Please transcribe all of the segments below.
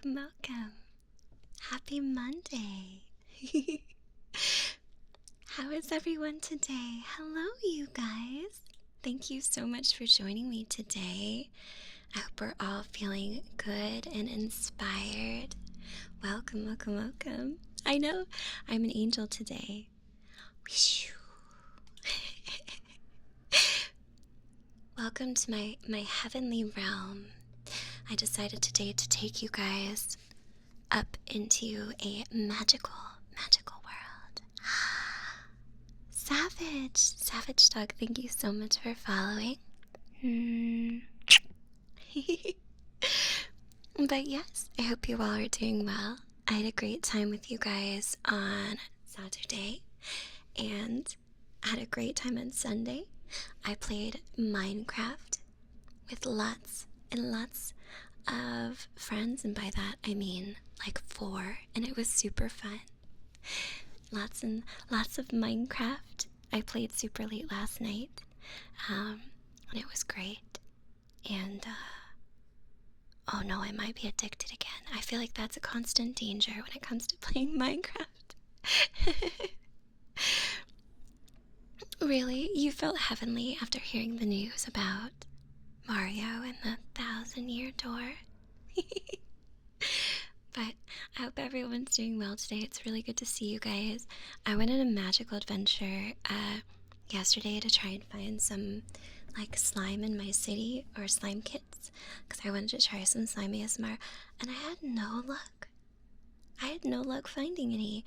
welcome. Happy Monday. How is everyone today? Hello, you guys. Thank you so much for joining me today. I hope we're all feeling good and inspired. Welcome, welcome, welcome. I know I'm an angel today. Welcome to my heavenly realm. I decided today to take you guys up into a magical world. Savage Dog, thank you so much for following. But yes, I hope you all are doing well. I had a great time with you guys on Saturday, and I had a great time on Sunday. I played Minecraft with lots and lots of friends, and by that I mean like 4, and it was super fun. Lots and lots of Minecraft. I played super late last night, and it was great. And oh no, I might be addicted again. I feel like that's a constant danger when it comes to playing Minecraft. Really, you felt heavenly after hearing the news about Mario and the 1,000-year door? But I hope everyone's doing well today. It's really good to see you guys. I went on a magical adventure yesterday to try and find some like slime in my city, or slime kits, because I wanted to try some slime ASMR, and I had no luck. I had no luck finding any.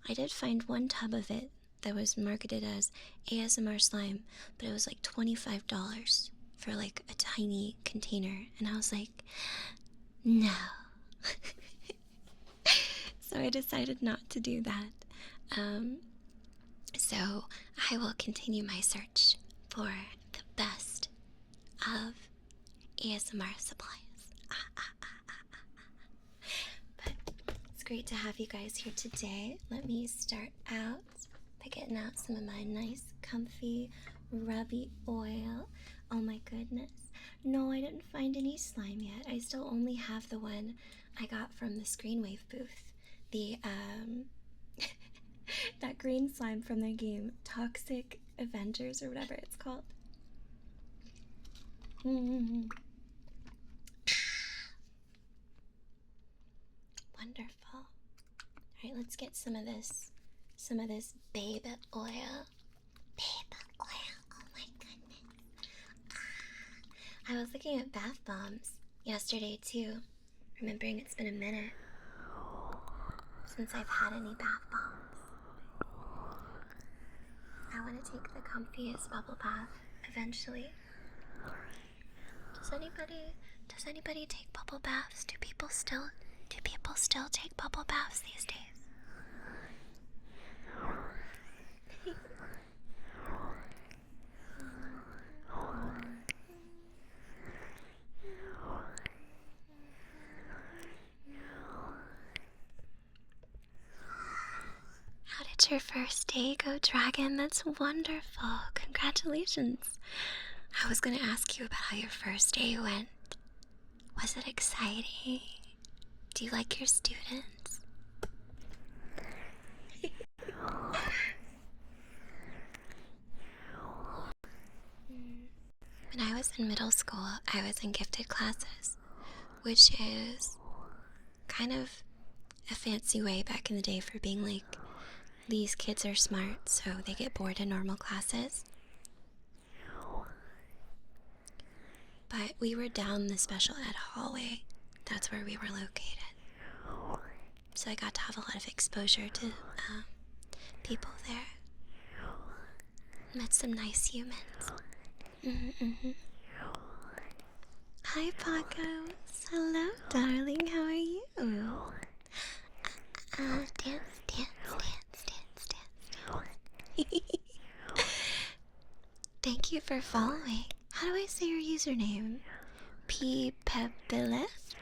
I did find one tub of it that was marketed as ASMR slime, but it was like $25 for like a tiny container, and I was like, no. So I decided not to do that. So I will continue my search for the best of ASMR supplies. But it's great to have you guys here today. Let me start out by getting out some of my nice, comfy, rubby oil. Oh my goodness. No, I didn't find any slime yet. I still only have the one I got from the Screenwave booth. The, that green slime from the game Toxic Avengers, or whatever it's called. Wonderful. Alright, let's get some of this baby oil. Baby oil, oh my goodness. I was looking at bath bombs yesterday too, remembering it's been a minute since I've had any bath bombs. I want to take the comfiest bubble bath eventually. Does anybody take bubble baths? Do people still take bubble baths these days? How did your first day go, Dragon? That's wonderful. Congratulations. I was gonna ask you about how your first day went. Was it exciting? Do you like your students? When I was in middle school, I was in gifted classes, which is kind of a fancy way back in the day for being like, these kids are smart, so they get bored in normal classes. But we were down the special ed hallway. That's where we were located. So I got to have a lot of exposure to people there. Met some nice humans. Hi, Paco. Hello, darling. How are you? Dance. Thank you for following. How do I say your username? P-Pepileth?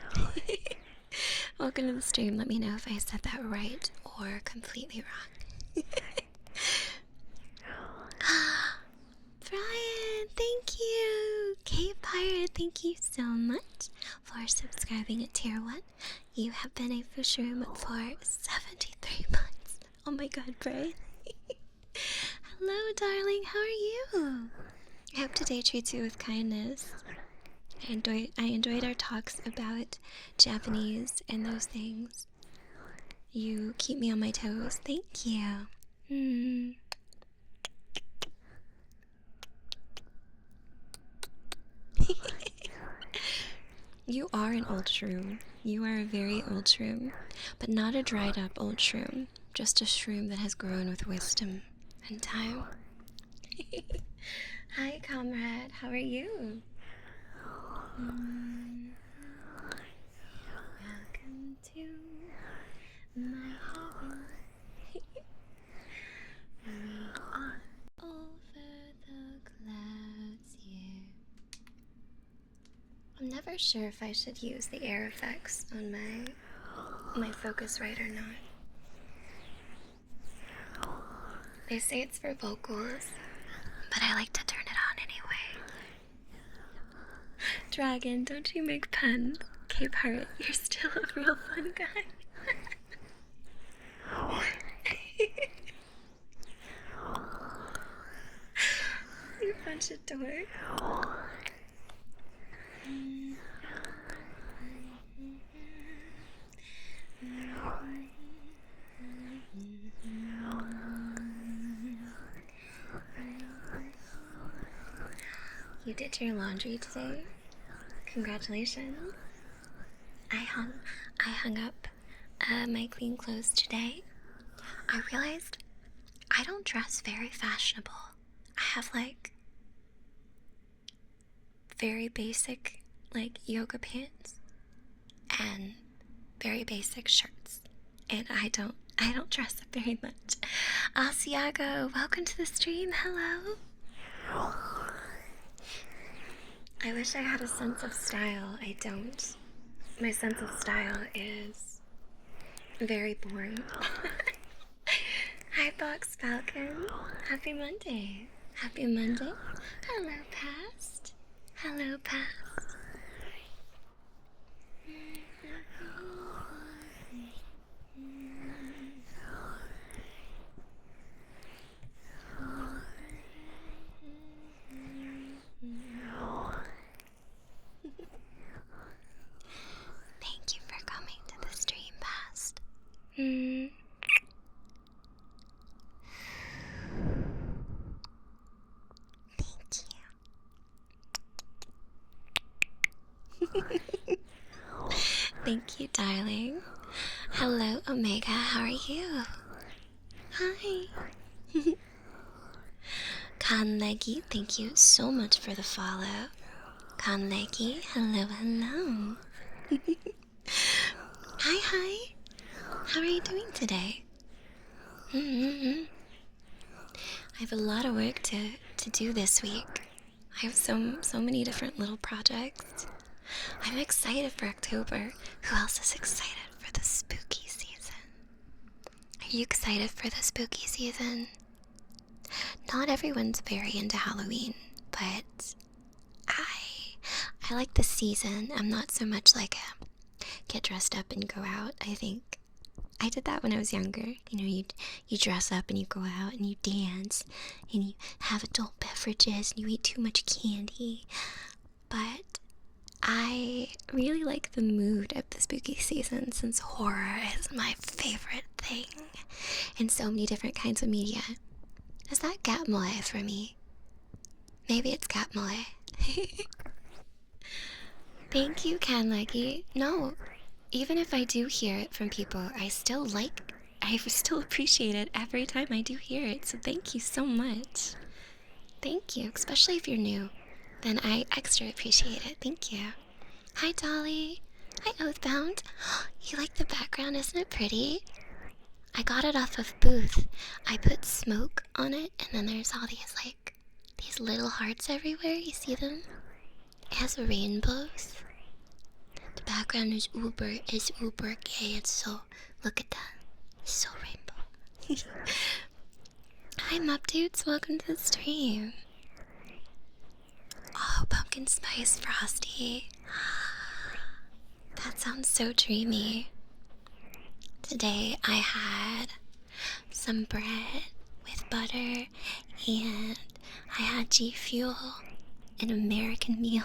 Welcome to the stream. Let me know if I said that right or completely wrong. Brian, thank you. K Pirate, thank you so much for for subscribing at tier 1. You have been a Fushroom for 73 months. Oh my god, Bray. Hello, darling. How are you? I hope today treats you with kindness. I enjoyed our talks about Japanese and those things. You keep me on my toes. Thank you. You are an old shroom. You are a very old shroom, but not a dried up old shroom. Just a shroom that has grown with wisdom and time. Hi, comrade. How are you? Welcome to my heaven. We are over the clouds here. I'm never sure if I should use the air effects on my Focusrite or not. They say it's for vocals, but I like to turn it on anyway. Dragon, don't you make puns. Cape Heart, you're still a real fun guy. You bunch of dorks. You did your laundry today? Congratulations. I hung up my clean clothes today. I realized I don't dress very fashionable. I have like very basic like yoga pants and very basic shirts. And I don't dress up very much. Asiago, welcome to the stream. Hello. I wish I had a sense of style. I don't. My sense of style is very boring. Hi, Box Falcon. Happy Monday. Happy Monday. Hello, Past. Hello, Past. Thank you for coming to the stream, Past. Thank you. Thank you, darling. Hello, Omega. How are you? Hi. Kanlegi, thank you so much for the follow. Kanlegi, hello, hello. Hi. How are you doing today? I have a lot of work to do this week. I have so many different little projects. I'm excited for October. Who else is excited for the spooky season? Are you excited for the spooky season? Not everyone's very into Halloween, but I like the season. I'm not so much like a get dressed up and go out. I think I did that when I was younger. You know, you dress up and you go out and you dance and you have adult beverages and you eat too much candy. But I really like the mood of the spooky season since horror is my favorite thing in so many different kinds of media. Is that Gatmole for me? Maybe it's Gatmole. Thank you, Kanlegi. No, even if I do hear it from people, I still appreciate it every time I do hear it, so thank you so much. Thank you, especially if you're new. Then I extra appreciate it. Thank you. Hi, Dolly. Hi, Oathbound. You like the background, isn't it pretty? I got it off of Booth. I put smoke on it, and then there's all these little hearts everywhere. You see them? It has rainbows. The background is uber gay. It's so, look at that. It's so rainbow. Hi, Mupdudes. Welcome to the stream. Oh, pumpkin spice frosty. That sounds so dreamy. Today I had some bread with butter and I had G Fuel, an American meal.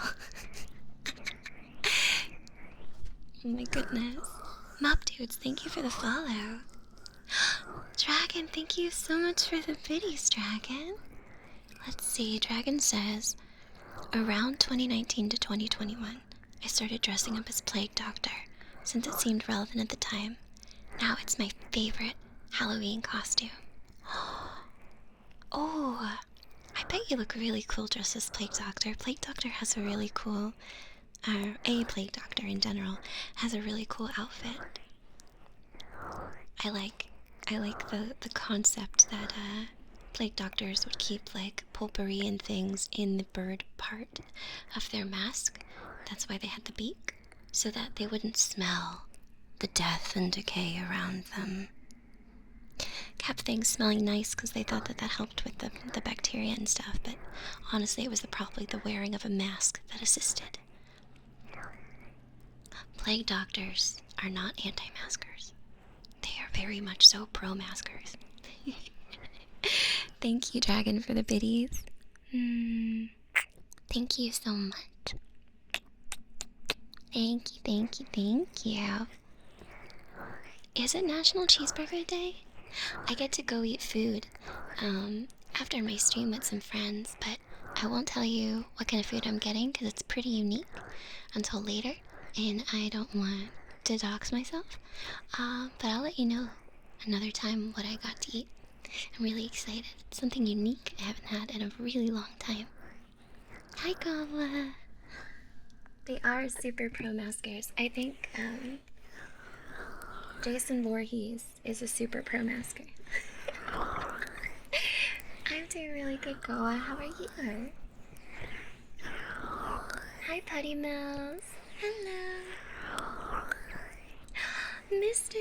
Oh my goodness. Mop dudes, thank you for the follow. Dragon, thank you so much for the biddies, Dragon. Let's see, Dragon says, around 2019 to 2021, I started dressing up as Plague Doctor, since it seemed relevant at the time. Now it's my favorite Halloween costume. Oh, I bet you look really cool dressed as Plague Doctor. Plague Doctor has a really cool, a Plague Doctor in general, has a really cool outfit. I like the concept that Plague Doctors would keep like potpourri and things in the bird part of their mask. That's why they had the beak, so that they wouldn't smell the death and decay around them. Kept things smelling nice because they thought that helped with the bacteria and stuff, but honestly it was probably the wearing of a mask that assisted. Plague Doctors are not anti-maskers. They are very much so pro-maskers. Thank you, Dragon, for the biddies. Thank you so much. Thank you, thank you, thank you. Is it National Cheeseburger Day? I get to go eat food after my stream with some friends, but I won't tell you what kind of food I'm getting because it's pretty unique until later, and I don't want to dox myself. But I'll let you know another time what I got to eat. I'm really excited. It's something unique I haven't had in a really long time. Hi, Gala. They are super pro-maskers. I think Jason Voorhees is a super pro-masker. I'm doing really good, Goa. How are you? Hi, Putty Mouse. Hello. Mister,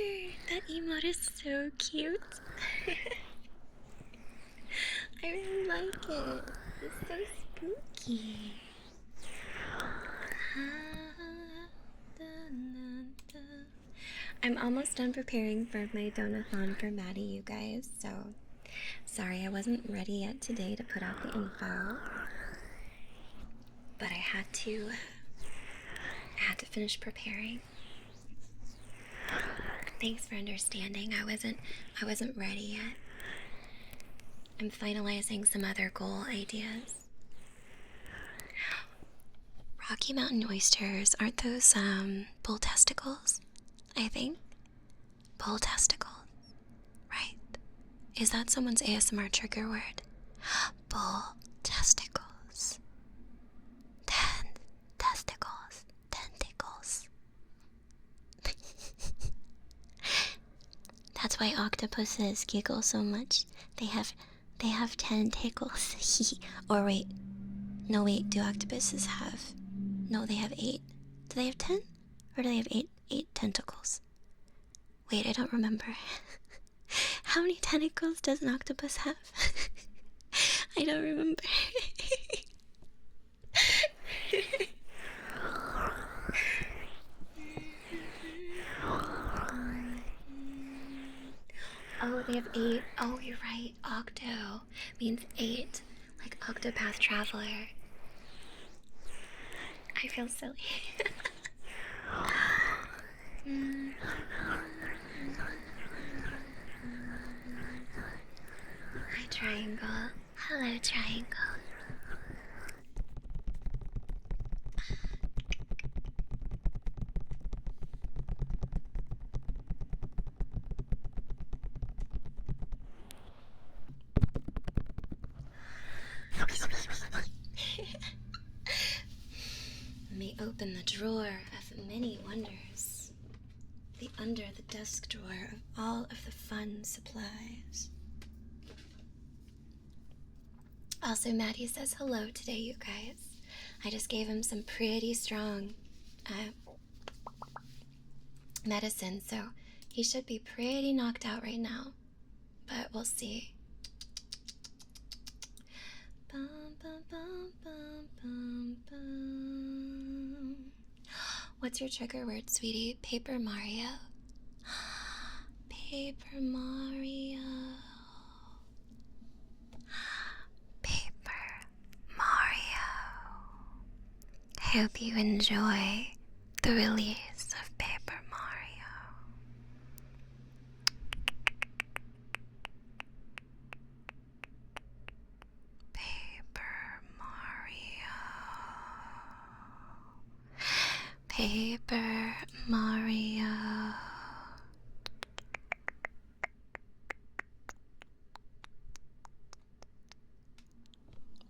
that emote is so cute. I really like it. It's so spooky. I'm almost done preparing for my donathon for Maddie, you guys, so sorry I wasn't ready yet today to put out the info, but I had to finish preparing. Thanks for understanding. I wasn't ready yet. I'm finalizing some other goal ideas. Rocky Mountain oysters, aren't those bull testicles? I think. Bull testicles. Right. Is that someone's ASMR trigger word? Bull testicles. Testicles. Tentacles. That's why octopuses giggle so much. They have tentacles. Or wait. No, wait, do octopuses have... No, they have 8. Do they have 10? Or do they have 8 tentacles? Wait, I don't remember. How many tentacles does an octopus have? I don't remember. Oh, they have 8. Oh, you're right. Octo means 8. Like Octopath Traveler. I feel silly. Hi, Triangle. Hello, Triangle. Let me open the drawer of many wonders. The under the desk drawer of all of the fun supplies. Also, Maddie says hello today, you guys. I just gave him some pretty strong medicine, so he should be pretty knocked out right now. But we'll see. What What's your trigger word, sweetie? Paper Mario? Paper Mario. Paper Mario. I hope you enjoy the release of Paper Mario. Paper Mario. Paper Mario.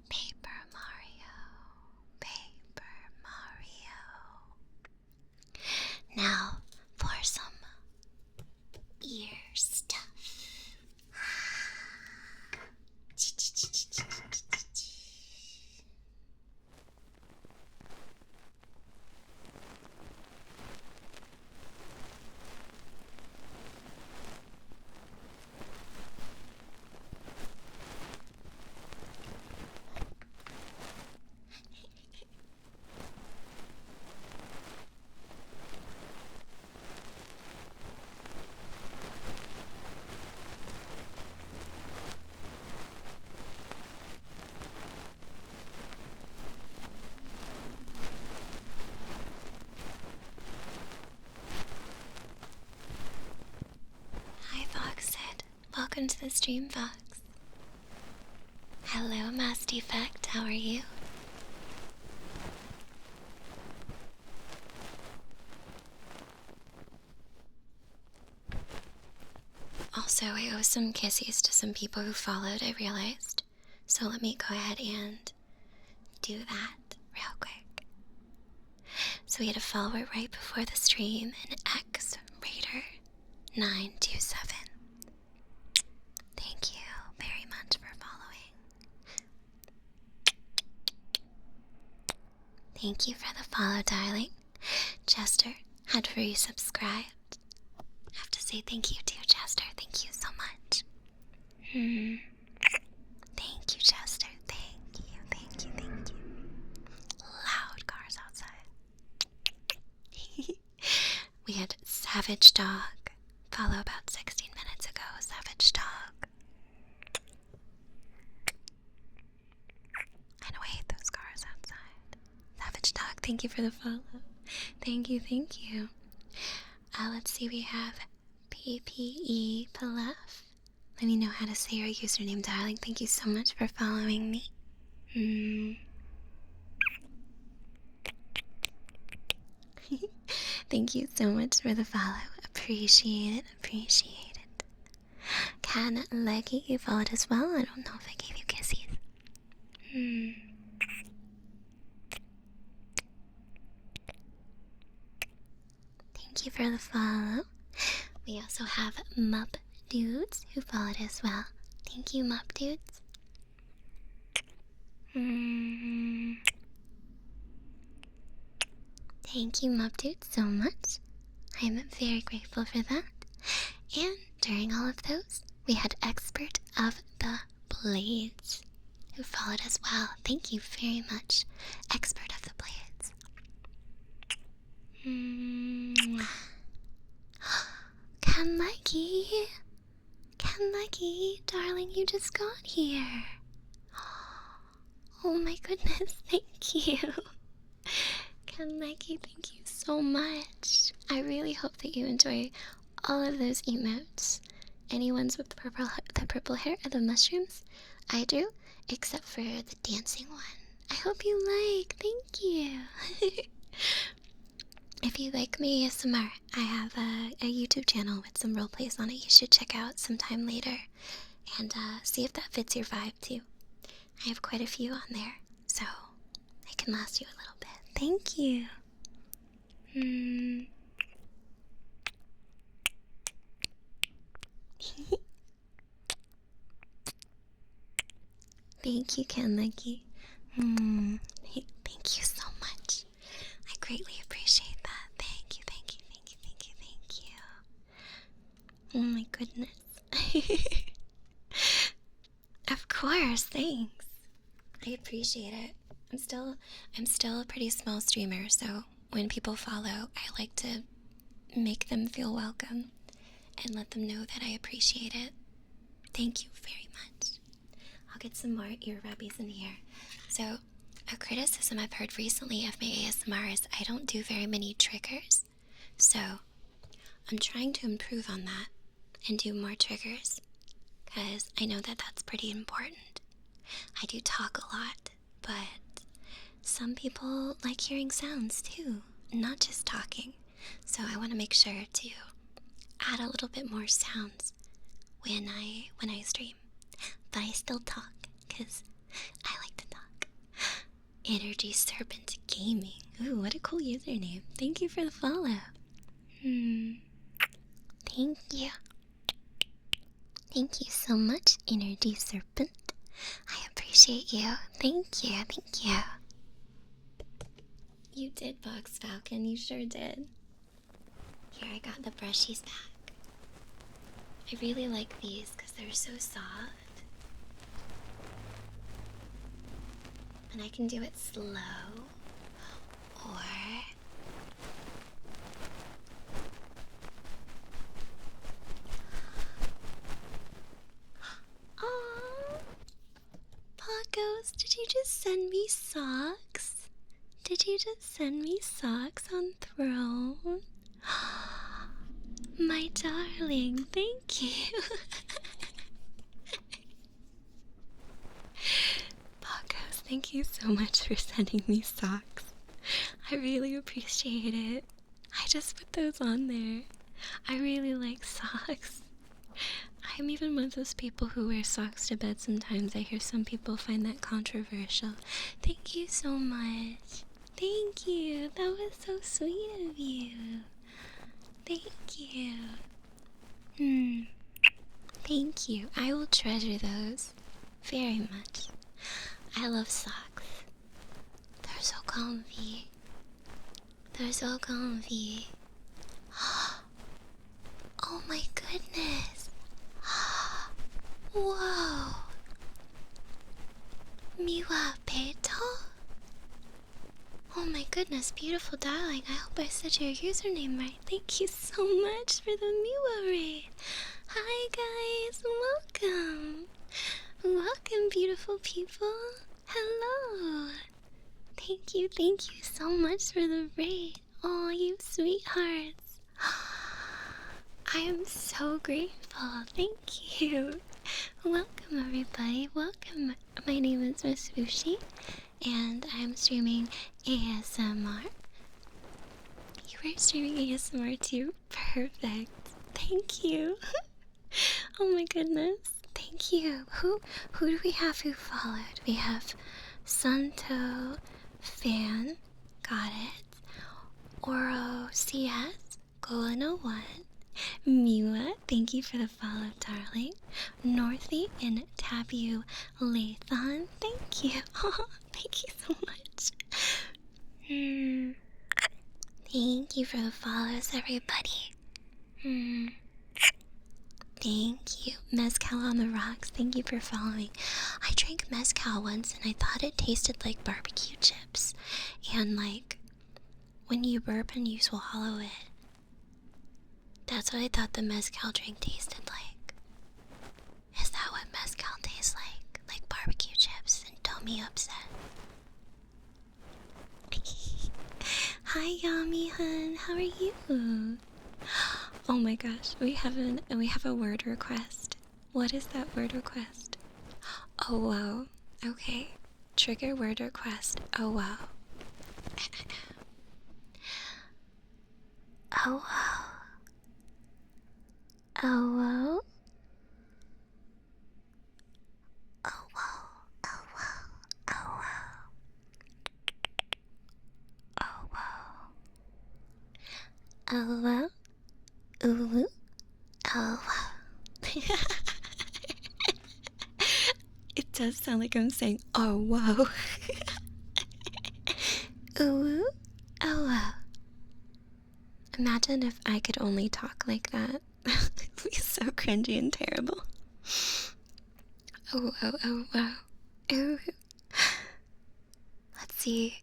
Paper Mario. Paper Mario. Now for some ear stuff. Hi, Foxhead. Welcome to the stream, Fox. Hello, Mass Defect. How are you? Also, I owe some kisses to some people who followed, I realized. So let me go ahead and do that real quick. So we had a follower right before the stream, an X-Raider927. Thank you very much for following. Thank you for the follow, darling. Chester had resubscribed. I have to say thank you to Chester. Thank you so much. Thank you, Chester. Thank you, thank you, thank you. Loud cars outside. We had Savage Dog follow about 16 minutes ago. Savage Dog. I know I hate those cars outside. Savage Dog, thank you for the follow. Thank you, thank you. Let's see, we have PPE Palef. Let me know how to say your username, darling. Thank you so much for following me. Thank you so much for the follow. Appreciate it, appreciate it. Can Leggy, you followed as well? I don't know if I gave you kisses. Thank you for the follow. We also have Mup Dudes who followed as well. Thank you, Mup Dudes. Thank you, Mup Dudes, so much. I am very grateful for that. And during all of those, we had Expert of the Blades who followed as well. Thank you very much, Expert of the Blades. Ken Lucky, darling, you just got here. Oh my goodness, thank you. Ken Lucky, thank you so much. I really hope that you enjoy all of those emotes. Any ones with the purple hair or the mushrooms? I do, except for the dancing one. I hope you like, thank you. If you like me ASMR, I have a YouTube channel with some roleplays on it you should check out sometime later and see if that fits your vibe too. I have quite a few on there, so I can last you a little bit. Thank you. Thank you, Ken Lucky. Thank you so much. I greatly appreciate that. Thank you, thank you, thank you, thank you, thank you. Oh my goodness. Of course, thanks. I appreciate it. I'm still a pretty small streamer, so when people follow, I like to make them feel welcome and let them know that I appreciate it. Thank you very much. I'll get some more ear rubbies in here. So, a criticism I've heard recently of my ASMR is I don't do very many triggers. So, I'm trying to improve on that and do more triggers, because I know that that's pretty important. I do talk a lot, but some people like hearing sounds too, not just talking. So I want to make sure to add a little bit more sounds when I stream. But I still talk, because I like to talk. Energy Serpent Gaming. Ooh, what a cool username. Thank you for the follow. Thank you. Thank you so much, Energy Serpent. I appreciate you. Thank you, thank you. You did, Box Falcon, you sure did. Here, I got the brushies back. I really like these because they're so soft. And I can do it slow, or oh, Pacos, did you just send me socks? Did you just send me socks on Throne? My darling, thank you. Pacos, thank you so much for sending me socks. I really appreciate it. I just put those on there. I really like socks. I'm even one of those people who wear socks to bed sometimes. I hear some people find that controversial. Thank you so much. Thank you. That was so sweet of you. Thank you. Thank you. I will treasure those very much. I love socks. They're so comfy. They're so comfy. Oh my goodness. Whoa. Miwa Peto? Oh my goodness, beautiful darling. I hope I said your username right. Thank you so much for the Miwa raid. Hi guys, welcome. Welcome, beautiful people. Hello. Thank you so much for the raid. Oh, you sweethearts. I am so grateful. Thank you. Welcome, everybody. Welcome. My name is MissFushi, and I'm streaming ASMR. You were streaming ASMR too? Perfect. Thank you. Oh my goodness. Thank you. Who do we have who followed? We have Santo Fan, got it. Oro CS, Golano1, Miwa, thank you for the follow, darling. Northy and Tabu Lathan, thank you. Oh, thank you so much. Thank you for the follows, everybody. Thank you. Mezcal on the rocks, thank you for following. I drank mezcal once and I thought it tasted like barbecue chips. And like, when you burp and you swallow it, that's what I thought the mezcal drink tasted like. Is that what mezcal tastes like? Like barbecue chips, and don't be upset. Hi Yami hun, how are you? Oh my gosh, we have a word request. What is that word request? Oh wow. Okay. Trigger word request. Oh wow. Oh wow. Oh wow. Oh wow. Oh wow. Oh wow. Oh wow. Oh wow. Ooh. Oh wow. It does sound like I'm saying oh wow. Ooh. Oh wow. Imagine if I could only talk like that. It'd be so cringy and terrible. Oh wow, oh wow. Ooh. Let's see.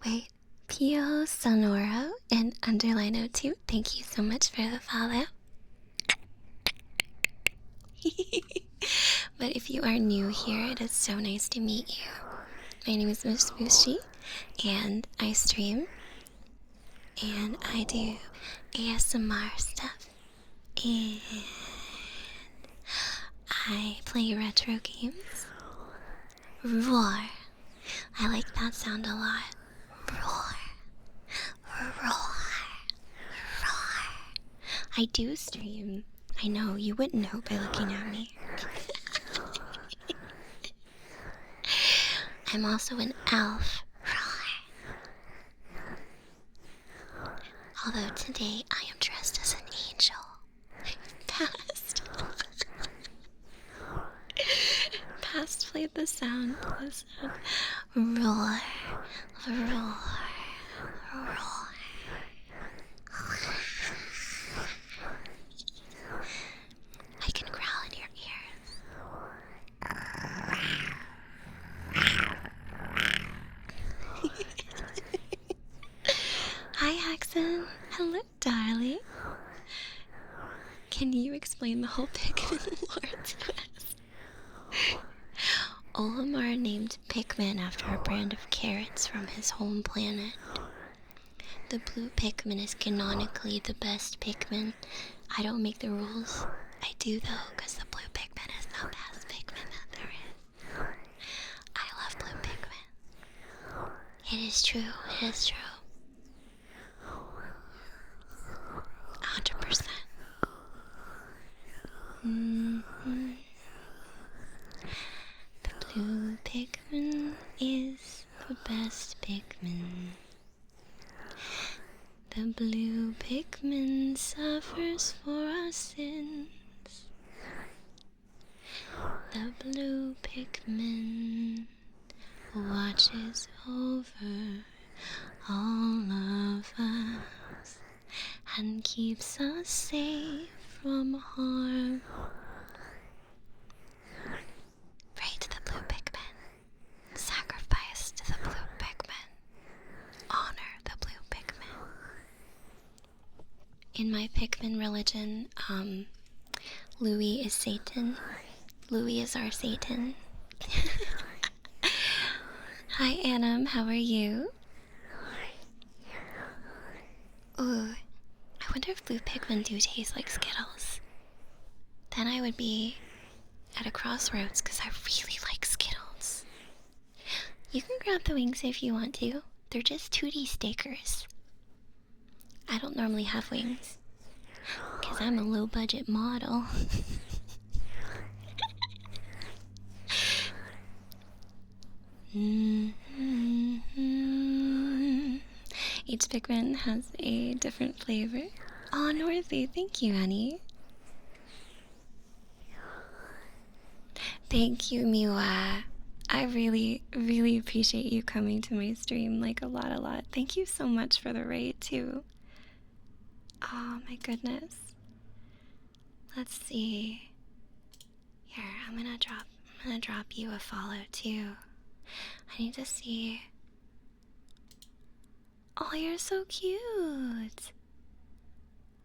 Wait. Pio Sonoro and underline 02. Thank you so much for the follow. But if you are new here, it is so nice to meet you. My name is MissFushi, and I stream, and I do ASMR stuff, and I play retro games. Roar. I like that sound a lot. Roar. Roar. Roar. I do stream. I know, you wouldn't know by looking at me. I'm also an elf. Roar. Although today I am dressed as an angel. Past. Past played the sound. Roar. Roar. Roar. I can growl in your ears. Hi, Axon. Hello, darling. Can you explain the whole Pikmin lore to us? Olimar named Pikmin after a brand of carrots from his home planet. The blue Pikmin is canonically the best Pikmin. I don't make the rules. I do though, because the blue Pikmin is the best Pikmin that there is. I love blue Pikmin. It is true, it is true. 100%. The blue Pikmin is the best Pikmin. The blue Pikmin suffers for our sins. The blue Pikmin watches over all of us and keeps us safe from harm. Pray to the blue Pikmin. Sacrifice to the blue Pikmin. Honor the blue Pikmin. In my Pikmin religion, Louis is Satan. Louis is our Satan. Hi, Annam. How are you? Ooh, I wonder if blue Pikmin do taste like Skittles. Then I would be at a crossroads because I really like Skittles. You can grab the wings if you want to. They're just 2D stickers. I don't normally have wings because I'm a low budget model. Each Pikmin has a different flavor. Aw, Northy, thank you, honey. Thank you, Miwa. I really, really appreciate you coming to my stream, like a lot. Thank you so much for the raid, too. Oh, my goodness. Let's see. Here, I'm gonna drop you a follow, too. I need to see. Oh, you're so cute.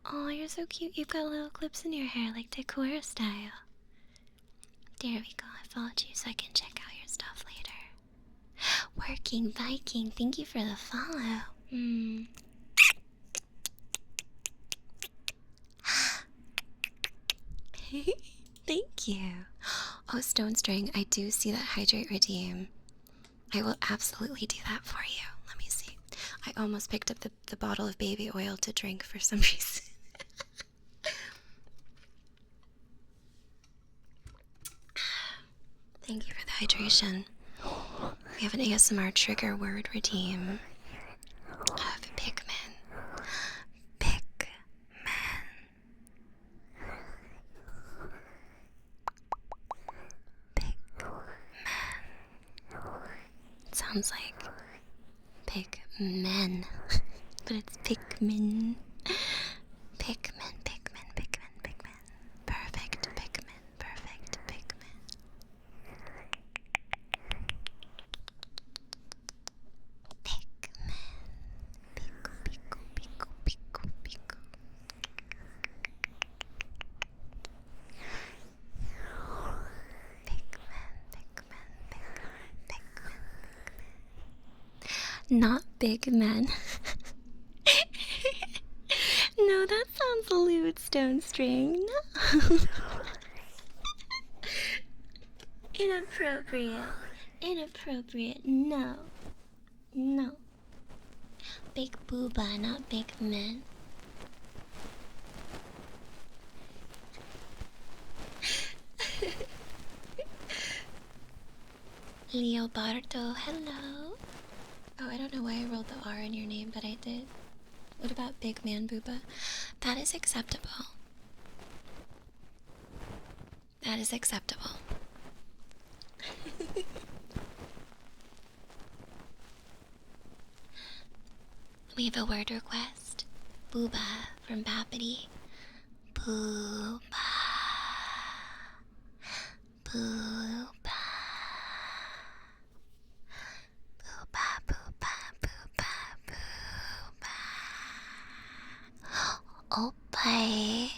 Oh, you're so cute. You've got little clips in your hair, like decor style. There we go. I followed you so I can check out your stuff later. Working Viking, thank you for the follow. Thank you. Oh, Stone String, I do see that Hydrate Redeem. I will absolutely do that for you. Let me see. I almost picked up the bottle of baby oil to drink for some reason. Thank you for the hydration. We have an ASMR trigger word redeem of Pikmin. Pikmin. It sounds like Pikmin, but it's Pikmin. Pikmin. Perfect Pikmin. Pikmin. not big men. No, that sounds lewd, Stone String. No. Inappropriate. Inappropriate. No. No. Big booba, not big men. Leobardo, hello. Oh, I don't know why I rolled the R in your name, but I did. What about Big Man Booba? That is acceptable. That is acceptable. We have a word request. Booba from Bappity. Booba. Booba. Booba, booba, booba, booba. Oppai.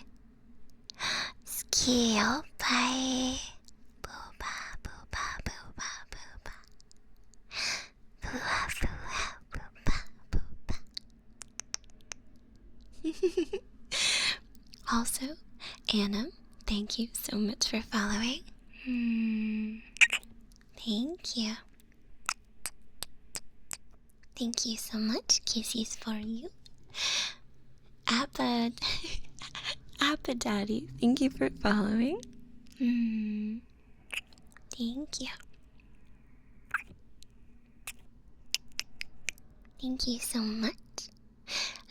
Ski oppai. Booba, booba, booba, booba. Booba, booba, booba, booba. Also, Anna, thank you so much for following. Thank you. Thank you so much. Kisses for you. Appa Daddy, thank you for following. Thank you. Thank you so much.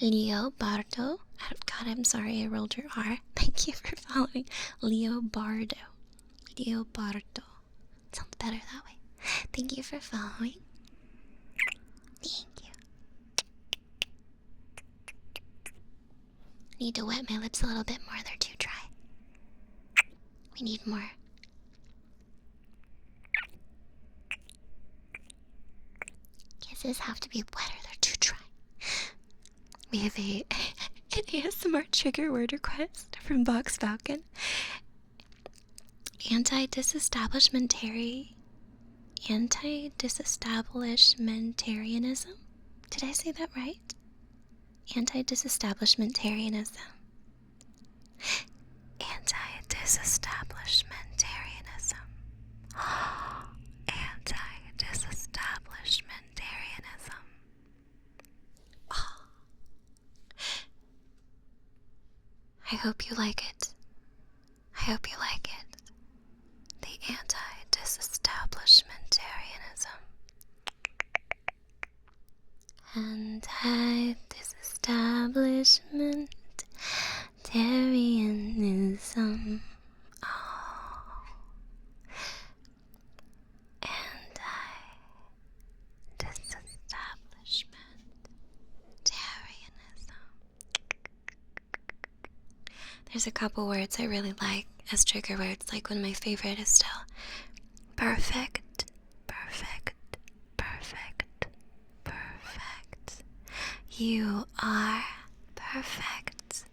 Leo Bardo. God, I'm sorry I rolled your R. Thank you for following. Leo Bardo. Leo Bardo. Sounds better that way. Thank you for following. Thank you. Need to wet my lips a little bit more. They're too dry. We need more. Kisses have to be wetter. They're too dry. We have an ASMR trigger word request from Box Falcon. Anti-disestablishmentarianism? Did I say that right? Anti-disestablishmentarianism. Anti-disestablishmentarianism. Anti-disestablishmentarianism. Oh. I hope you like it. I hope you like it. The anti-disestablishmentarianism. Anti-disestablishmentarianism. Oh. Anti-disestablishmentarianism. There's a couple words I really like as trigger words, like one of my favorite is still perfect, perfect, perfect, perfect. You are perfect,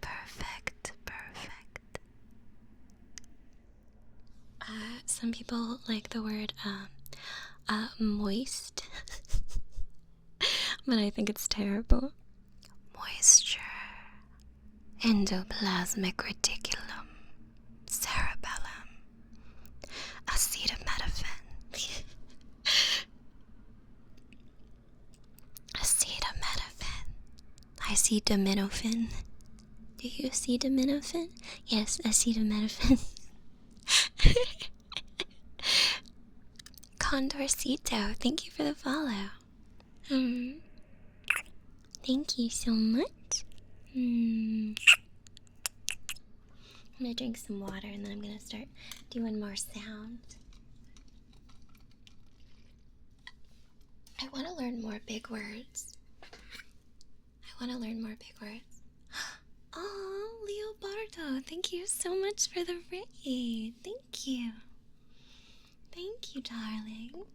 perfect, perfect. Some people like the word moist, but I think it's terrible. Moisture. Endoplasmic reticulum, cerebellum, acetaminophen, acetaminophen, acetaminophen. Do you acetaminophen? Yes, acetaminophen. Condorcito, thank you for the follow. Thank you so much. I'm gonna drink some water and then I'm gonna start doing more sound. I want to learn more big words. Oh, Leobardo, thank you so much for the raid. Thank you. Thank you, darling.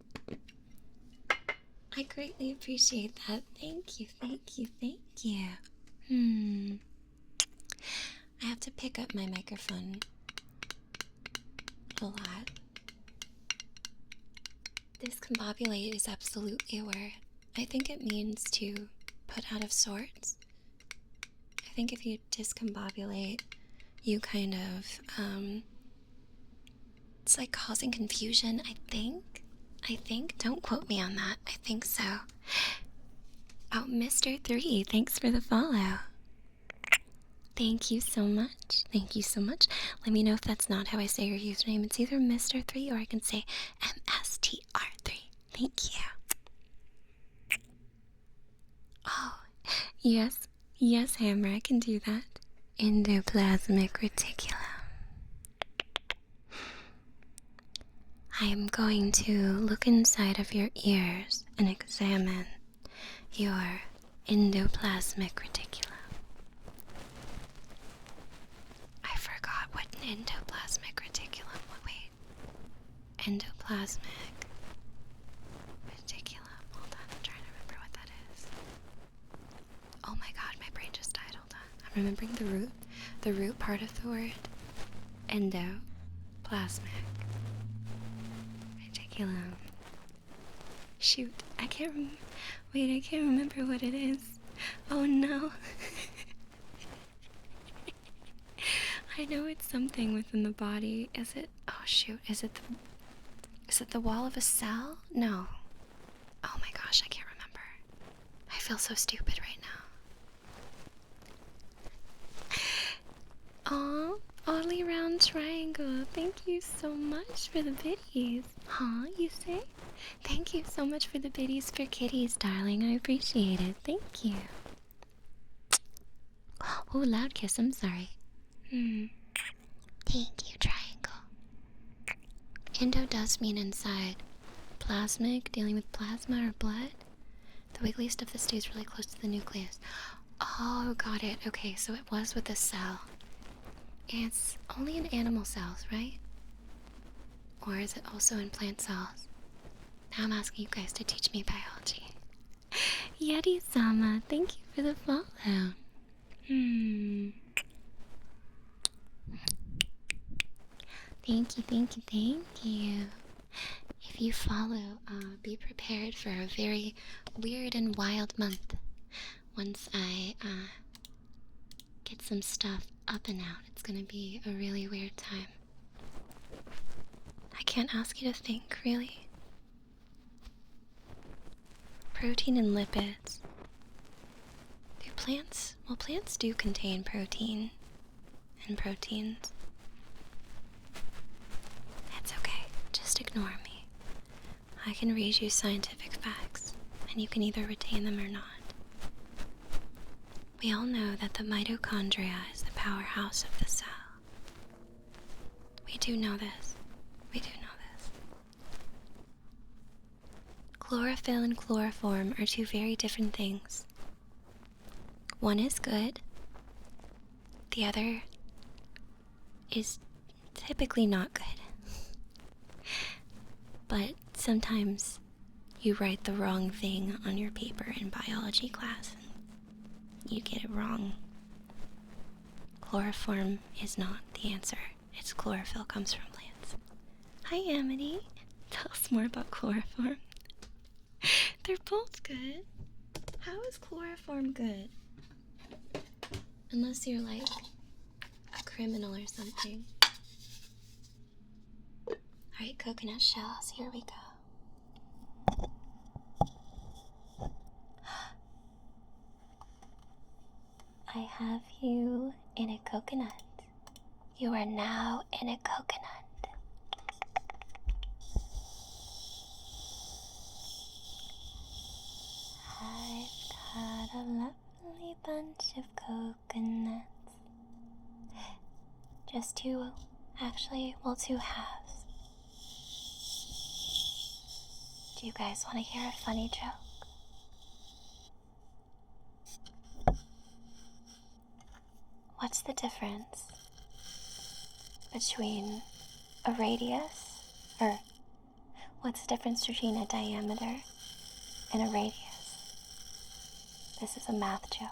I greatly appreciate that. Thank you, thank you, thank you. I have to pick up my microphone a lot. Discombobulate is absolutely a word I think it means to put out of sorts. I think if you discombobulate, you kind of, it's like causing confusion, I think. Don't quote me on that. I think so. Oh, Mr. 3, thanks for the follow. Thank you so much. Thank you so much. Let me know if that's not how I say your username. It's either Mr. 3 or I can say MSTR3. Thank you. Oh, yes. Yes, Hammer, I can do that. Endoplasmic reticulum. I am going to look inside of your ears and examine your endoplasmic reticulum. I forgot what an endoplasmic reticulum. Wait. Endoplasmic reticulum. Hold on, I'm trying to remember what that is. Oh my god, my brain just died. Hold on. I'm remembering the root part of the word. Endoplasmic reticulum. Shoot, I can't remember what it is. Oh no. I know it's something within the body. Is it? Oh shoot, is it the wall of a cell? No. Oh my gosh, I can't remember. I feel so stupid right now. Aw, oddly round triangle. Thank you so much for the biddies. Huh, you say? Thank you so much for the biddies for kitties, darling. I appreciate it. Thank you. Oh, loud kiss. I'm sorry. Thank you, triangle. Endo does mean inside. Plasmic, dealing with plasma or blood. The wiggly stuff that stays really close to the nucleus. Oh, got it. Okay, so it was with a cell. It's only in animal cells, right? Or is it also in plant cells? Now I'm asking you guys to teach me biology. Yeti-sama, thank you for the follow. Thank you. If you follow, be prepared for a very weird and wild month. Once I get some stuff up and out, it's gonna be a really weird time. I can't ask you to think, really. Protein and lipids. Do plants? Well, plants do contain protein and proteins. It's okay, just ignore me. I can read you scientific facts, and you can either retain them or not. We all know that the mitochondria is the powerhouse of the cell. We do know this. Chlorophyll and chloroform are two very different things. One is good. The other is typically not good. But sometimes you write the wrong thing on your paper in biology class and you get it wrong. Chloroform is not the answer. Its chlorophyll comes from plants. Hi, Amity. Tell us more about chloroform. They're both good. How is chloroform good? Unless you're like a criminal or something. Alright, coconut shells, here we go. I have you in a coconut. You are now in a coconut. I've got a lovely bunch of coconuts. Just two, actually, well, two halves. Do you guys want to hear a funny joke? What's the difference between a radius, or what's the difference between a diameter and a radius? This is a math joke.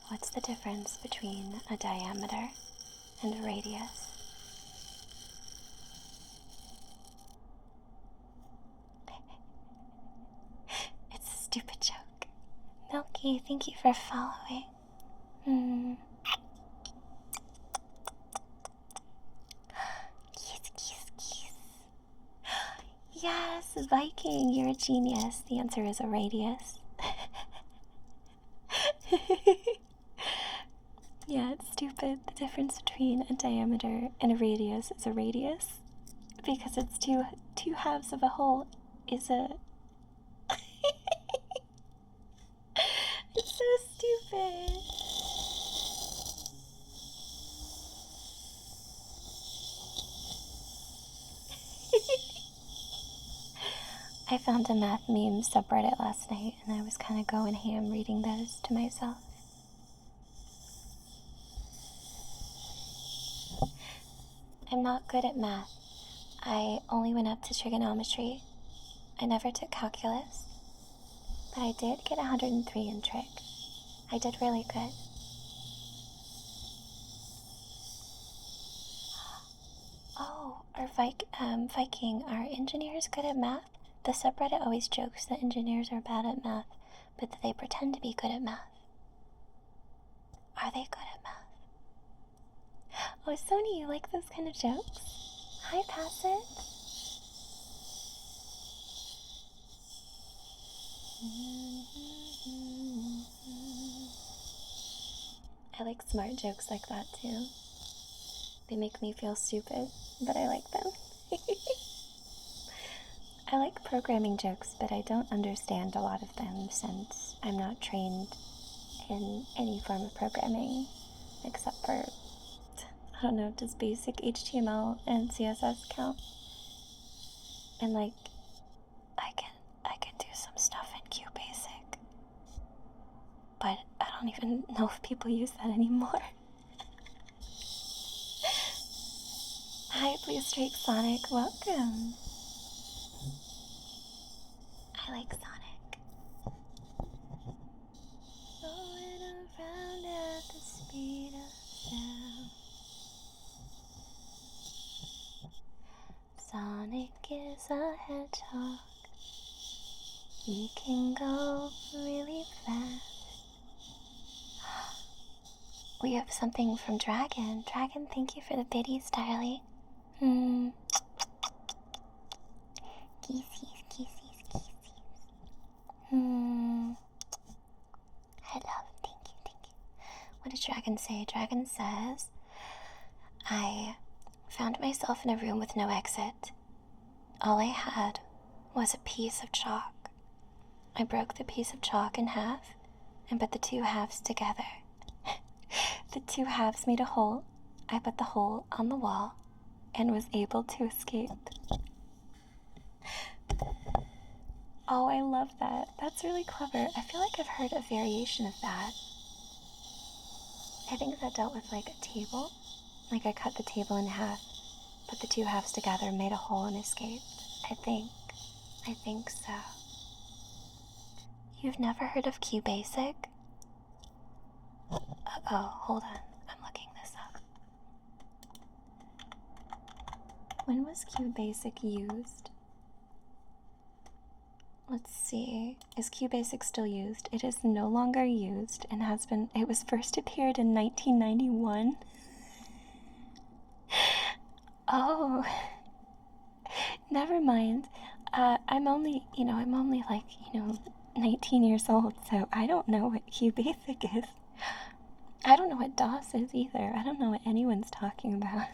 What's the difference between a diameter and a radius? Hey, thank you for following. Kiss, kiss, kiss. Yes, Viking, you're a genius. The answer is a radius. Yeah, it's stupid. The difference between a diameter and a radius is a radius. Because it's two halves of a hole is a... It's so stupid. I found a math meme subreddit last night, and I was kind of going ham reading those to myself. I'm not good at math. I only went up to trigonometry. I never took calculus. But I did get 103 in trig. I did really good. Oh, our Viking, are engineers good at math? The subreddit always jokes that engineers are bad at math, but that they pretend to be good at math. Are they good at math? Oh, Sony, you like those kind of jokes? Hi, Passive. I like smart jokes like that too. They make me feel stupid, but I like them. I like programming jokes, but I don't understand a lot of them since I'm not trained in any form of programming except for, I don't know, does basic HTML and CSS count? And like, I can do some stuff in QBasic, but I don't even know if people use that anymore. Hi, Blue Streak Sonic, welcome. I like Sonic. Going around at the speed of sound. Sonic is a hedgehog. He can go really fast. We have something from Dragon. Dragon, thank you for the biddies, darling. Kisses, kisses, kisses. Hello, thank you, thank you. What does Dragon say? Dragon says, I found myself in a room with no exit. All I had was a piece of chalk. I broke the piece of chalk in half and put the two halves together. The two halves made a hole. I put the hole on the wall and was able to escape. Oh, I love that. That's really clever. I feel like I've heard a variation of that. I think that dealt with like a table. Like I cut the table in half, put the two halves together, made a hole and escaped. I think so. You've never heard of QBasic? Uh-oh, hold on. I'm looking this up. When was QBasic used? Let's see. Is QBasic still used? It is no longer used and has been... It was first appeared in 1991. Oh. Never mind. I'm only like, 19 years old, so I don't know what QBasic is. I don't know what DOS is either. I don't know what anyone's talking about.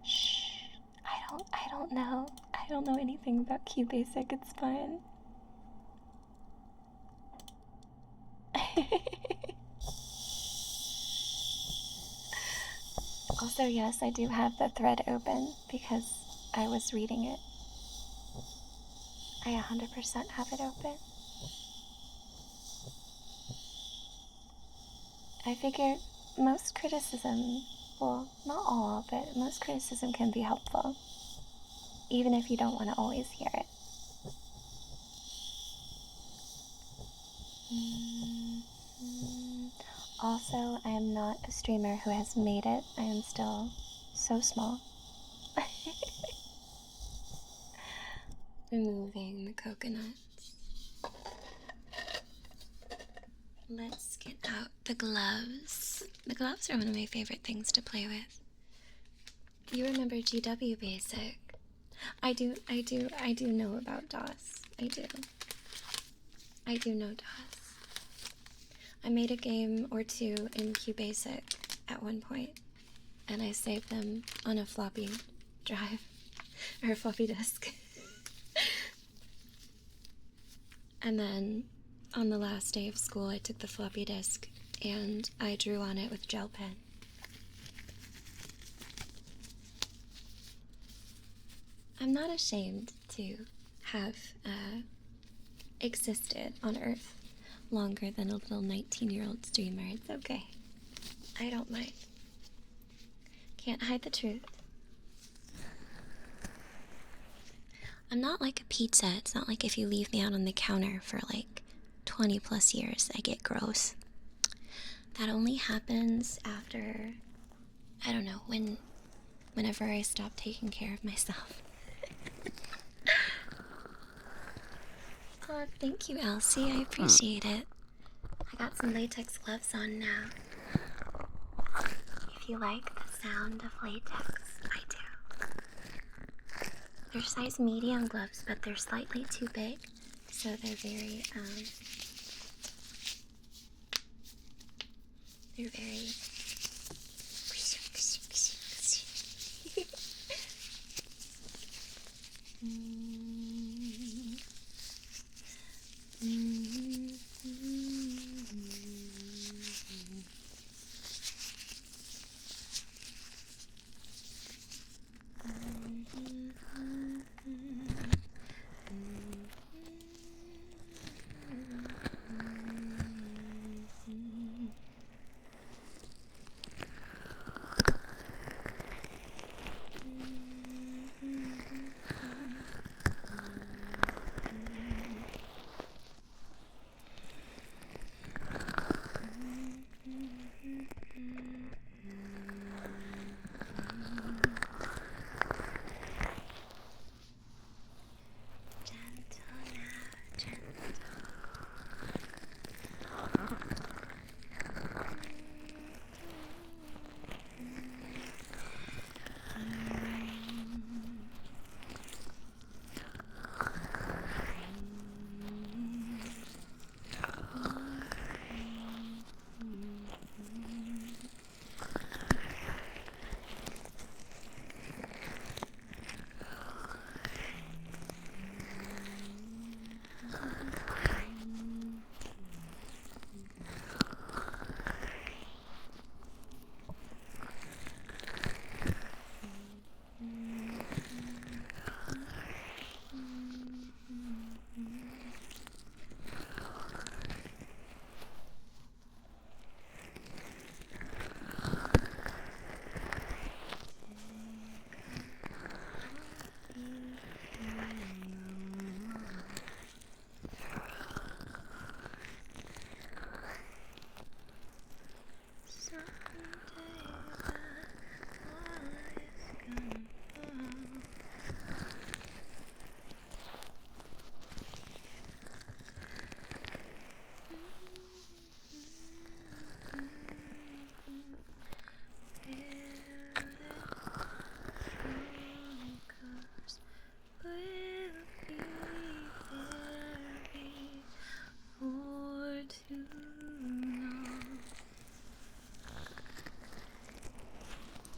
Shh. I don't know. I don't know anything about QBasic. It's fine. Also, yes, I do have the thread open because I was reading it. I 100% have it open. I figured most criticism, well, not all, but most criticism can be helpful, even if you don't want to always hear it. Also, I am not a streamer who has made it. I am still so small. removing the coconuts. Let's get out the gloves. The gloves are one of my favorite things to play with. You remember GW Basic? I do know about DOS. I do know DOS. I made a game or two in QBasic at one point, and I saved them on a floppy drive, or a floppy disk. And then on the last day of school, I took the floppy disk and I drew on it with gel pen. I'm not ashamed to have existed on Earth longer than a little 19-year-old streamer. It's okay. I don't mind. Can't hide the truth. I'm not like a pizza. It's not like if you leave me out on the counter for like 20 plus years, I get gross. That only happens after, I don't know, whenever I stop taking care of myself. Oh, thank you, Elsie. I appreciate it. I got some latex gloves on now. If you like the sound of latex, I do. They're size medium gloves, but they're slightly too big, so they're very,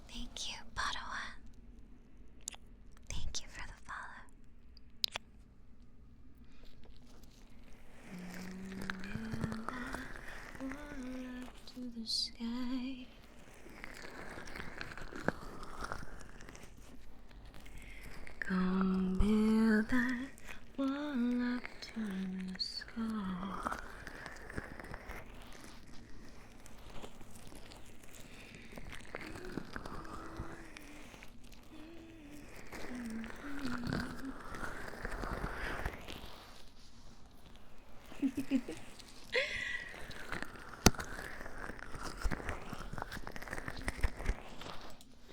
Thank you, Padawan. Thank you for the follow. Up to the sky. Come build that wall up to the sky.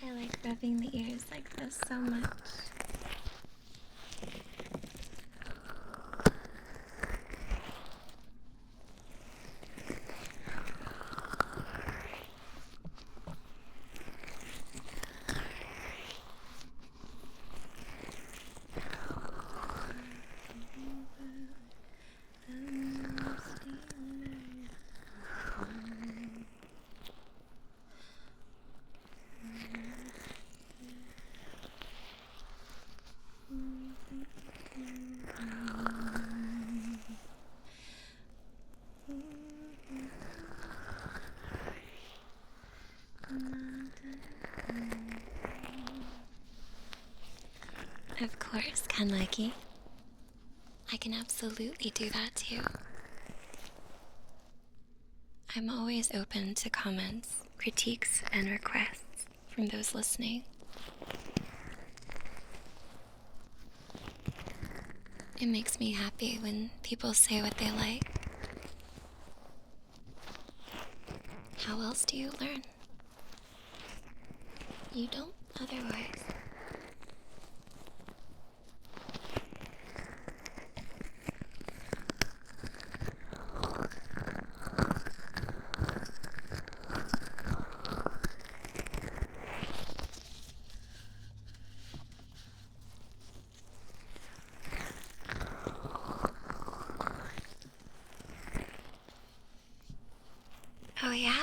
I like rubbing the ears like this so much. Of course, Kanleki. I can absolutely do that too. I'm always open to comments, critiques, and requests from those listening. It makes me happy when people say what they like. How else do you learn? You don't otherwise. Oh yeah?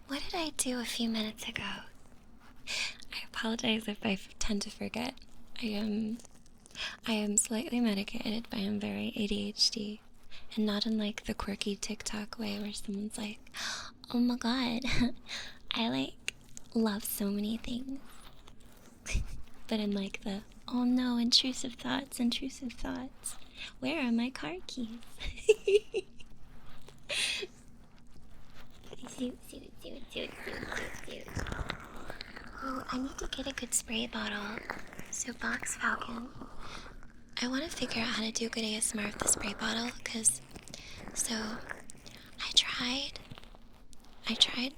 What did I do a few minutes ago? I apologize if I tend to forget. I am slightly medicated, but I am very ADHD. And not in like the quirky TikTok way where someone's like, oh my god, I like love so many things. But in like the, oh no, intrusive thoughts. Where are my car keys? Oh, I need to get a good spray bottle. So Box Falcon. I want to figure out how to do good ASMR with the spray bottle, because, so, I tried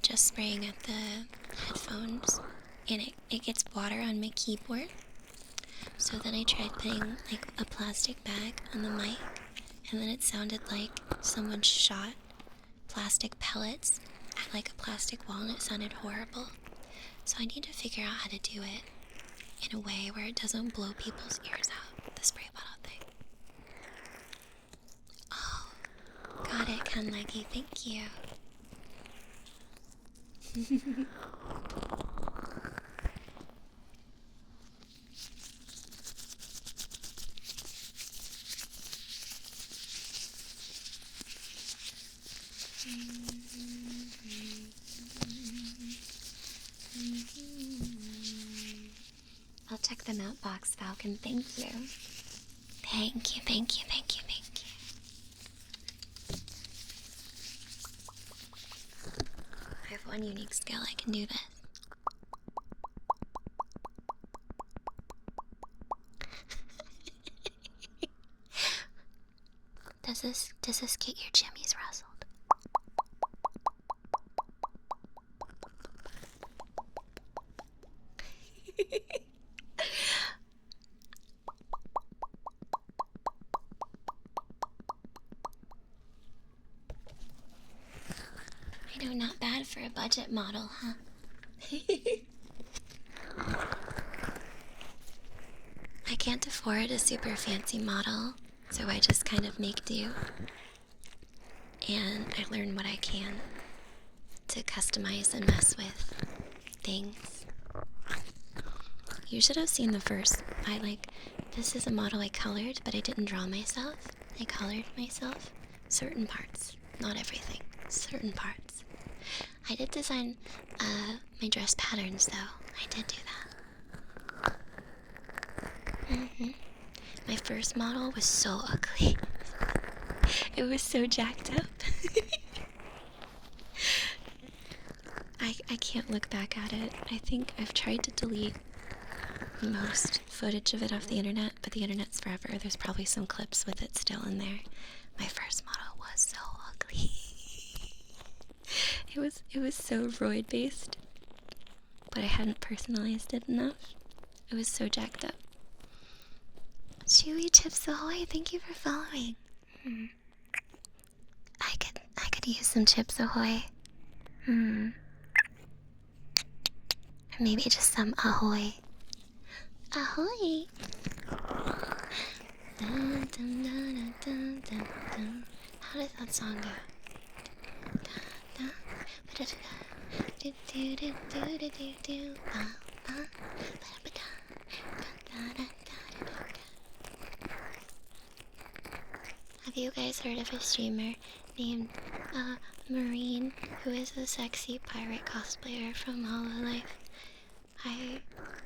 just spraying at the headphones, and it gets water on my keyboard. So then I tried putting like a plastic bag on the mic, and then it sounded like someone shot plastic pellets at like a plastic wall, and it sounded horrible. So I need to figure out how to do it in a way where it doesn't blow people's ears out, the spray bottle thing. Oh, got it, Kanleki, thank you. I'll check them out, Box Falcon. Thank you. Thank you. I have one unique skill. I can do this. Does this get your jimmies rustled? I know, not bad for a budget model, huh? I can't afford a super fancy model, so I just kind of make do. And I learn what I can to customize and mess with things. You should have seen the first. This is a model I colored, but I didn't draw myself. I colored myself. Certain parts, not everything. Certain parts. I did design my dress patterns, though. I did do that. My first model was so ugly. It was so jacked up. I can't look back at it. I think I've tried to delete most footage of it off the internet, but the internet's forever. There's probably some clips with it still in there. My first model was so ugly. It was so roid based, but I hadn't personalized it enough. It was so jacked up. Chewy Chips Ahoy, thank you for following. I could use some Chips Ahoy. Maybe just some Ahoy. Ahoy! Dun, dun, dun, dun, dun, dun. How does that song go? Have you guys heard of a streamer named Marine, who is a sexy pirate cosplayer from Hololive?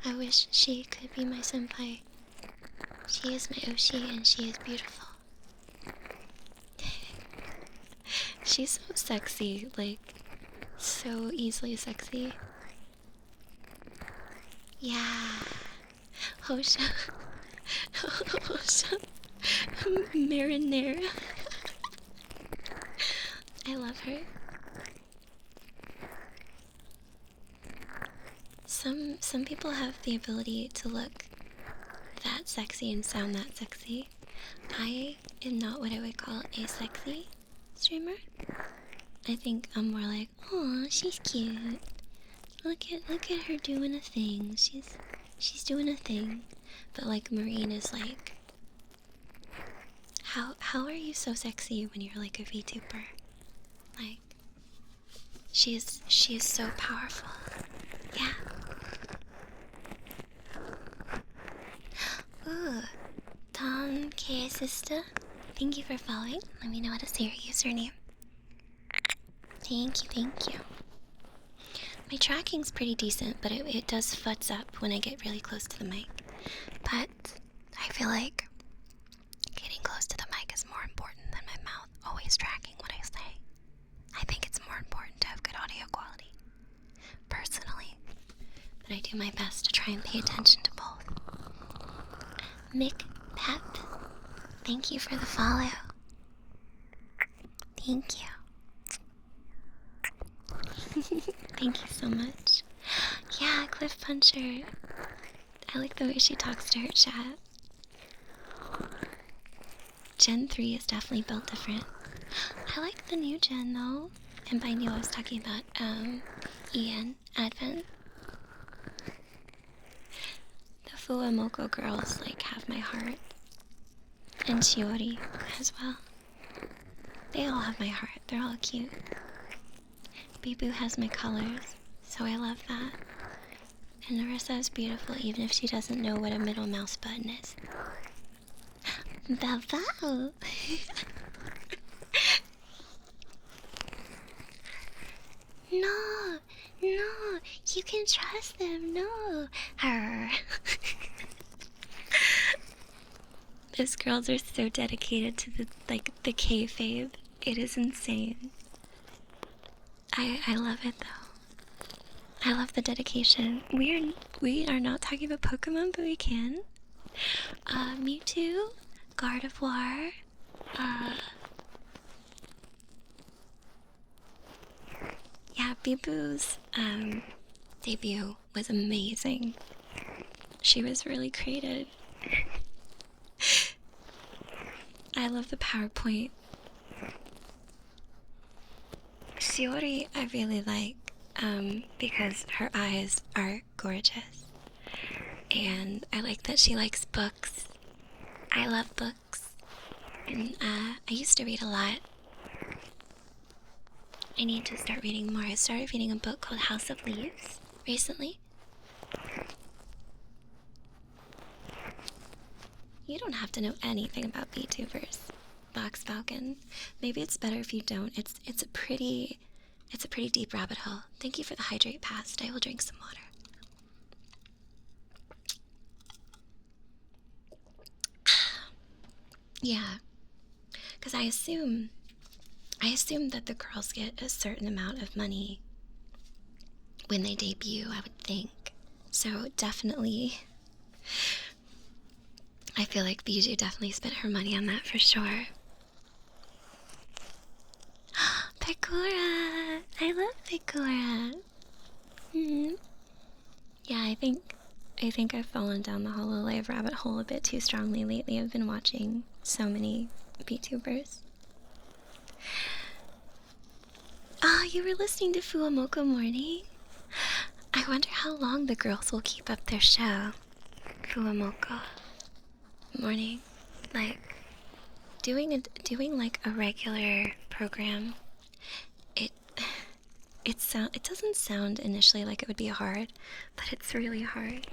I wish she could be my senpai. She is my Oshi and she is beautiful. She's so sexy, like, so easily sexy. Yeah. Hosha. Hosha. Marinara. I love her. Some people have the ability to look that sexy and sound that sexy. I am not what I would call a sexy streamer. I think I'm more like, oh, she's cute. Look at her doing a thing. She's doing a thing. But like Marine is like, how are you so sexy when you're like a VTuber? Like, she is so powerful. Yeah. Ooh, Tom K sister, thank you for following. Let me know how to say your username. Thank you. My tracking's pretty decent, but it does futz up when I get really close to the mic. But I feel like getting close to the mic is more important than my mouth always tracking what I say. I think it's more important to have good audio quality, personally. But I do my best to try and pay attention to both. Mick Pep, thank you for the follow. Thank you. Thank you so much. Yeah, Cliff Puncher. I like the way she talks to her chat. Gen 3 is definitely built different. I like the new gen though. And by new I was talking about Ian Advent. The Fuamoko girls like have my heart. And Shiori as well. They all have my heart. They're all cute. Bibu has my colors, so I love that. And Narissa is beautiful even if she doesn't know what a middle mouse button is. Bavao! No, you can trust them, no. Her. Those girls are so dedicated to the kayfabe. It is insane. I love it though. I love the dedication. We are not talking about Pokemon, but we can. Mewtwo, Gardevoir, yeah, Bibu's debut was amazing. She was really creative. I love the PowerPoint. Shiori I really like because her eyes are gorgeous. And I like that she likes books. I love books. And I used to read a lot. I need to start reading more. I started reading a book called House of Leaves recently. You don't have to know anything about VTubers, Box Falcon. Maybe it's better if you don't. It's a pretty deep rabbit hole. Thank you for the hydrate past. I will drink some water. Yeah, because I assume that the girls get a certain amount of money when they debut, I would think. So definitely, I feel like Bijou definitely spent her money on that for sure. Pekora! I love Pekora! Yeah, I think I've fallen down the Hololive rabbit hole a bit too strongly lately. I've been watching so many VTubers. Oh, you were listening to Fuamoko Morning? I wonder how long the girls will keep up their show. Fuamoko Morning. Like, doing like a regular program, it doesn't sound initially like it would be hard, but it's really hard.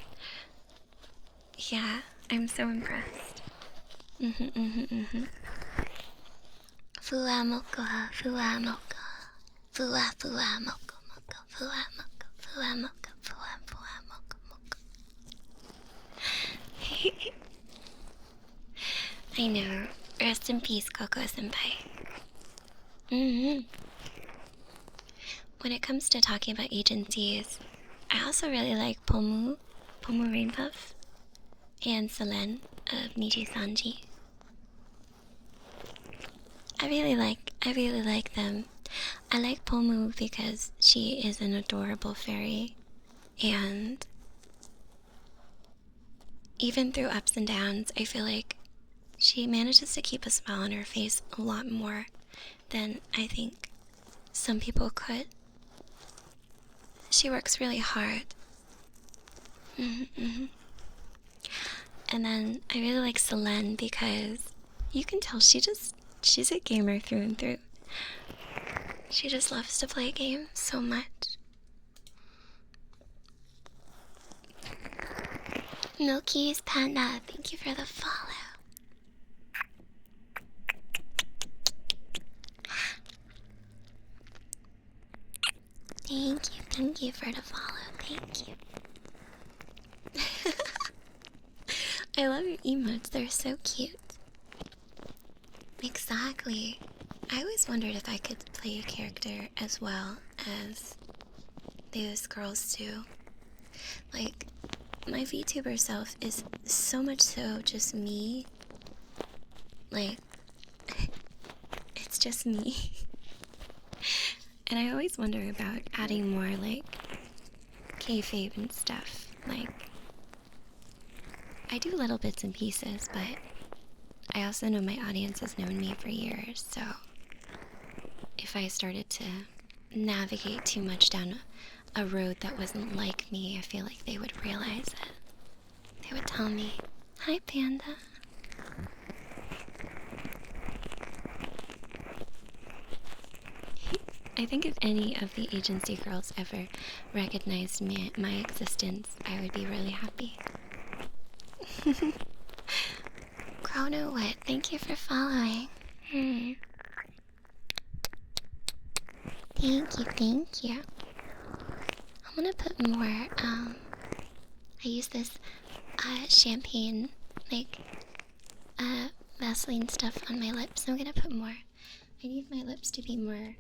Yeah, I'm so impressed. Fuamoko, Fuamoko. Fuamoko, Fuamoko. I know. Rest in peace, Coco Senpai. When it comes to talking about agencies, I also really like Pomu Rainpuff, and Selene of Niji Sanji. I really like them. I like Pomu because she is an adorable fairy, and even through ups and downs, I feel like she manages to keep a smile on her face a lot more than I think some people could. She works really hard. And then I really like Selene because you can tell she's a gamer through and through. She just loves to play games so much. Milky's Panda, thank you for the follow. Thank you for the follow, thank you. I love your emotes, they're so cute. Exactly. I always wondered if I could play a character as well as those girls do. Like, my VTuber self is so much so just me. Like, it's just me. And I always wonder about adding more, like, kayfabe and stuff. Like, I do little bits and pieces, but I also know my audience has known me for years, so if I started to navigate too much down a road that wasn't like me, I feel like they would realize it. They would tell me, "Hi, Panda." I think if any of the agency girls ever recognized my existence, I would be really happy. Chrono Wit, thank you for following. Thank you. I'm gonna put more, I use this, champagne, like, Vaseline stuff on my lips, so I'm gonna put more. I need my lips to be more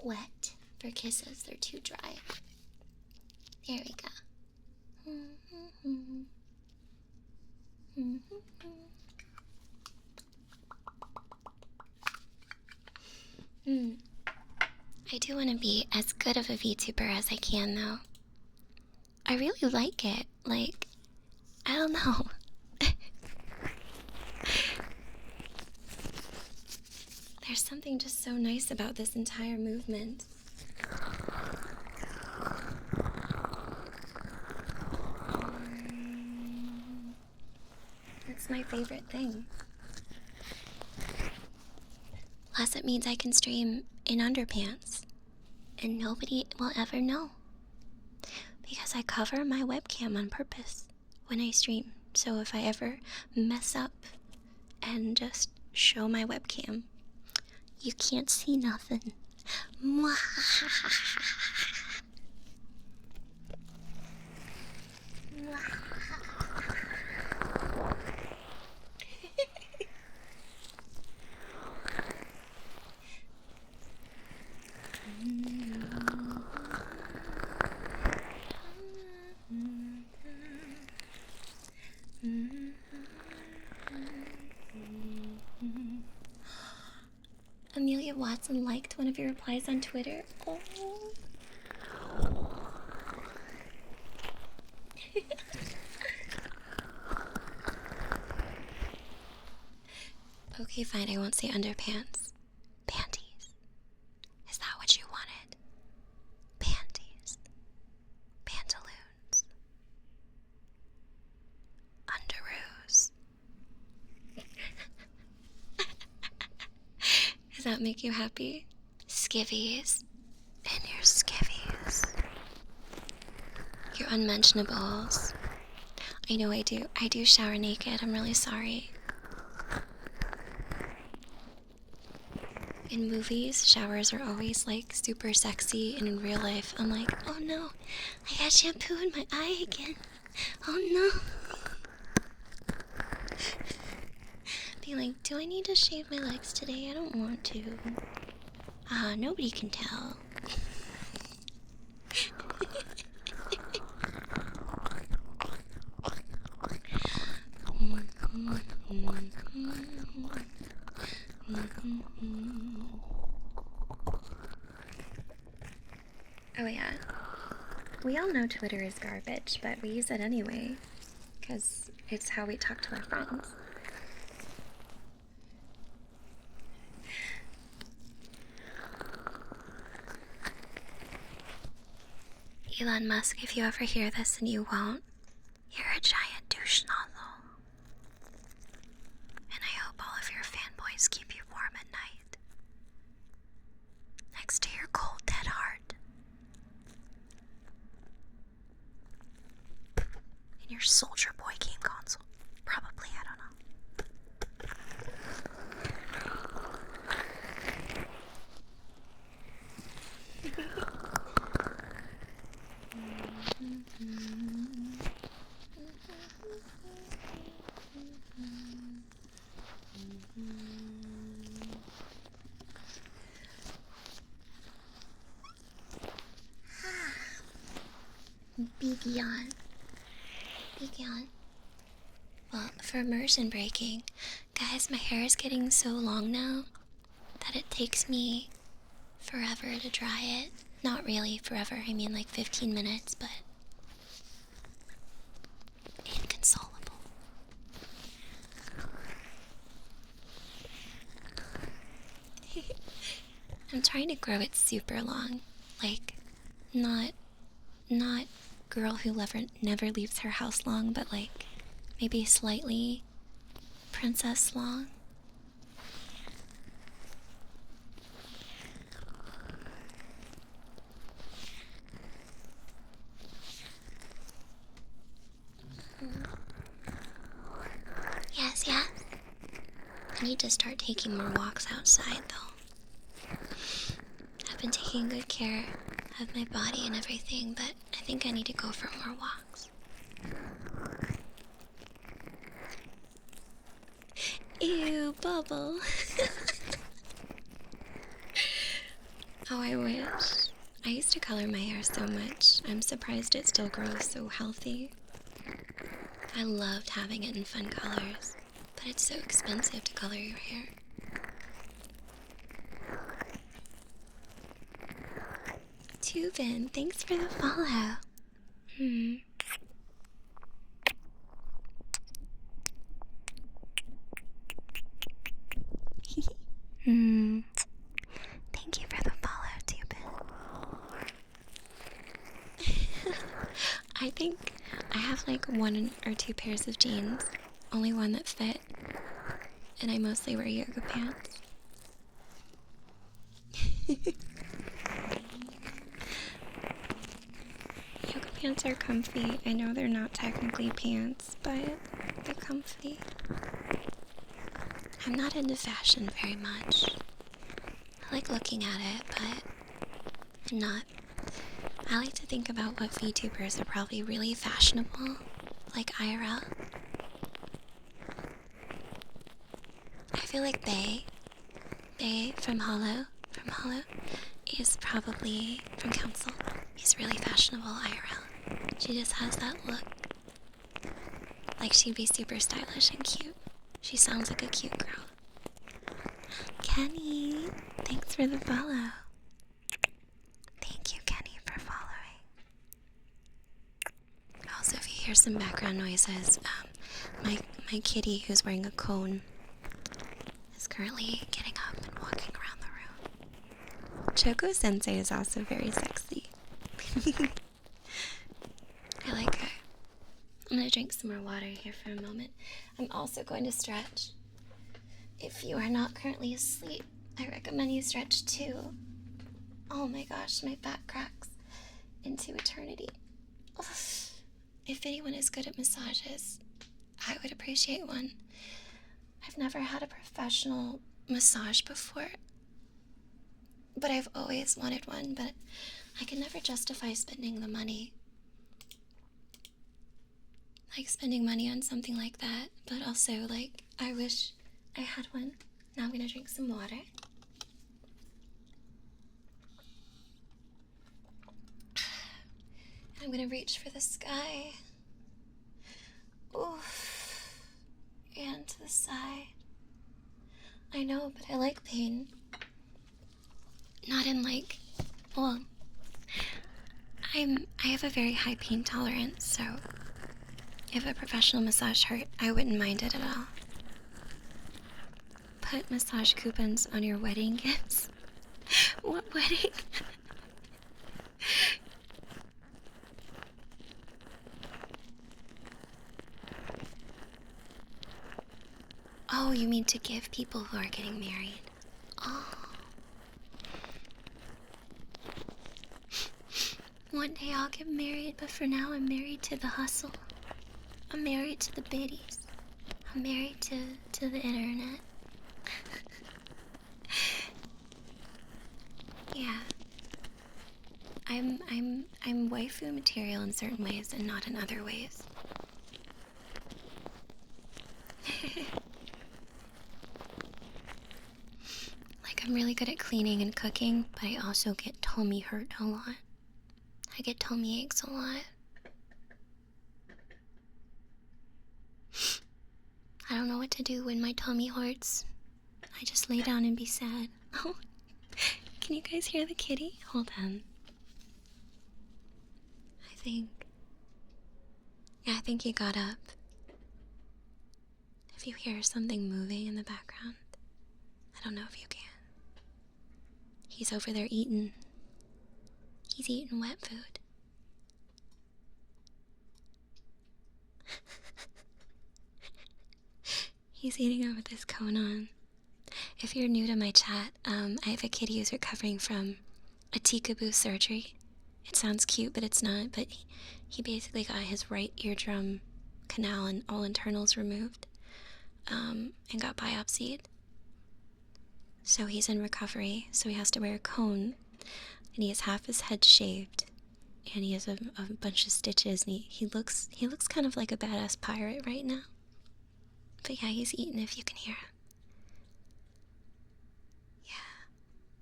wet for kisses. They're too dry. There we go. I do want to be as good of a VTuber as I can, though. I really like it. Like, I don't know. There's something just so nice about this entire movement. It's my favorite thing. Plus, it means I can stream in underpants, and nobody will ever know. Because I cover my webcam on purpose when I stream. So if I ever mess up and just show my webcam, you can't see nothing. Amelia Watson liked one of your replies on Twitter. Oh. Okay, fine, I won't say underpants. Panties. Is that what you wanted? Panties. Pantaloons. Underoos. Does that make you happy? Skivvies. And your skivvies. Your unmentionables. I know I do. I do shower naked. I'm really sorry. In movies, showers are always like super sexy, and in real life, I'm like, oh no, I got shampoo in my eye again. Oh no. Be like, do I need to shave my legs today? I don't want to. Nobody can tell. Oh yeah, we all know Twitter is garbage, but we use it anyway, because it's how we talk to our friends. Elon Musk, if you ever hear this and you won't, you're a giant douche nozzle. And I hope all of your fanboys keep you warm at night. Next to your cold, dead heart. In your Soldier Boy game console. Probably, I don't know. Big yawn. Big yawn. Well, for immersion breaking, guys, my hair is getting so long now that it takes me forever to dry it. Not really forever, I mean like 15 minutes, but inconsolable. I'm trying to grow it super long, like not girl who never leaves her house long, but like maybe slightly princess long. Yes, yes. I need to start taking more walks outside though. I've been taking good care of my body and everything, but I think I need to go for more walks. Ew, Bubble. Oh, I wish. I used to color my hair so much. I'm surprised it still grows so healthy. I loved having it in fun colors, but it's so expensive to color your hair. Tubin, thanks for the follow. Thank you for the follow, Tubin. I think I have like 1 or 2 pairs of jeans, only one that fit, and I mostly wear yoga pants. Yoga pants are comfy. I know they're not technically pants, but they're comfy. I'm not into fashion very much. I like looking at it, but I'm not. I like to think about what VTubers are probably really fashionable, like IRL. I feel like Bay from Hollow, is probably from Council. He's really fashionable IRL. She just has that look. Like she'd be super stylish and cute. She sounds like a cute girl. Kenny, thanks for the follow. Thank you, Kenny, for following. Also, if you hear some background noises, my kitty, who's wearing a cone, is currently getting up and walking around the room. Choco Sensei is also very sexy. I like her. I'm gonna drink some more water here for a moment. I'm also going to stretch. If you are not currently asleep, I recommend you stretch too. Oh my gosh, my back cracks into eternity. Ugh. If anyone is good at massages, I would appreciate one. I've never had a professional massage before, but I've always wanted one, but I can never justify spending the money. Like spending money on something like that, but also like I wish I had one. Now I'm gonna drink some water. I'm gonna reach for the sky. Oof. And to the side. I know, but I like pain. Not in like, well, I have a very high pain tolerance, so if a professional massage hurt, I wouldn't mind it at all. Put massage coupons on your wedding gifts? What wedding? Oh, you mean to give people who are getting married? Oh. One day I'll get married, but for now I'm married to the hustle. I'm married to the biddies. I'm married to the internet. Yeah. I'm waifu material in certain ways and not in other ways. Like, I'm really good at cleaning and cooking, but I also get tummy hurt a lot. I get tummy aches a lot. I don't know what to do when my tummy hurts. I just lay down and be sad. Oh, can you guys hear the kitty? Hold on. I think he got up. If you hear something moving in the background, I don't know if you can. He's over there eating. He's eating wet food. He's eating it with his cone on. If you're new to my chat, I have a kitty who's recovering from a peekaboo surgery. It sounds cute, but it's not. But he basically got his right eardrum canal and all internals removed, and got biopsied. So he's in recovery. So he has to wear a cone, and he has half his head shaved, and he has a bunch of stitches. And he looks kind of like a badass pirate right now. But yeah, he's eating if you can hear him. Yeah,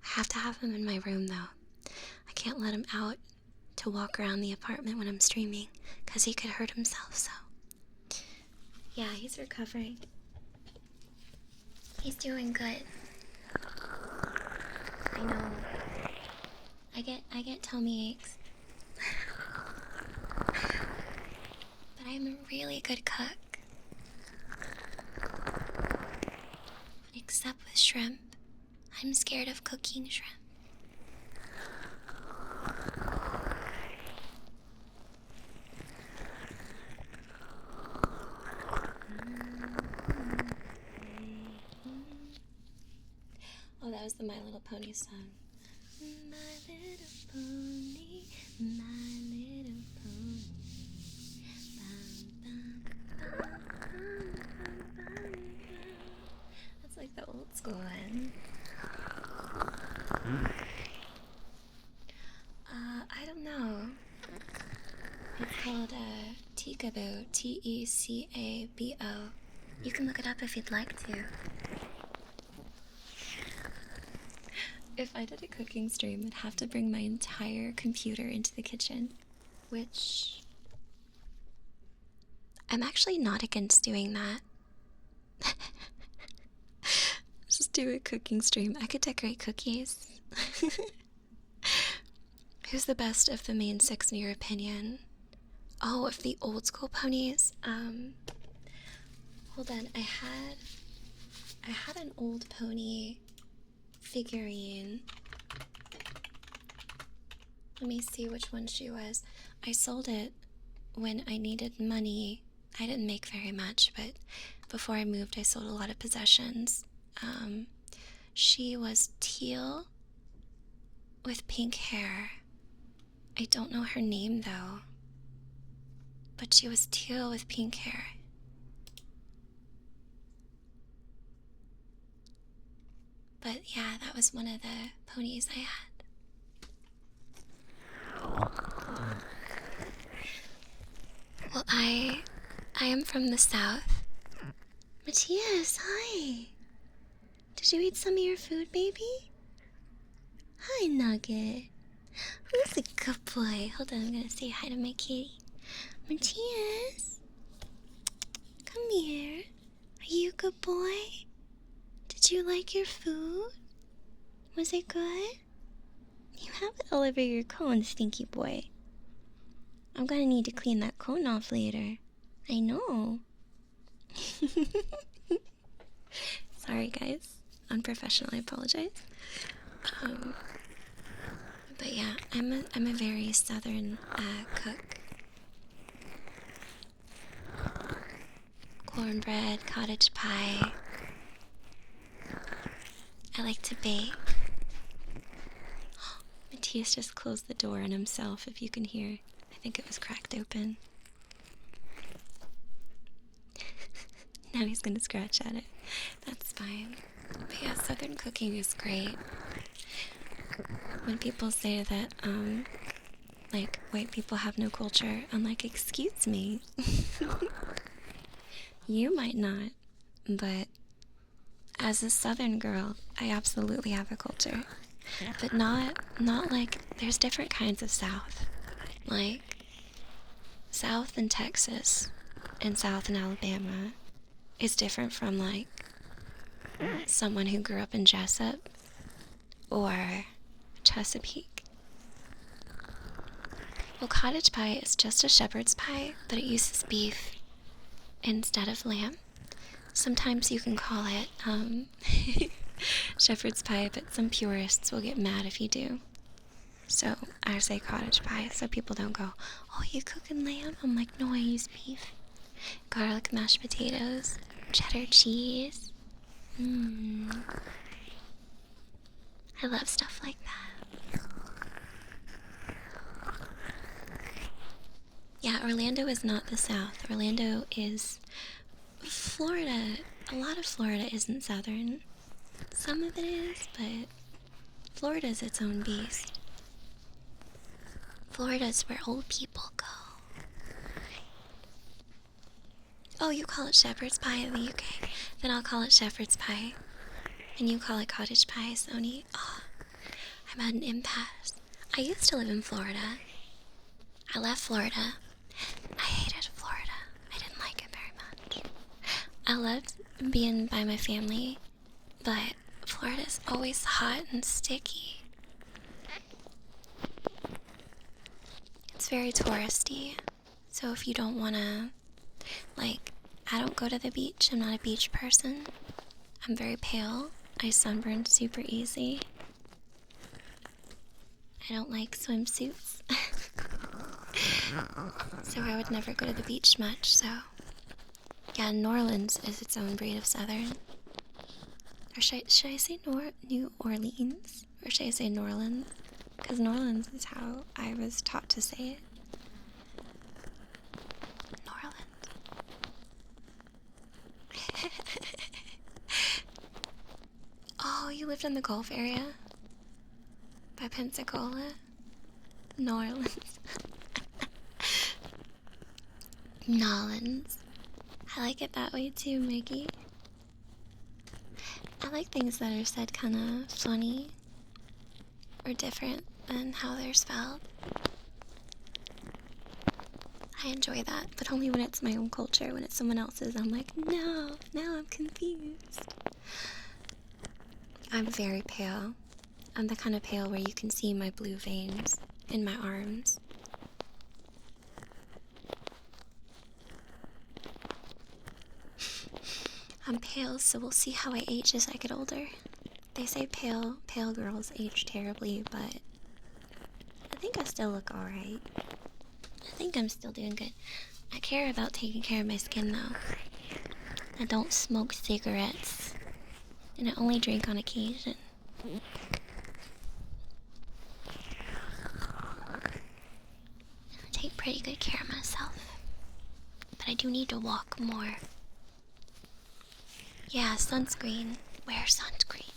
I have to have him in my room though. I can't let him out to walk around the apartment when I'm streaming, because he could hurt himself, so. Yeah, he's recovering. He's doing good. I know. I get tummy aches. But I'm a really good cook. Except with shrimp. I'm scared of cooking shrimp. Oh, that was the My Little Pony song. My little pony, my little pony. That's like the old school one. I don't know. It's called Teekaboo, T-E-C-A-B-O. You can look it up if you'd like to. If I did a cooking stream, I'd have to bring my entire computer into the kitchen, which I'm actually not against doing that. Just do a cooking stream. I could decorate cookies. Who's the best of the main six in your opinion? Oh, of the old school ponies? Hold on. I had an old pony figurine. Let me see which one she was. I sold it when I needed money. I didn't make very much, but before I moved, I sold a lot of possessions. She was teal with pink hair. I don't know her name though, but she was teal with pink hair. But yeah, that was one of the ponies I had. Well, I am from the south. Matthias, hi. Did you eat some of your food, baby? Hi, Nugget. Who's a good boy? Hold on, I'm gonna say hi to my kitty. Matthias, come here. Are you a good boy? Did you like your food? Was it good? You have it all over your cone, stinky boy. I'm gonna need to clean that cone off later. I know. Sorry, guys. Unprofessional, I apologize. But yeah, I'm a very southern cook. Cornbread, cottage pie. I like to bake. Matthias just closed the door on himself, if you can hear. I think it was cracked open. Now he's gonna scratch at it. That's fine. But yeah, southern cooking is great. When people say that, like, white people have no culture, I'm like, excuse me. You might not, but as a southern girl, I absolutely have a culture. But not like, there's different kinds of South. Like, South in Texas and South in Alabama is different from, like, someone who grew up in Jessup or Chesapeake. Well, cottage pie is just a shepherd's pie, but it uses beef instead of lamb. Sometimes you can call it shepherd's pie, but some purists will get mad if you do. So I say cottage pie so people don't go, oh, you cooking lamb? I'm like, no, I use beef. Garlic mashed potatoes, cheddar cheese. I love stuff like that. Yeah, Orlando is not the South. Orlando is Florida. A lot of Florida isn't southern. Some of it is, but Florida's its own beast. Florida's where old people go. Oh, you call it shepherd's pie in the UK? Then I'll call it shepherd's pie. And you call it cottage pie, Sony? Oh, I'm at an impasse. I used to live in Florida. I left Florida. I hated Florida. I didn't like it very much. I loved being by my family, but Florida's always hot and sticky. It's very touristy. So if you don't wanna, like, I don't go to the beach. I'm not a beach person. I'm very pale. I sunburn super easy. I don't like swimsuits. So I would never go to the beach much, so... Yeah, New Orleans is its own breed of southern. Or should I say New Orleans? Or should I say New Orleans? Because New Orleans is how I was taught to say it. New Orleans. Oh, you lived in the Gulf area? By Pensacola? New Orleans. Nolans. I like it that way too, Mickey. I like things that are said kind of funny or different than how they're spelled. I enjoy that, but only when it's my own culture. When it's someone else's, I'm like, no, now I'm confused. I'm very pale. I'm the kind of pale where you can see my blue veins in my arms. I'm pale, so we'll see how I age as I get older. They say pale girls age terribly, but I think I still look alright. I think I'm still doing good. I care about taking care of my skin, though. I don't smoke cigarettes, and I only drink on occasion. I take pretty good care of myself, but I do need to walk more. Yeah, sunscreen. Wear sunscreen.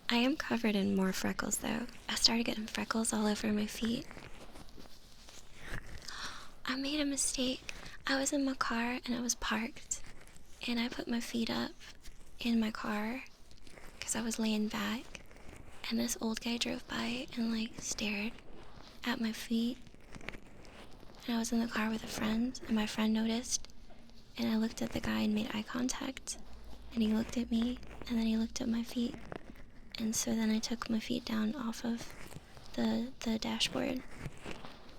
I am covered in more freckles, though. I started getting freckles all over my feet. I made a mistake. I was in my car and I was parked and I put my feet up in my car because I was laying back, and this old guy drove by and like stared at my feet. And I was in the car with a friend, and my friend noticed, and I looked at the guy and made eye contact, and he looked at me, and then he looked at my feet, and so then I took my feet down off of the dashboard,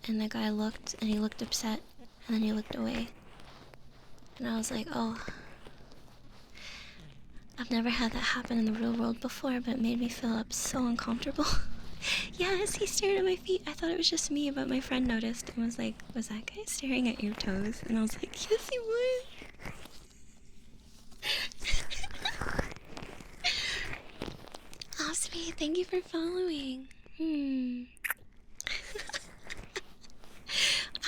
and the guy looked, and he looked upset, and then he looked away, and I was like, oh, I've never had that happen in the real world before, but it made me feel so uncomfortable. Yes, he stared at my feet. I thought it was just me, but my friend noticed and was like, was that guy staring at your toes? And I was like, yes, he was. Oh, sweet. Thank you for following.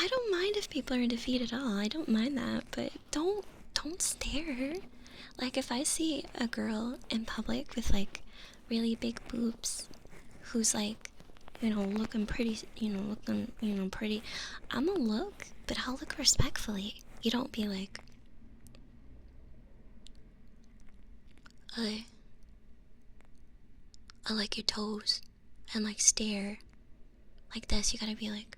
I don't mind if people are into feet at all. I don't mind that, but don't stare. Like, if I see a girl in public with like really big boobs, who's like, you know, looking pretty, pretty, I'ma look, but I'll look respectfully. You don't be like, I like your toes, and like stare like this. You gotta be like,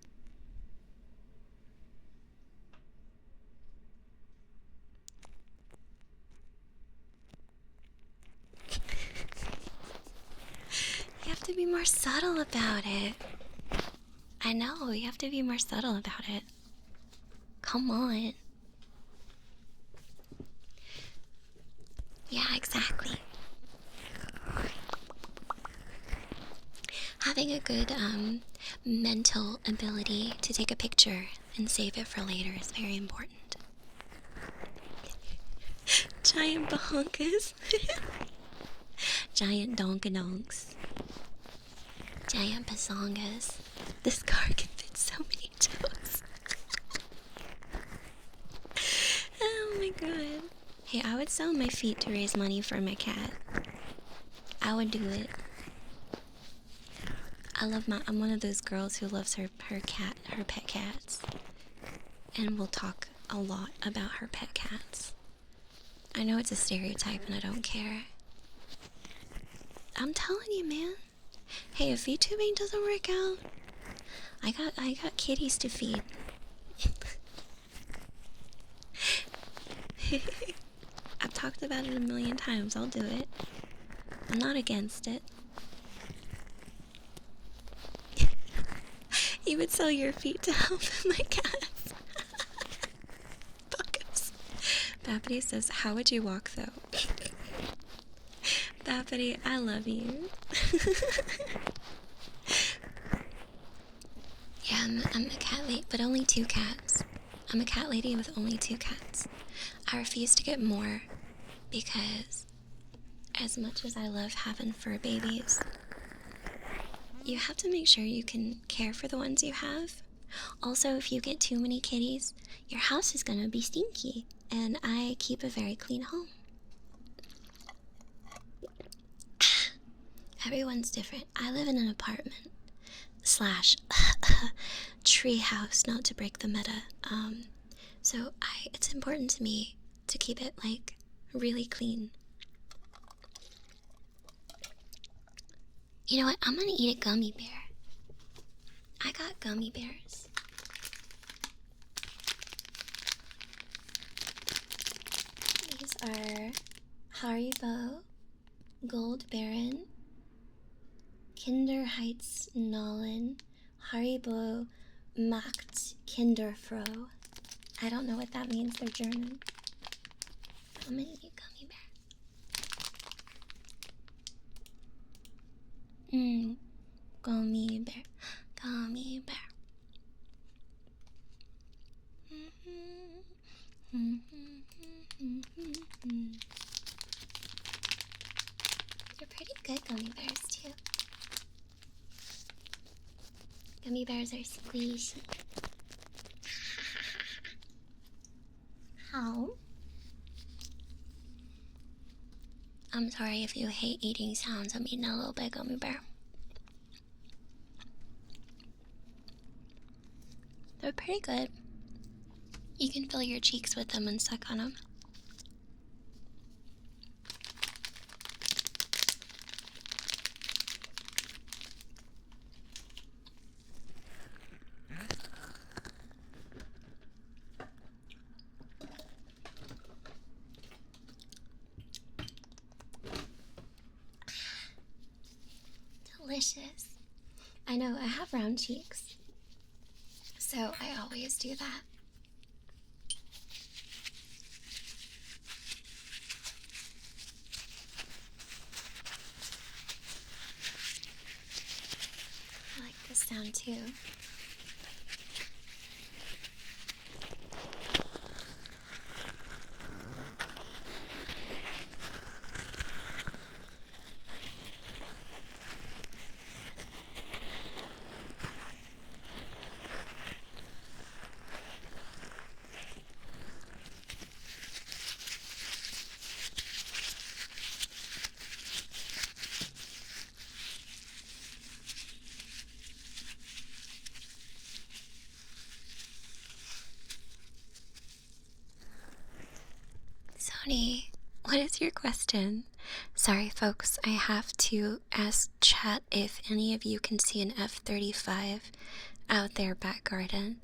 you have to be more subtle about it. I know, you have to be more subtle about it. Come on. Yeah, exactly. Having a good mental ability to take a picture and save it for later is very important. Giant bahonkas. Giant donkadonks. Giant bazongas. This car can fit so many toes. Oh my god. Hey, I would sell my feet to raise money for my cat. I would do it. I'm one of those girls who loves her pet cats. And will talk a lot about her pet cats. I know it's a stereotype and I don't care. I'm telling you, man. Hey, if VTubing doesn't work out, I got kitties to feed. I've talked about it a million times. I'll do it. I'm not against it. You would sell your feet to help my cats. Fuckers. Bappity says, how would you walk though? Bappity, I love you. Yeah, I'm a cat lady, but only 2 cats. I'm a cat lady with only 2 cats. I refuse to get more because as much as I love having fur babies, you have to make sure you can care for the ones you have. Also, if you get too many kitties, your house is gonna be stinky, and I keep a very clean home. Everyone's different. I live in an apartment / tree house, not to break the meta. So it's important to me to keep it like really clean. You know what? I'm gonna eat a gummy bear. I got gummy bears. These are Haribo Gold Baron, Kinder Heights Nollen, Haribo Macht Kinderfroh. I don't know what that means, they're German. I'm gonna eat a gummy bear. Gummy bear. Gummy bear. They're pretty good gummy bears too. Gummy bears are squishy. How? I'm sorry if you hate eating sounds. I'm eating a little bit gummy bear. They're pretty good. You can fill your cheeks with them and suck on them. I know, I have round cheeks, so I always do that. I like this sound too. Sony, what is your question? Sorry, folks, I have to ask chat if any of you can see an F-35 out there back garden.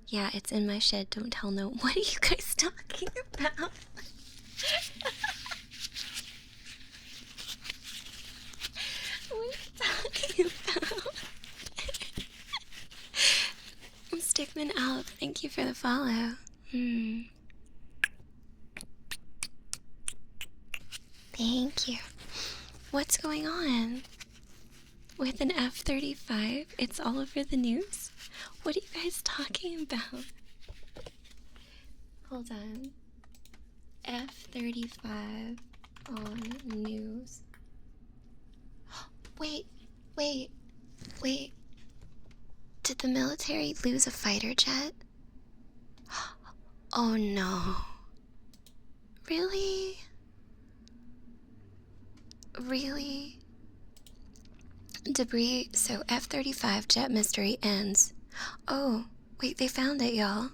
Yeah, it's in my shed. Don't tell no. What are you guys talking about? What are you talking about? Stickman out. Thank you for the follow. Thank you. What's going on? With an F-35? It's all over the news? What are you guys talking about? Hold on. F-35 on news. Wait. Did the military lose a fighter jet? Oh no. Really? Really? Debris, so F-35 jet mystery ends. Oh, wait, they found it, y'all.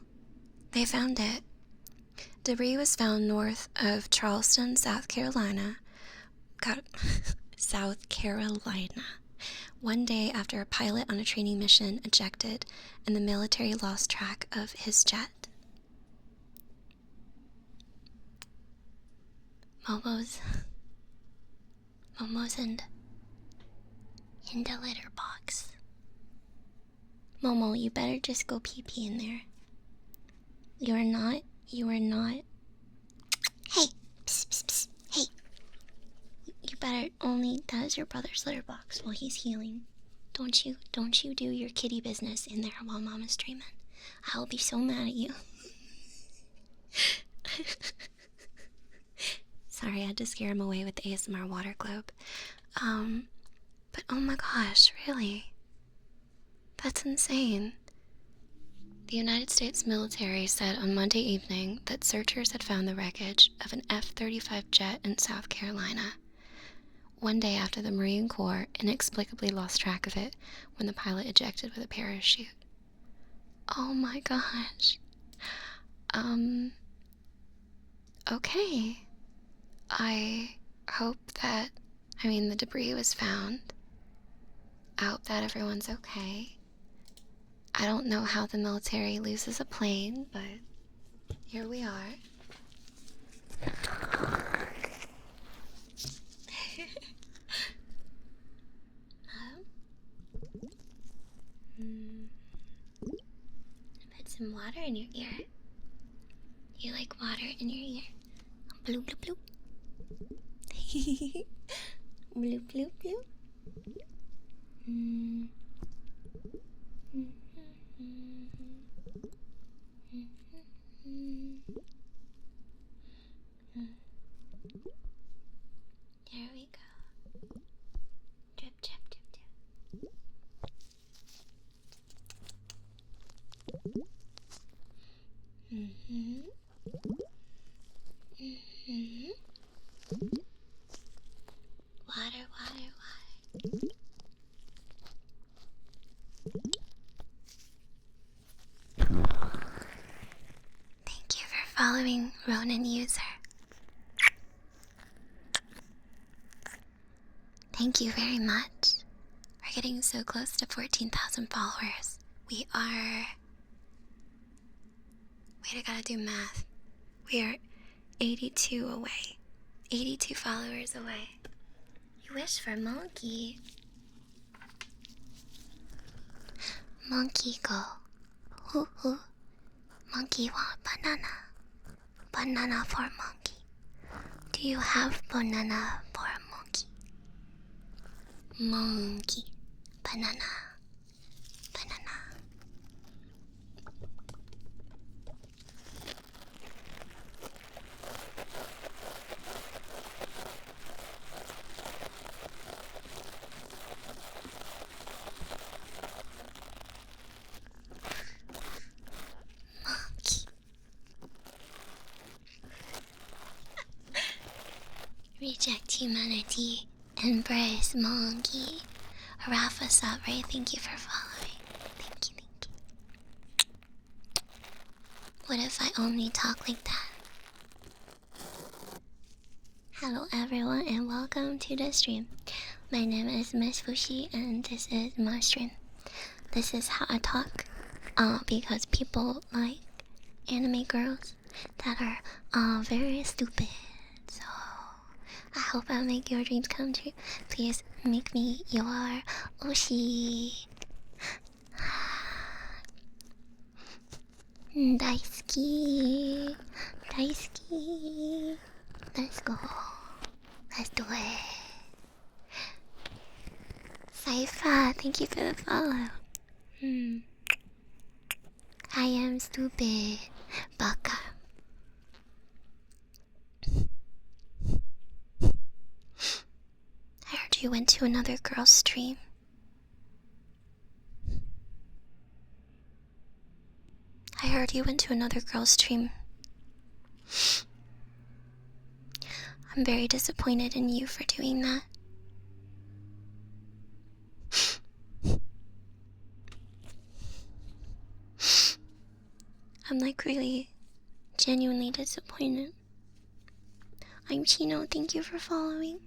They found it. Debris was found north of Charleston, South Carolina. South Carolina. One day after a pilot on a training mission ejected and the military lost track of his jet. Momo's in the litter box. Momo, you better just go pee-pee in there. You are not. Hey, psst, psst, psst. Hey. You better only, that is your brother's litter box while he's healing. Don't you do your kitty business in there while Mama's streaming. I'll be so mad at you. Sorry, I had to scare him away with the ASMR water globe. But oh my gosh, really? That's insane. The United States military said on Monday evening that searchers had found the wreckage of an F-35 jet in South Carolina, one day after the Marine Corps inexplicably lost track of it when the pilot ejected with a parachute. Oh my gosh. Okay. I hope that, the debris was found. I hope that everyone's okay. I don't know how the military loses a plane, but here we are. Put some water in your ear. You like water in your ear? Bloop, bloop, bloop. Bloop, bloop, bloop. There we go. Drip, drip, drip, drip. Water, water, water. Thank you for following Ronin User. Thank you very much. We're getting so close to 14,000 followers. We are... Wait, I gotta do math. We are 82 away. 82 followers away. You wish for a monkey. Monkey go. Hoo hoo. Monkey want banana. Banana for monkey. Do you have banana for a monkey? Monkey. Banana. Banana. Reject humanity, embrace monkey. Rafa Sabre, thank you for following. Thank you, thank you. What if I only talk like that? Hello everyone and welcome to the stream. My name is MissFushi and this is my stream. This is how I talk. Because people like anime girls that are very stupid. So I hope I make your dreams come true. Please make me your Oshi. Daisuki. Daisuki. Let's go. Let's do it. Saifa, thank you for the follow. I am stupid. Baka. I heard you went to another girl's stream. I heard you went to another girl's stream. I'm very disappointed in you for doing that. I'm like really, genuinely disappointed. I'm Chino, thank you for following.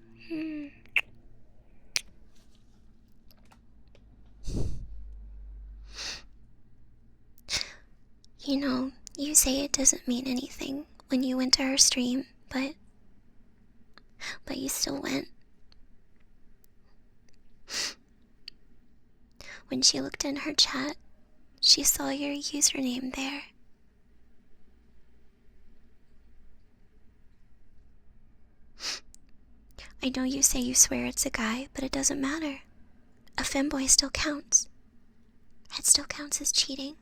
You know, you say it doesn't mean anything when you went to her stream, but you still went. When she looked in her chat, she saw your username there. I know you say you swear it's a guy, but it doesn't matter. A femboy still counts. It still counts as cheating.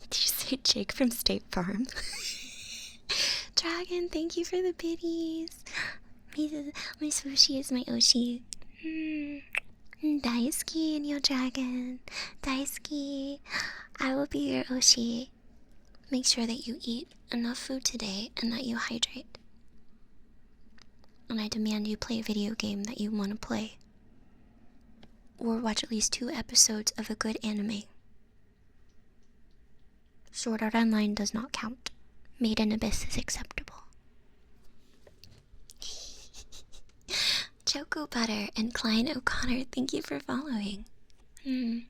Did you say Jake from State Farm? Dragon, thank you for the biddies. MissFushi is my Oshi. Daisuki and your dragon. Daisuki, I will be your Oshi. Make sure that you eat enough food today and that you hydrate. And I demand you play a video game that you want to play. Or watch at least 2 episodes of a good anime. Sword Art Online does not count. Made in Abyss is acceptable. Choco Butter and Klein O'Connor, thank you for following. Keys,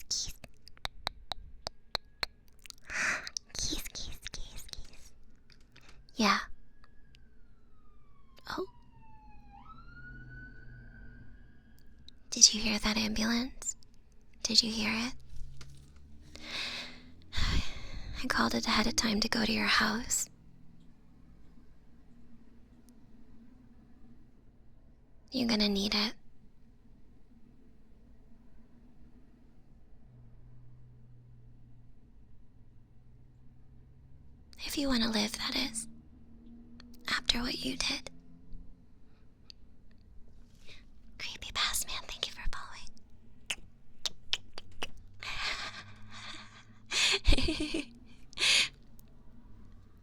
keys. Keys, keys, keys, keys. Yeah. Oh. Did you hear that ambulance? Did you hear it? I called it ahead of time to go to your house. You're gonna need it. If you want to live, that is. After what you did. Creepy past man, thank you for following.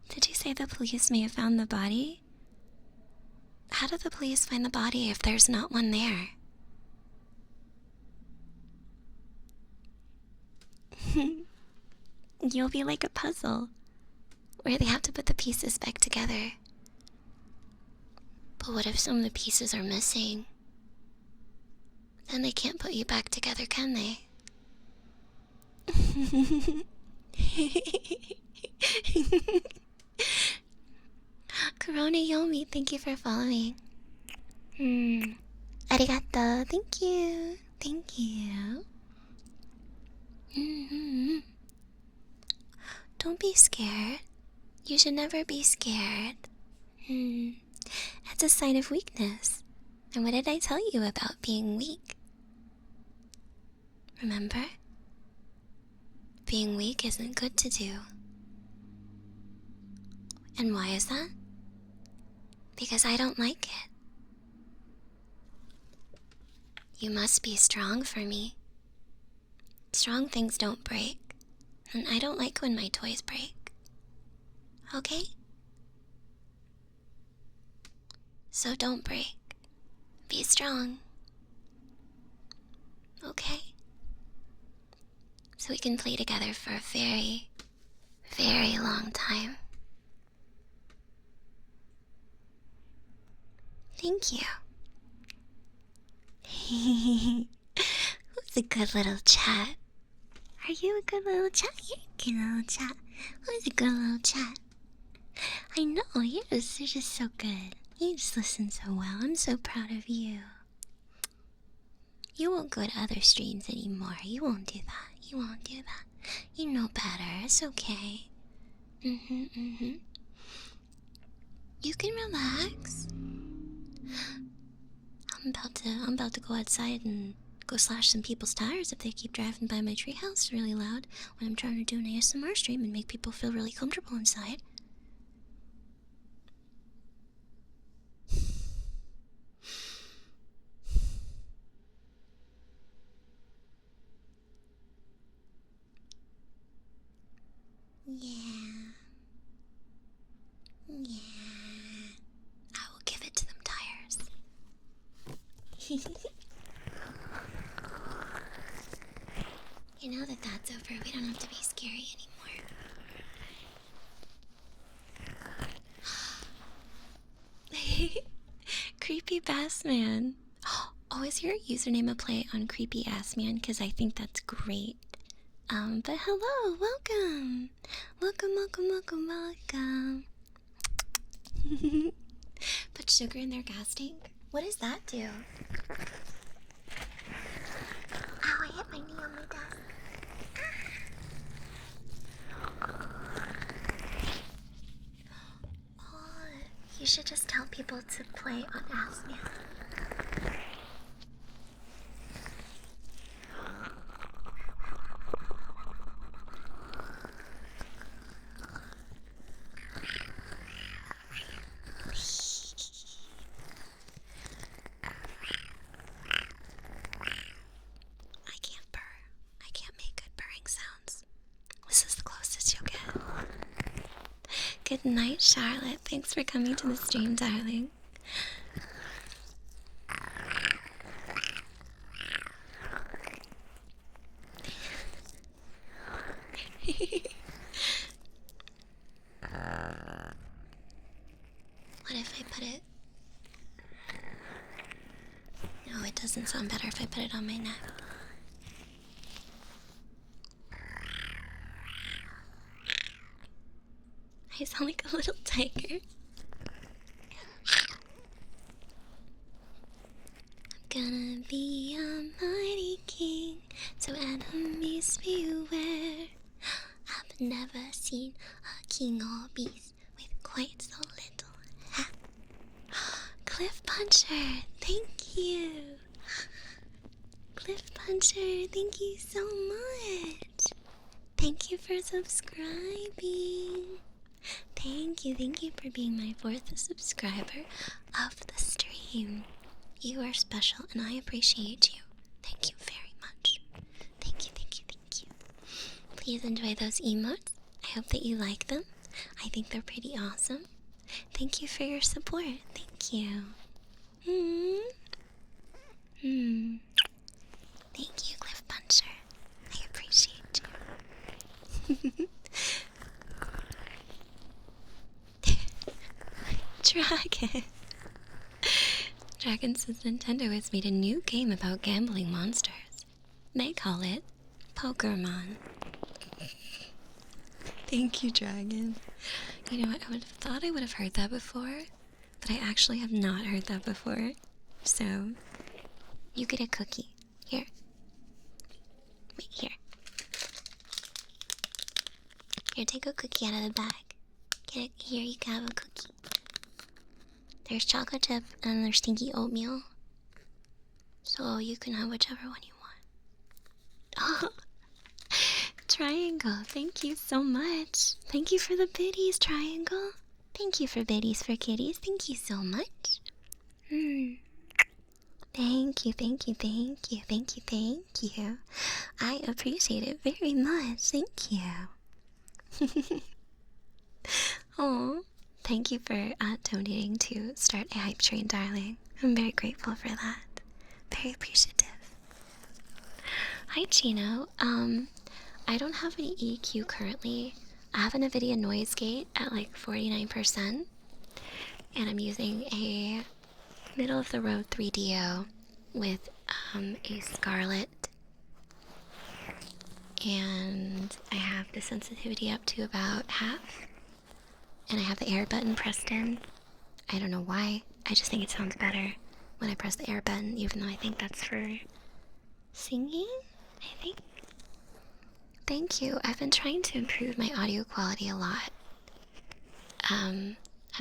Did you say the police may have found the body? How did the police find the body if there's not one there? You'll be like a puzzle, where they have to put the pieces back together. But what if some of the pieces are missing? Then they can't put you back together, can they? Corona Yomi, thank you for following. Arigato, thank you. Thank you. Don't be scared. You should never be scared. That's a sign of weakness. And what did I tell you about being weak? Remember? Being weak isn't good to do. And why is that? Because I don't like it. You must be strong for me. Strong things don't break. And I don't like when my toys break. Okay? So don't break. Be strong. Okay? So we can play together for a very, very long time. Thank you. Who's a good little chat? Are you a good little chat? You're a good little chat. Who's a good little chat? I know, you're just so good. You just listen so well. I'm so proud of you. You won't go to other streams anymore. You won't do that. You won't do that. You know better. It's okay. You can relax. I'm about to go outside and go slash some people's tires if they keep driving by my treehouse really loud when I'm trying to do an ASMR stream and make people feel really comfortable inside. Yeah. I will give it to them tires. You know that that's over. We don't have to be scary anymore. Creepy Bass Man. Oh, is your username a play on Creepy Ass Man? Because I think that's great. But hello, welcome. Welcome. Put sugar in their gas tank? What does that do? Ow, I hit my knee on my desk. Oh, you should just tell people to play on Ass Man. Good night, Charlotte. Thanks for coming to the stream, darling. What if I put it... No, it doesn't sound better if I put it on my neck. I sound like a little tiger. I'm gonna be a mighty king, so enemies beware. I've never seen a king or beast with quite so little hair. Cliff Puncher, thank you. Cliff Puncher, thank you so much. Thank you for subscribing. Thank you for being my 4th subscriber of the stream. You are special and I appreciate you. Thank you very much. Thank you. Please enjoy those emotes. I hope that you like them. I think they're pretty awesome. Thank you for your support. Thank you. Thank you, Cliff Puncher. I appreciate you. Dragon says Nintendo has made a new game about gambling monsters. They call it Pokemon. Thank you, Dragon. You know what? I would have thought I would have heard that before, but I actually have not heard that before. So, you get a cookie. Here. Wait, here. Here, take a cookie out of the bag. Get it. Here, you can have a cookie. There's chocolate chip and there's stinky oatmeal. So you can have whichever one you want. Oh, Triangle, thank you so much. Thank you for the biddies, Triangle. Thank you for biddies for kitties. Thank you so much. Thank you, thank you, thank you, thank you, thank you. I appreciate it very much. Thank you. Oh, thank you for donating to start a hype train, darling. I'm very grateful for that. Very appreciative. Hi, Chino. I don't have any EQ currently. I have an NVIDIA noise gate at like 49%, and I'm using a middle of the road 3DO with a Scarlett, and I have the sensitivity up to about half, and I have the air button pressed in. I don't know why. I just think it sounds better when I press the air button, even though I think that's for singing, I think. Thank you. I've been trying to improve my audio quality a lot. I've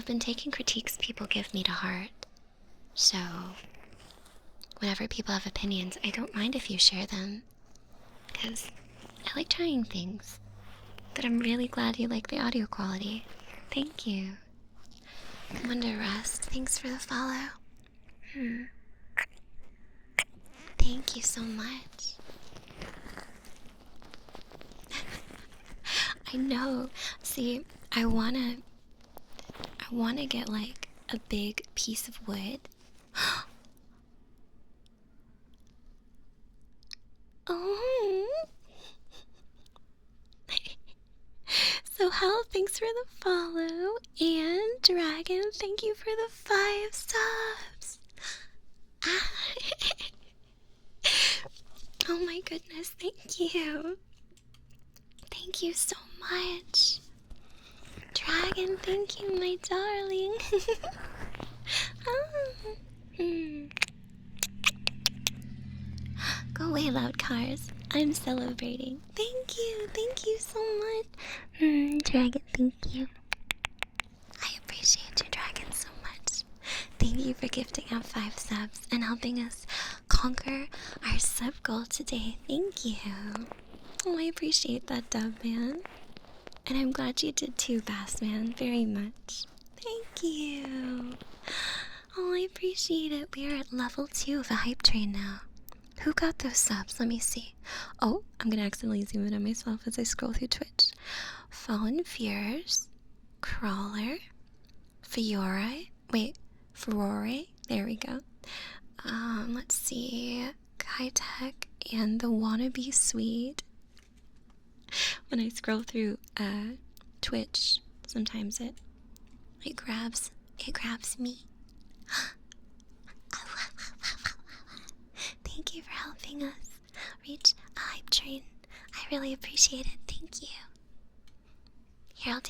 been taking critiques people give me to heart. So, whenever people have opinions, I don't mind if you share them. Because I like trying things. But I'm really glad you like the audio quality. Thank you. Wonder Rust, thanks for the follow. Thank you so much. I know. See, I wanna get like a big piece of wood. Oh. So Hell, thanks for the follow, and Dragon, thank you for the 5 subs. Oh my goodness, thank you. Thank you so much. Dragon, thank you, my darling. Go away, loud cars. I'm celebrating. Thank you so much. Dragon, thank you. I appreciate you, Dragon, so much. Thank you for gifting out 5 subs and helping us conquer our sub goal today. Thank you. Oh, I appreciate that, Dub Man. And I'm glad you did too, Bass Man, very much. Thank you. Oh, I appreciate it. We are at level 2 of a hype train now. Who got those subs? Let me see. Oh, I'm gonna accidentally zoom in on myself as I scroll through Twitch. Fallen Fears, Crawler, Fiore. Wait, Furore. There we go. Let's see. Kai Tech and the Wannabe Swede. When I scroll through Twitch, sometimes it grabs me. Thank you for helping us reach a hype train. I really appreciate it. Thank you. Here, I'll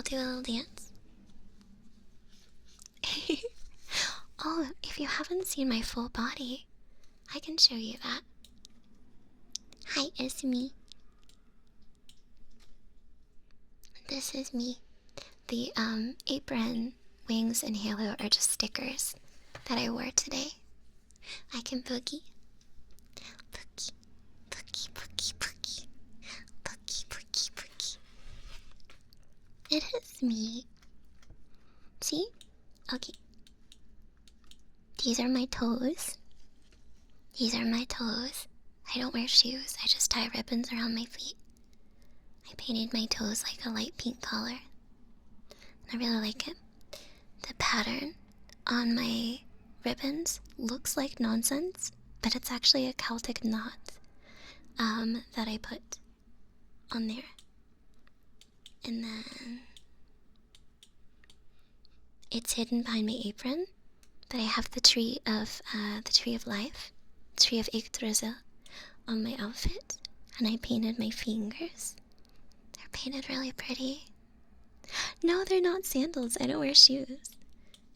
do a little dance. Oh, if you haven't seen my full body, I can show you that. Hi, it's me. This is me. The apron, wings, and halo are just stickers that I wore today. I can boogie. Boogie, boogie, boogie, boogie. Boogie, boogie, boogie. It is me. See? Okay. These are my toes. These are my toes. I don't wear shoes. I just tie ribbons around my feet. I painted my toes like a light pink color. I really like it. The pattern on my ribbons looks like nonsense, but it's actually a Celtic knot that I put on there. And then it's hidden behind my apron, but I have the tree of life, tree of Yggdrasil on my outfit, and I painted my fingers. They're painted really pretty. No, they're not sandals. I don't wear shoes.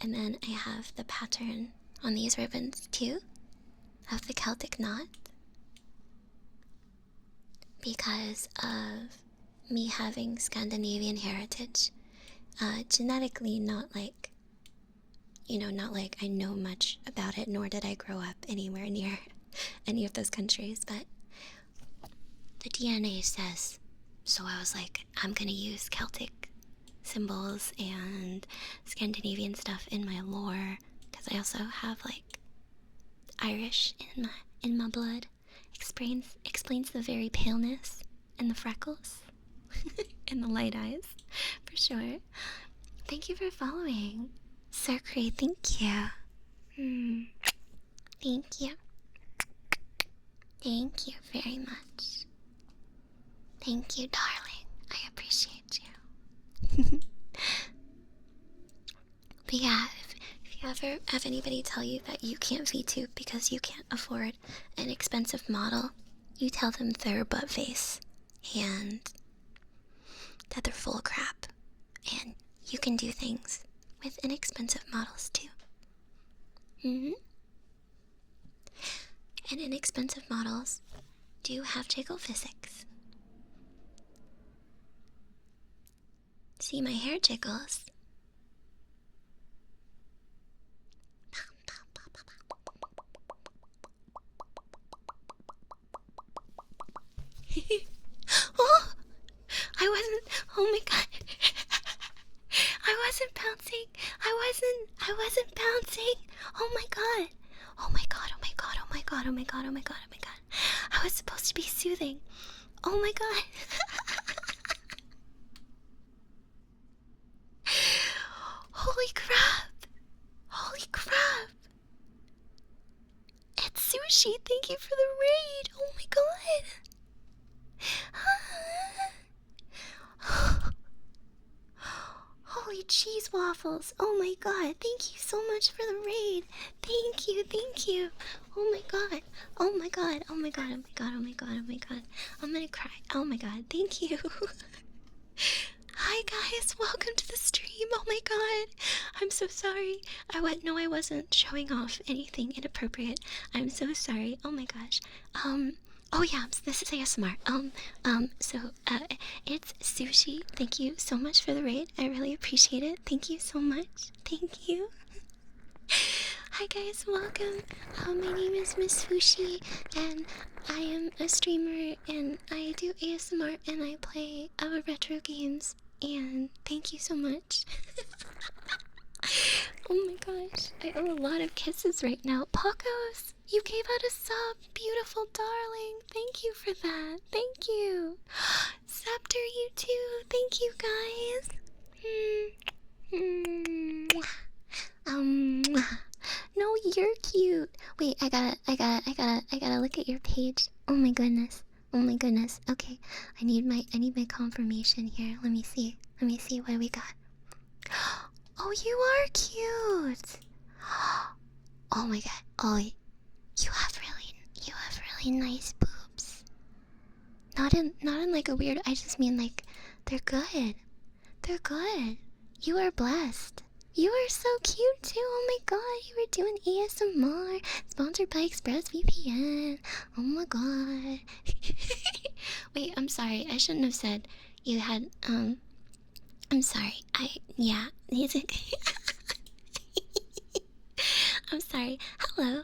And then I have the pattern on these ribbons too, of the Celtic knot. Because of me having Scandinavian heritage. Genetically, not like, not like I know much about it, nor did I grow up anywhere near any of those countries, but the DNA says. So I was like, I'm gonna use Celtic symbols and Scandinavian stuff in my lore, because I also have like Irish in my blood. Explains the very paleness and the freckles and the light eyes, for sure. Thank you for following, Sir Cree. Thank you. Thank you. Thank you very much. Thank you, darling. I appreciate you. But yeah, if you ever have anybody tell you that you can't VTube because you can't afford an expensive model, you tell them they're butt face and that they're full of crap. And you can do things with inexpensive models too. And inexpensive models do have jiggle physics. See, my hair jiggles. Oh, oh my god. I wasn't bouncing. I wasn't bouncing. Oh my god. Oh my god, oh my god, oh my god, oh my god, oh my god, oh my god. I was supposed to be soothing. Oh my god. Holy crap. Holy crap. It's Sushi. Thank you for the raid. Oh my god. Holy cheese waffles. Oh my god. Thank you so much for the raid. Thank you. Thank you. Oh my god. Oh my god. Oh my god. Oh my god. Oh my god. Oh my god. I'm gonna cry. Oh my god. Thank you. Hi guys. Welcome to the stream. Oh my god. I'm so sorry. I wasn't showing off anything inappropriate. I'm so sorry. Oh my gosh. Oh yeah, this is ASMR. It's Sushi. Thank you so much for the raid. I really appreciate it. Thank you so much. Thank you. Hi guys, welcome. My name is MissFushi, and I am a streamer, and I do ASMR, and I play retro games. And thank you so much. Oh my gosh, I owe a lot of kisses right now. Pacos, you gave out a sub. Beautiful darling. Thank you for that. Thank you. Scepter, you too. Thank you guys. No, you're cute. Wait, I gotta look at your page. Oh my goodness. Oh my goodness. Okay, I need my confirmation here. Let me see what we got. Oh, you are cute. Oh my god. Oh, you have really nice boobs. Not in like a weird. I just mean like they're good. They're good. You are blessed. You are so cute too. Oh my god, you were doing ASMR sponsored by ExpressVPN. Oh my god. Wait, I'm sorry. I shouldn't have said you had I'm sorry. Yeah. I'm sorry. Hello.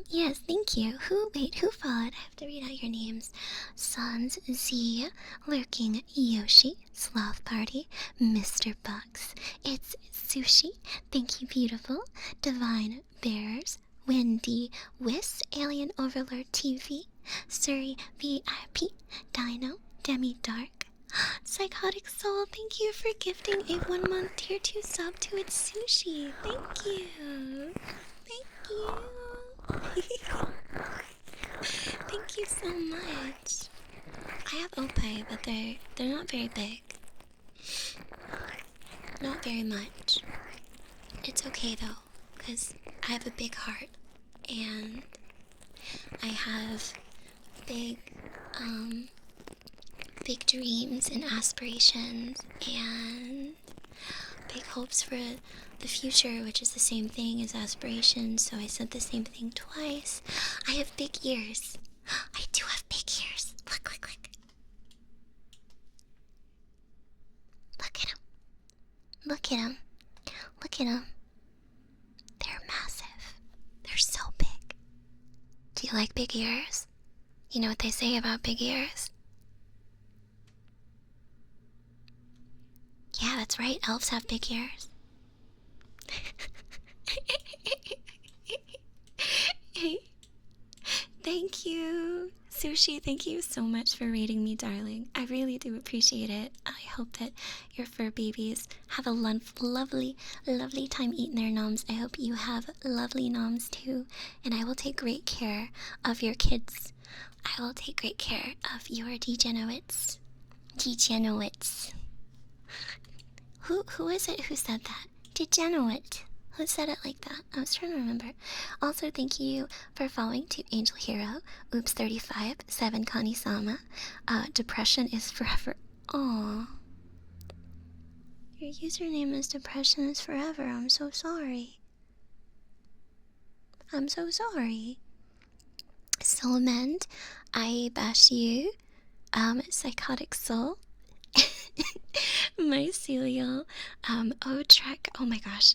Yes, thank you. Who followed? I have to read out your names. Sans Z, Lurking Yoshi, Sloth Party, Mr. Bucks. It's Sushi. Thank you, beautiful. Divine Bears, Wendy, Wiss, Alien Overlord TV, Surrey VIP, Dino, Demi Dark, Psychotic Soul. Thank you for gifting a 1-month tier 2 sub to its Sushi. Thank you. Thank you. Thank you so much. I have Opie, but they're not very big. Not very much. It's okay though, because I have a big heart and I have big dreams and aspirations, and big hopes for the future, which is the same thing as aspirations, so I said the same thing twice. I have big ears. I do have big ears. Look, look, look. Look at them. Look at them. Look at them. They're massive. They're so big. Do you like big ears? You know what they say about big ears? Yeah, that's right. Elves have big ears. Thank you. Sushi, thank you so much for rating me, darling. I really do appreciate it. I hope that your fur babies have a lovely, lovely time eating their noms. I hope you have lovely noms too. And I will take great care of your kids. I will take great care of your degenerates. Degenerates. Who is it who said that? Degenerate. Who said it like that? I was trying to remember. Also, thank you for following to Angel Hero, Oops35, 7 Kani-sama. Depression is forever. Aww. Your username is Depression is forever. I'm so sorry. I'm so sorry. Soulmend, I bash you. Psychotic Soul. Mycelial, O-Trek, oh my gosh,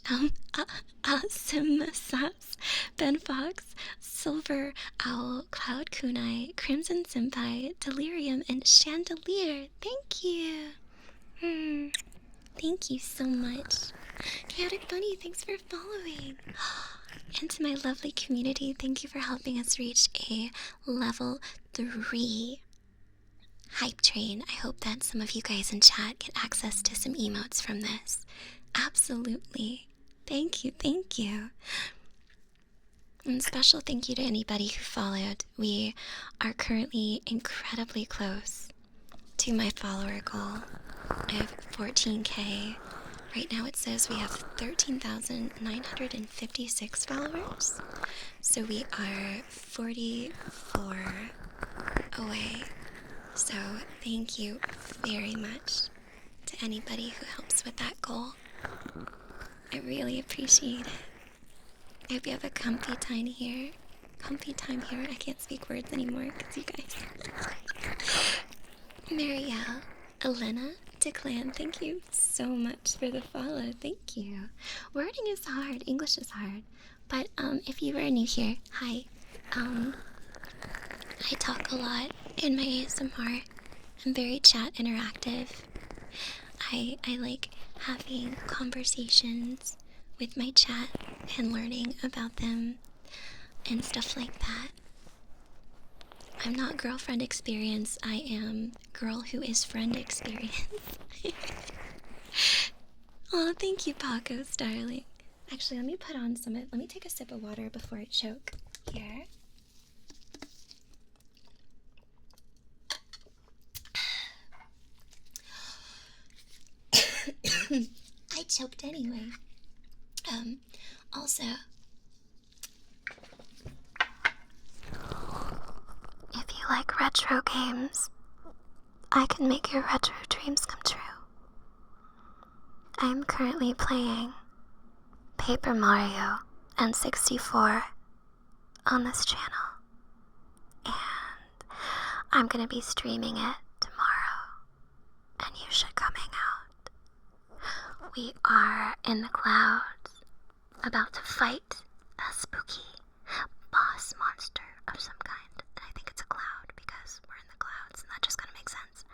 Simsas, Ben Fox, Silver Owl, Cloud Kunai, Crimson Senpai, Delirium, and Chandelier. Thank you. Thank you so much. Chaotic Bunny, thanks for following. And to my lovely community, thank you for helping us reach a level 3 hype train. I hope that some of you guys in chat get access to some emotes from this. Absolutely. Thank you, thank you. And special thank you to anybody who followed. We are currently incredibly close to my follower goal. I have 14K. Right now it says we have 13,956 followers. So we are 44 away. So thank you very much to anybody who helps with that goal. I really appreciate it. I hope you have a comfy time here. Comfy time here. I can't speak words anymore because you guys. Marielle, Elena, Declan, thank you so much for the follow. Thank you. Wording is hard. English is hard. But if you are new here, hi. I talk a lot in my ASMR. I'm very chat interactive. I like having conversations with my chat and learning about them and stuff like that. I'm not girlfriend experience, I am girl who is friend experience. Oh, thank you, Pacos, darling. Actually, let me put on let me take a sip of water before I choke. Here. I choked anyway. Also, if you like retro games, I can make your retro dreams come true. I am currently playing Paper Mario N64 on this channel, and I'm gonna be streaming it tomorrow, and you should come hang out. We are in the clouds, about to fight a spooky boss monster of some kind. And I think it's a cloud because we're in the clouds, and that just kind of makes sense.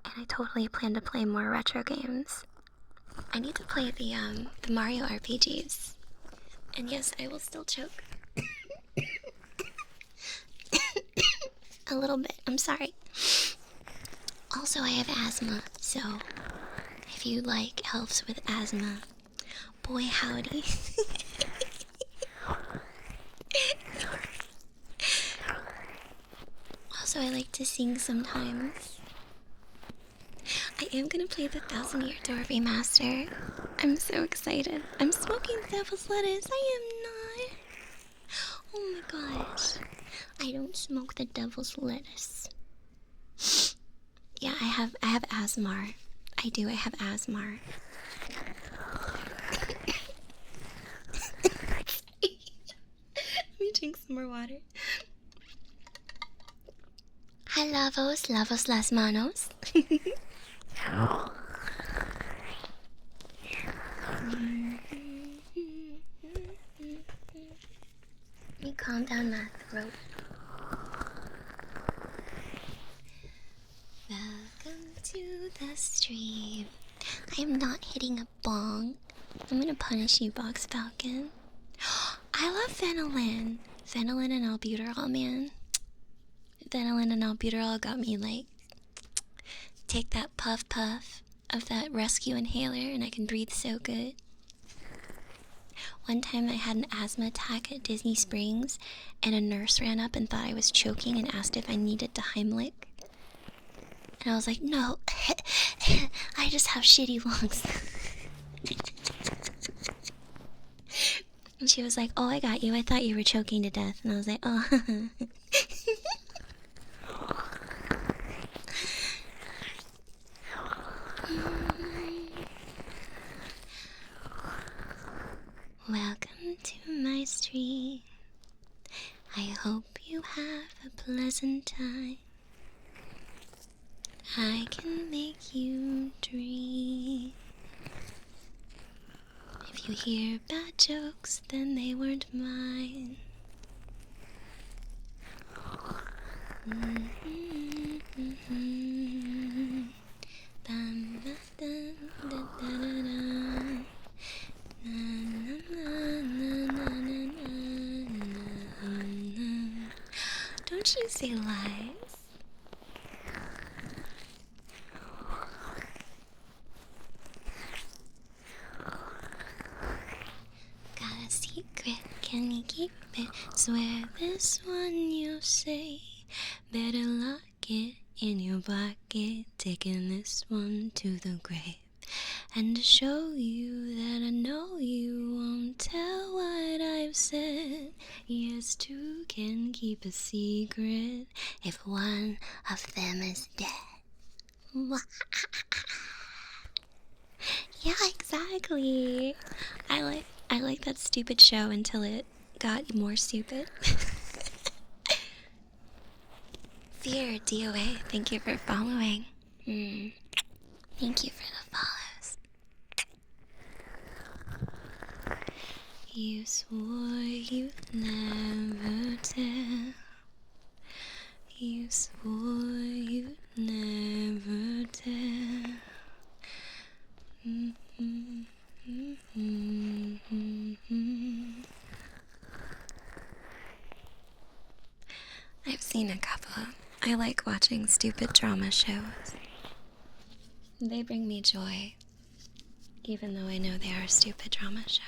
And I totally plan to play more retro games. I need to play the Mario RPGs. And yes, I will still choke. A little bit, I'm sorry. Also, I have asthma, so if you like elves with asthma, boy howdy. Also, I like to sing sometimes. I am gonna play the 1000-Year Door Remaster. I'm so excited. I'm smoking devil's lettuce. I am not. Oh my gosh. I don't smoke the devil's lettuce. Yeah, I have asthma. I do. I have asthma. Let me drink some more water. Hi, lavos las manos. Let me calm down my throat. Welcome to the stream. I am not hitting a bong. I'm gonna punish you, Box Falcon. I love Fanart. Fanart and albuterol, man. Fanart and albuterol got me like, take that puff of that rescue inhaler and I can breathe so good. One time I had an asthma attack at Disney Springs and a nurse ran up and thought I was choking and asked if I needed to Heimlich. And I was like, no, I just have shitty lungs. And she was like, oh, I got you. I thought you were choking to death. And I was like, oh. Welcome to my stream. I hope you have a pleasant time. I can make you dream. If you hear bad jokes, then they weren't mine. Don't you say lies? Got a secret, can you keep it? Swear this one you say. Better lock it in your pocket. Taking this one to the grave. And to show you that I know you won't tell what I've said. Yes, two can keep a secret if one of them is dead. Yeah, exactly. I like that stupid show until it got more stupid. Fear, DOA, thank you for following. Thank you for the follows. You swore you'd never tell. You swore you'd never tell. I've seen a couple. I like watching stupid drama shows. They bring me joy, even though I know they are stupid drama shows.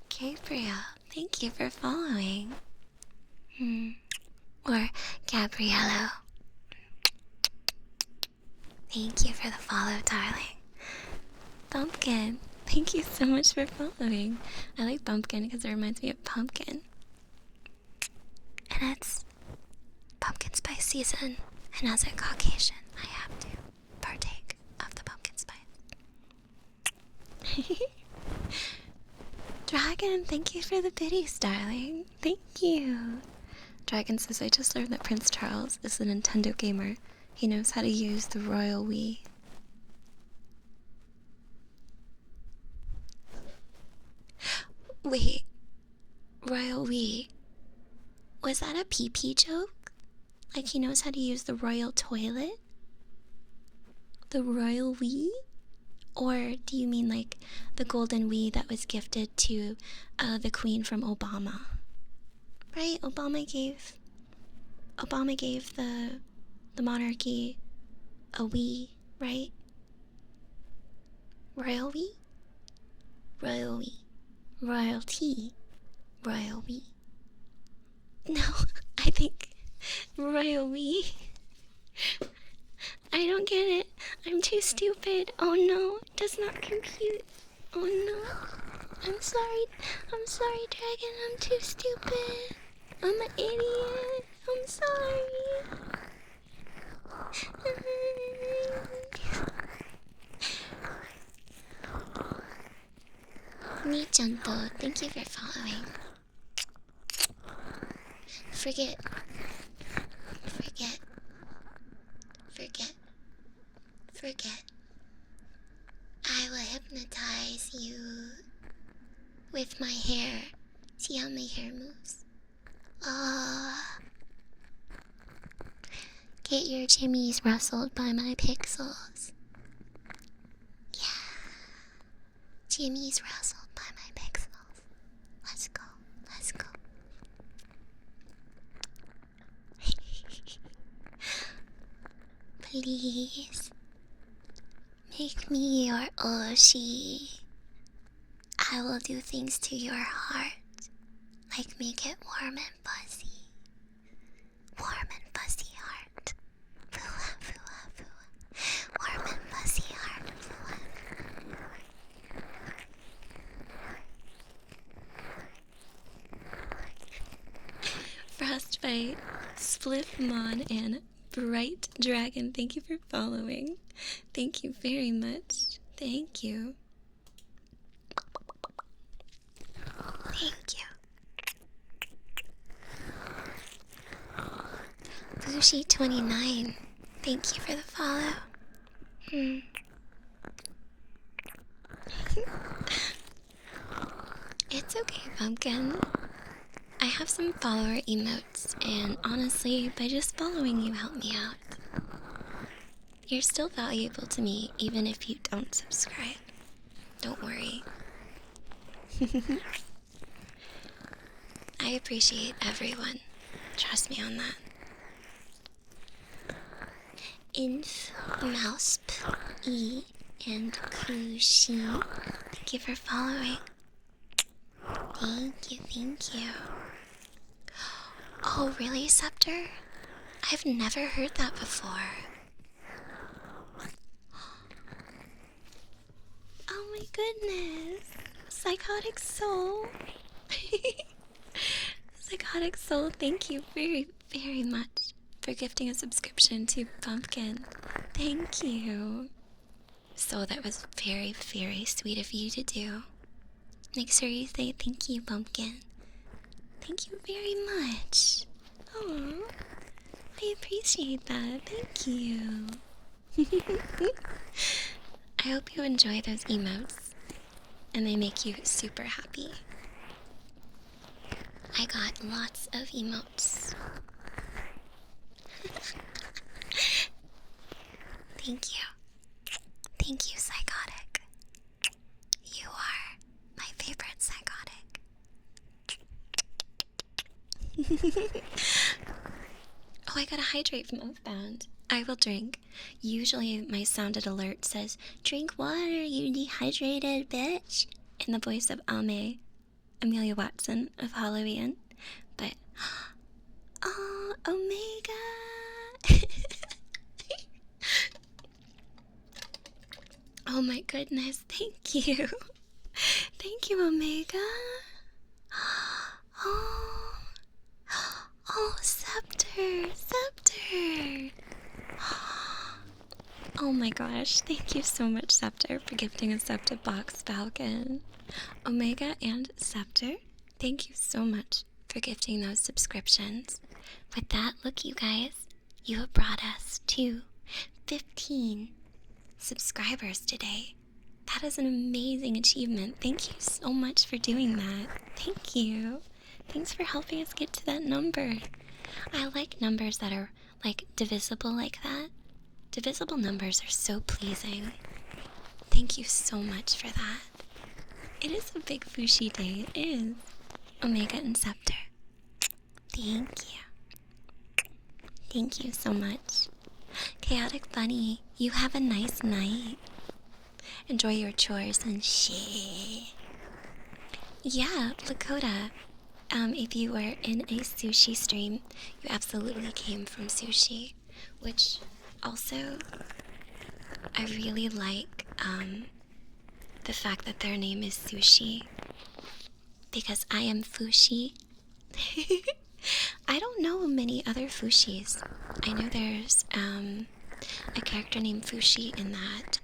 Gabriel, thank you for following. Or Gabriello. Thank you for the follow, darling. Bumpkin, thank you so much for following. I like Bumpkin because it reminds me of pumpkin. And it's pumpkin spice season. And as a Caucasian, I have to partake of the pumpkin spice. Dragon, thank you for the biddies, darling. Thank you. Dragon says, I just learned that Prince Charles is a Nintendo gamer. He knows how to use the Royal Wii. Wait, Royal Wii? Was that a pee-pee joke? Like he knows how to use the royal toilet? The Royal Wii? Or do you mean like the golden Wii that was gifted to the Queen from Obama? Right? Obama gave the monarchy a Wii, right? Royal Wii? Royal Wii. Royalty. Royal Wii. No, I think Royal Wii. I don't get it. I'm too stupid. Oh no, it does not compute. Oh no. I'm sorry, Dragon. I'm too stupid. I'm an idiot. I'm sorry. Nichanto, thank you for following. Forget. I will hypnotize you with my hair. See how my hair moves? Ah. Get your jimmies rustled by my pixels. Yeah. Jimmies rustled by my pixels. Let's go. Please. Make me your Oshi. I will do things to your heart. Like make it warm and fuzzy. Warm and fuzzy heart. Fua, fua, fua. Warm and fuzzy heart. Fua. Frostbite, Spliffmon, and Bright Dragon, thank you for following. Thank you very much. Thank you. Thank you. Bushi29, thank you for the follow. It's okay, Pumpkin. I have some follower emotes, and honestly, by just following you help me out. You're still valuable to me, even if you don't subscribe. Don't worry. I appreciate everyone. Trust me on that. Mouse E and Kushi, thank you for following. Thank you. Oh, really, Scepter? I've never heard that before. Oh my goodness. Psychotic Soul. Psychotic Soul, thank you very, very much for gifting a subscription to Pumpkin. Thank you. So that was very, very sweet of you to do. Make sure you say thank you, Pumpkin. Thank you very much. Oh, I appreciate that. Thank you. I hope you enjoy those emotes and they make you super happy. I got lots of emotes. Thank you. Thank you, Psychotic. You are my favorite Psychotic. Oh, I gotta hydrate from Oathbound. I will drink. Usually my sounded alert says, "Drink water, you dehydrated bitch," in the voice of Amelia Watson of Halloween. But, oh, Omega! Oh my goodness, thank you. Thank you, Omega. Oh, Scepter. Oh my gosh, thank you so much, Scepter, for gifting a Scepter box, Falcon. Omega and Scepter, thank you so much for gifting those subscriptions. With that, look, you guys, you have brought us to 15 subscribers today. That is an amazing achievement. Thank you so much for doing that. Thank you. Thanks for helping us get to that number. I like numbers that are like divisible like that. Divisible numbers are so pleasing. Thank you so much for that. It is a big Fushi day. It is. Omega and Scepter. Thank you. Thank you so much. Chaotic Bunny, you have a nice night. Enjoy your chores and shit. Yeah, Lakota. If you were in a sushi stream, you absolutely came from sushi, which also I really like the fact that their name is Sushi, because I am Fushi. I don't know many other Fushis. I know there's a character named Fushi in that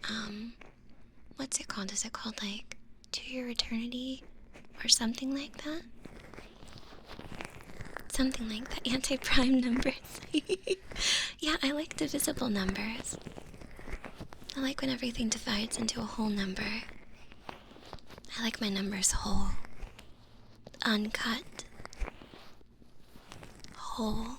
what's it called? Is it called like To Your Eternity or something like that? Something like that. Anti-prime numbers. Yeah, I like divisible numbers. I like when everything divides into a whole number. I like my numbers whole. Uncut. Whole.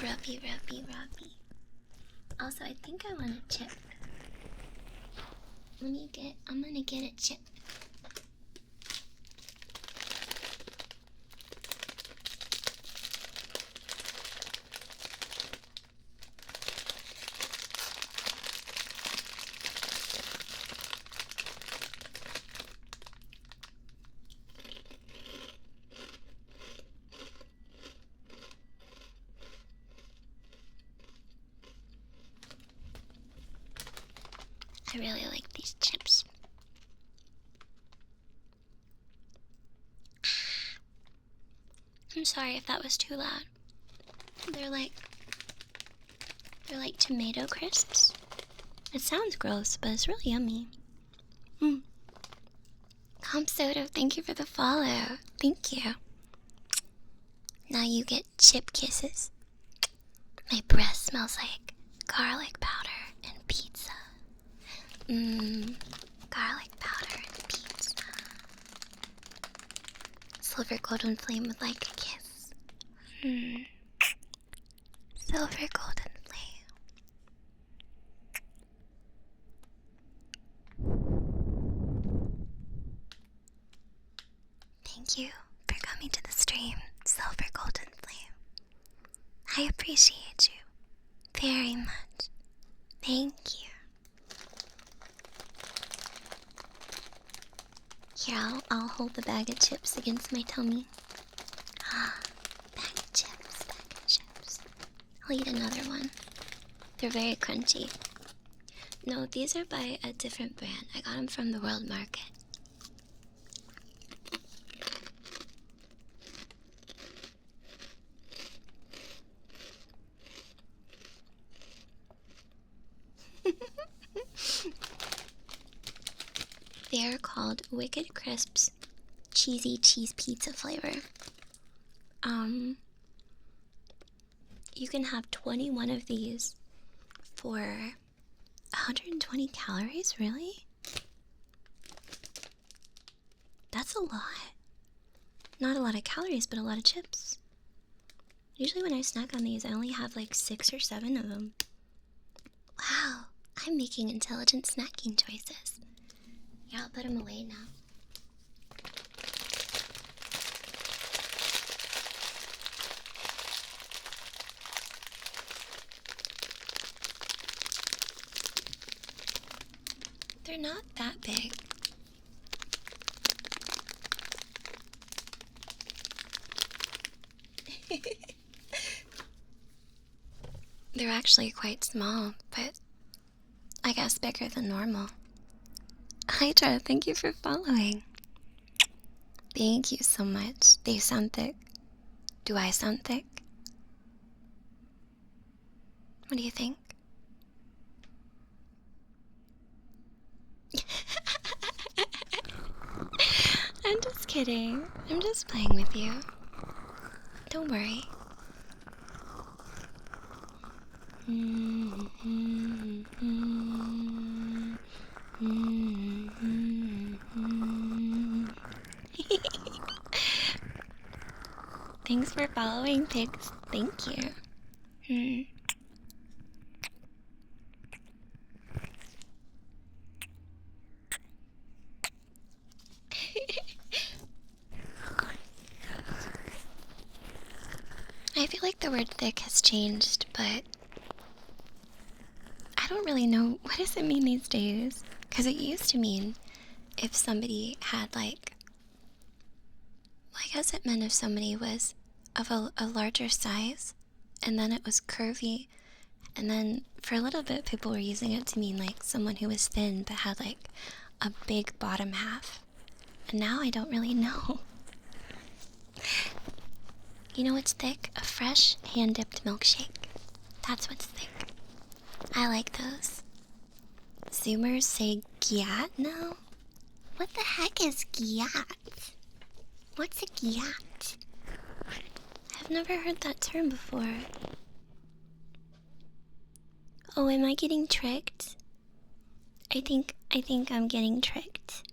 Rubby, rubby, rubby. Also, I think I want a chip. I'm gonna get a chip. I really like these chips. I'm sorry if that was too loud. They're like tomato crisps. It sounds gross, but it's really yummy. Comp Soda, thank you for the follow. Thank you. Now you get chip kisses. My breath smells like garlic powder and pizza. Garlic powder and pizza. Silver golden flame would like a kiss. Silver golden flame. Thank you for coming to the stream, Silver golden flame. I appreciate you very much. Thank you. Here, I'll hold the bag of chips against my tummy. Bag of chips, bag of chips. I'll eat another one. They're very crunchy. No, these are by a different brand. I got them from the World Market. They are called Wicked Crisps Cheesy Cheese Pizza flavor. You can have 21 of these for 120 calories, really? That's a lot. Not a lot of calories, but a lot of chips. Usually when I snack on these, I only have like 6 or 7 of them. Wow, I'm making intelligent snacking choices. Yeah, I'll put them away now. They're not that big. They're actually quite small, but I guess bigger than normal. Hydra, thank you for following. Thank you so much. They sound thick. Do I sound thick? What do you think? I'm just kidding. I'm just playing with you. Don't worry. Thanks for following, pigs. Thank you. I feel like the word thick has changed, but I don't really know what does it mean these days. Because it used to mean if somebody had like, well, I guess it meant if somebody was of a larger size, and then it was curvy, And then for a little bit, people were using it to mean like someone who was thin but had like a big bottom half. And now I don't really know. You know what's thick? A fresh hand-dipped milkshake. That's what's thick. I like those. Zoomers say gyat now? What the heck is gyat? What's a gyat? I've never heard that term before. Oh, am I getting tricked? I think I'm getting tricked.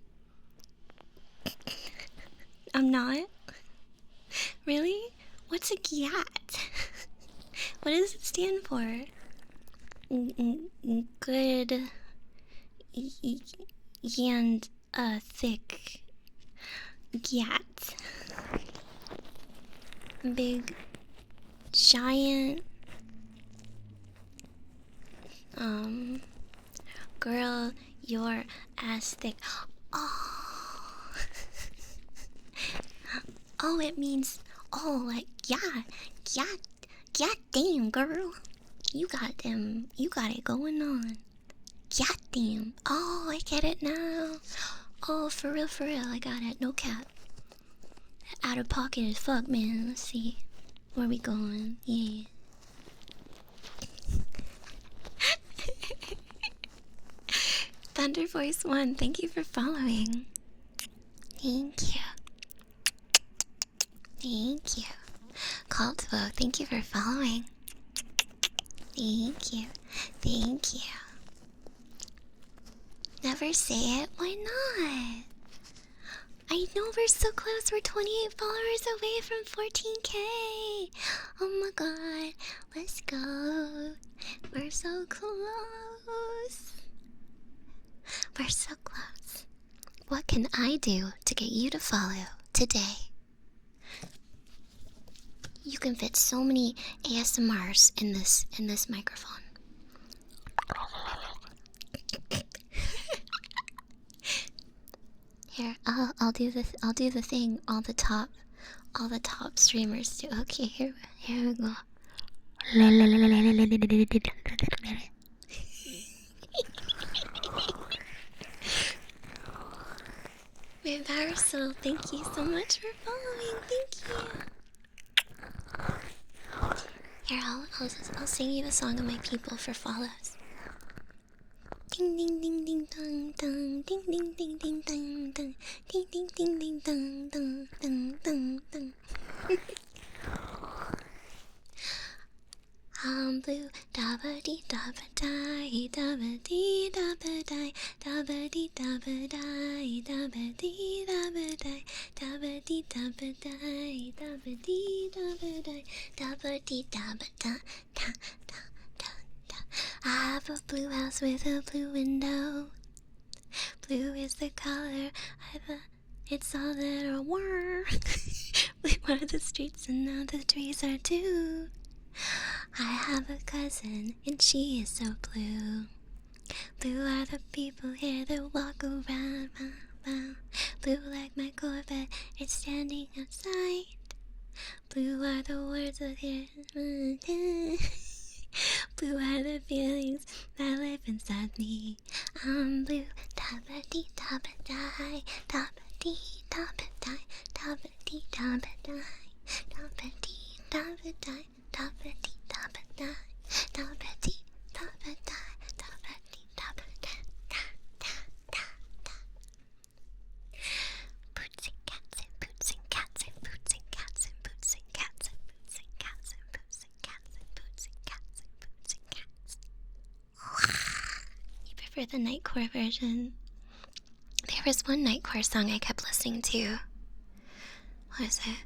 I'm not? Really? What's a gyat? What does it stand for? Good and thick gyat. Big giant girl, your ass thick. Oh. Oh, it means, oh, like, yeah, damn, girl. You got it going on. Yeah, damn. Oh, I get it now. Oh, for real, I got it. No cap. Out of pocket as fuck, man. Let's see. Where we going? Yeah. Thunder Voice 1, thank you for following. Thank you. Thank you. Caldwell, thank you for following. Thank you. Thank you. Never say it. Why not? I know we're so close. We're 28 followers away from 14K. Oh my god. Let's go. We're so close. We're so close. What can I do to get you to follow today? You can fit so many ASMRs in this microphone. Here, I'll do this. I'll do the thing. All the top streamers do. Okay, here we go. Wait, Marisol, thank you so much for following. Thank you. Here, I'll sing you the song of my people for follows. Ding ding ding ding dong dong, ding ding ding ding dong dong, ding ding ding ding dong dong dong dong dong. I'm blue, dabba dee dabba die, dabba dee dabba die, dabba dee dabba die, dabba dee dabba die, dabba dee dabba die, dabba dee dabba die, dabba dee dabba da da da da da. I have a blue house with a blue window. Blue is the color. It's all that I want. Blue are the streets and now the trees are too. I have a cousin and she is so blue. Blue are the people here that walk around. Blue like my Corvette, it's standing outside. Blue are the words of here. Blue are the feelings that live inside me. I'm blue. Dabba dee dabba die. Dabba dee dabba die. Dabba dee dabba die. Dabba dee dabba die. Dabba dee dabba die. Dabba dee dabba die. Dabba dee dabba die. Da da da da. Boots and cats and boots and cats and boots and cats and boots and cats and boots and cats and boots and cats and boots and cats and boots and cats. You prefer the Nightcore version? There was one Nightcore song I kept listening to. What is it?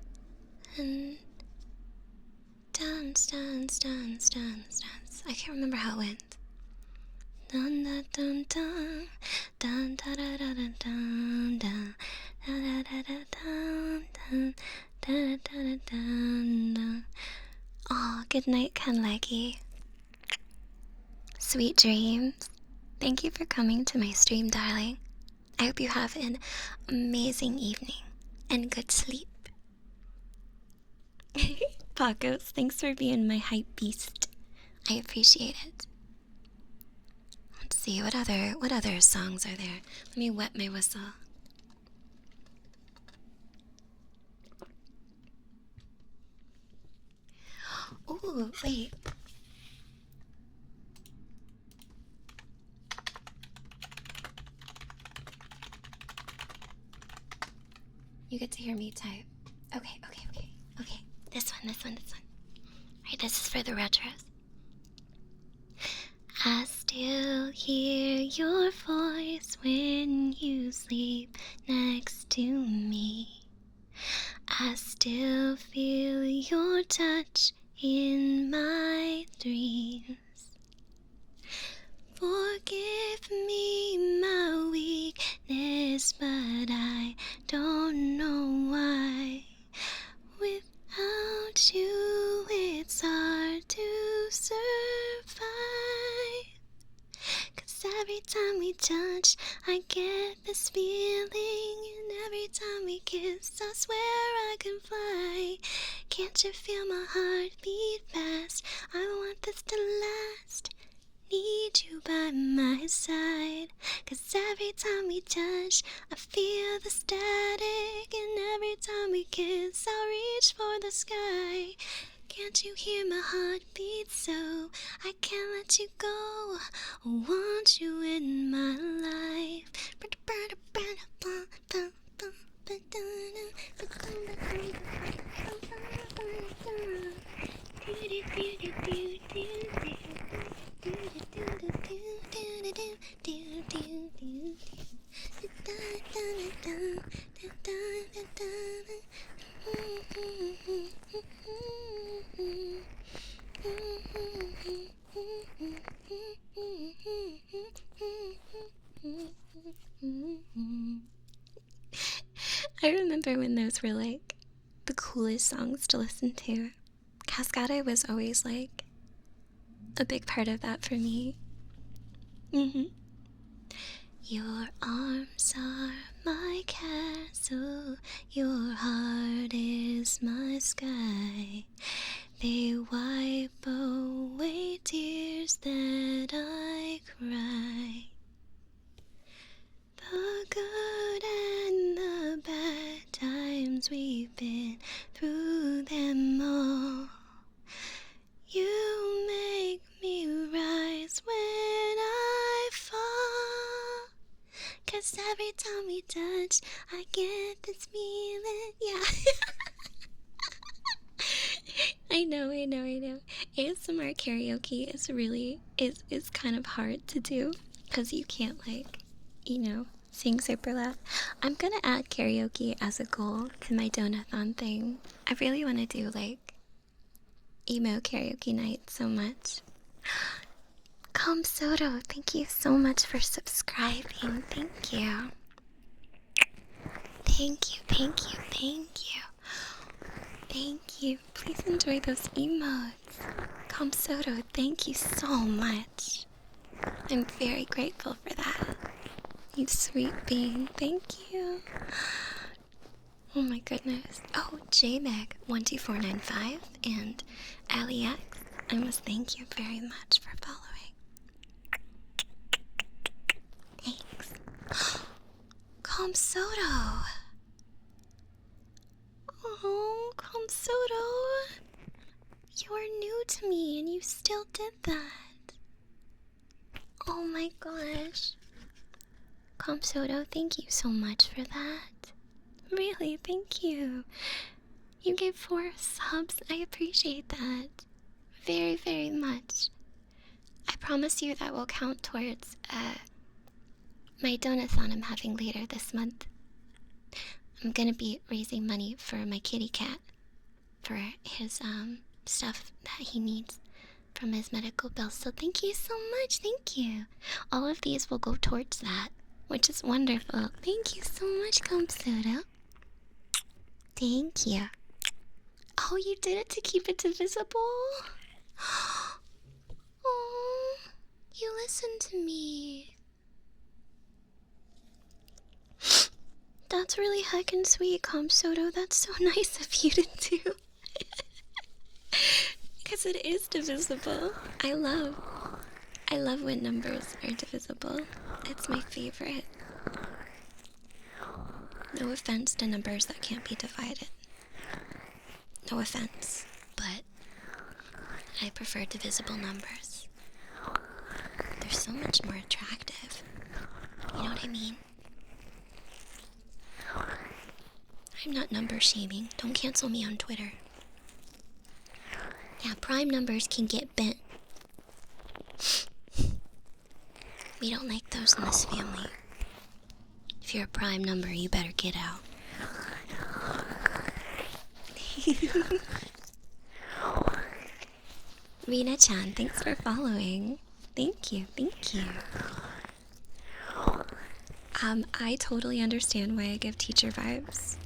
Dance. I can't remember how it went. Dun dun dun dun dun da da da da dun dun da da da dun dun da da dun. Oh, good night, Kanleki. Sweet dreams. Thank you for coming to my stream, darling. I hope you have an amazing evening and good sleep. Pacos, thanks for being my hype beast. I appreciate it. Let's see, what other songs are there? Let me wet my whistle. Ooh, wait. You get to hear me type. Okay. This one. Alright, this is for the retros. I still hear your voice when you sleep next to me. I still feel your touch in my dreams. Forgive me my weakness, but I don't know why. Without you, it's hard to survive. 'Cause every time we touch, I get this feeling. And every time we kiss, I swear I can fly. Can't you feel my heart beat fast? I want this to last. Need you by my side. 'Cause every time we touch, I feel the static. And every time we kiss, I'll reach for the sky. Can't you hear my heart beat so? I can't let you go. I want you in my life. I remember when those were like the coolest songs to listen to. Cascade was always like a big part of that for me. Your arms are my castle, your heart is my sky. They wipe away tears that I cry. The good and the bad times, we've been through them all. You make me rise when I fall. 'Cause every time we touch, I get this feeling. Yeah. I know. ASMR karaoke is really is kind of hard to do because you can't sing super loud. I'm gonna add karaoke as a goal to my donathon thing. I really want to do like emo karaoke night so much. Soto, thank you so much for subscribing. Thank you. Thank you. Please enjoy those emotes. Soto, thank you so much. I'm very grateful for that. You sweet being. Thank you. Oh my goodness. Oh, JMeg12495 and AliX, I must thank you very much for following. Thanks. Soto. Oh, Soto. You are new to me and you still did that. Oh my gosh. Soto, thank you so much for that. Really, thank you. You gave 4 subs. I appreciate that very, very much. I promise you that will count towards my donathon I'm having later this month. I'm gonna be raising money for my kitty cat for his stuff that he needs from his medical bills. So thank you so much. Thank you. All of these will go towards that, which is wonderful. Thank you so much, Soto. Thank you. Oh, you did it to keep it divisible? Oh, you listened to me. That's really heckin' sweet, Soto. That's so nice of you to do. Because it is divisible. I love when numbers are divisible. It's my favorite. No offense to numbers that can't be divided. No offense, but I prefer divisible numbers. They're so much more attractive. You know what I mean? I'm not number shaming. Don't cancel me on Twitter. Yeah, prime numbers can get bent. We don't like those in this family. If you're a prime number, you better get out. Rina-chan, thanks for following. Thank you, thank you. I totally understand why I give teacher vibes.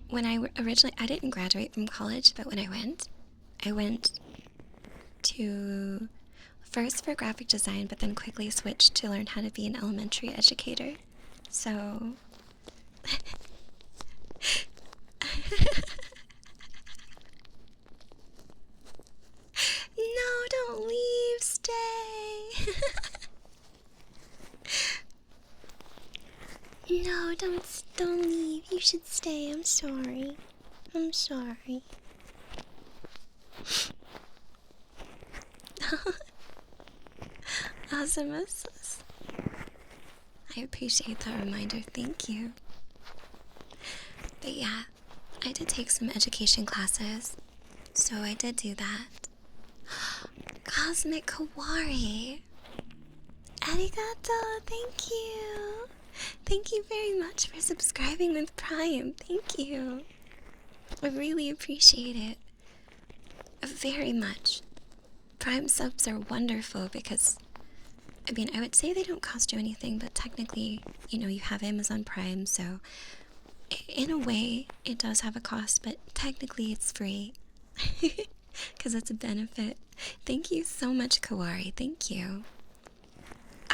When I originally, I didn't graduate from college, but when I went to first for graphic design, but then quickly switched to learn how to be an elementary educator. So no, don't leave, stay. No, don't leave. You should stay. I'm sorry. I'm sorry. Awesomeness. I appreciate that reminder. Thank you. But yeah, I did take some education classes, so I did do that. Cosmic Kawari. Arigato. Thank you. Thank you very much for subscribing with Prime. Thank you. I really appreciate it. Very much. Prime subs are wonderful because, I mean, I would say they don't cost you anything, but technically, you know, you have Amazon Prime, so in a way, it does have a cost, but technically it's free. Because it's a benefit. Thank you so much, Kawari. Thank you.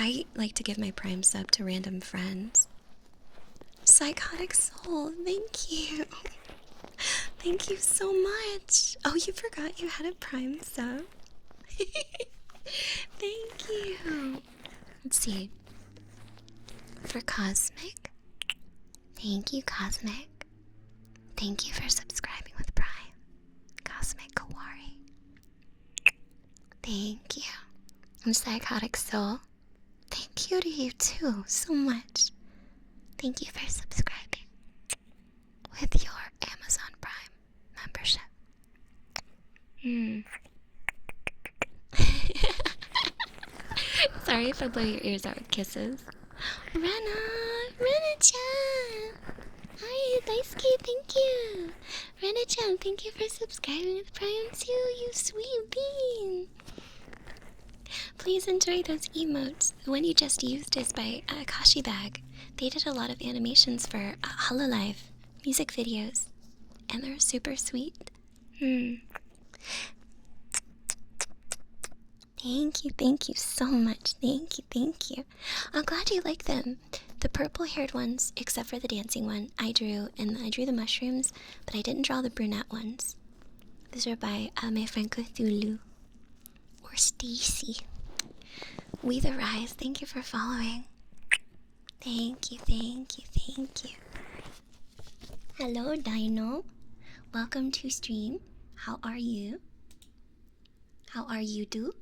I like to give my Prime sub to random friends. Psychotic Soul, thank you. Thank you so much. Oh, you forgot you had a Prime sub. Thank you. Let's see. For Cosmic, thank you, Cosmic. Thank you for subscribing with Prime. Cosmic Kawari. Thank you. And Psychotic Soul, thank you to you too, so much. Thank you for subscribing with your Amazon Prime membership. Sorry if I blow your ears out with kisses. Rena-chan! Hi, Daisuke, thank you! Rena-chan, thank you for subscribing with Prime too, you sweet bean! Please enjoy those emotes. The one you just used is by Akashi Bag. They did a lot of animations for Hololive music videos, and they're super sweet. Thank you so much. Thank you. I'm glad you like them. The purple-haired ones, except for the dancing one, I drew, and I drew the mushrooms, but I didn't draw the brunette ones. These are by my friend Cthulhu, or Stacy. We the Rise, thank you for following. Thank you. Hello, Dino. Welcome to stream. How are you? How are you, do?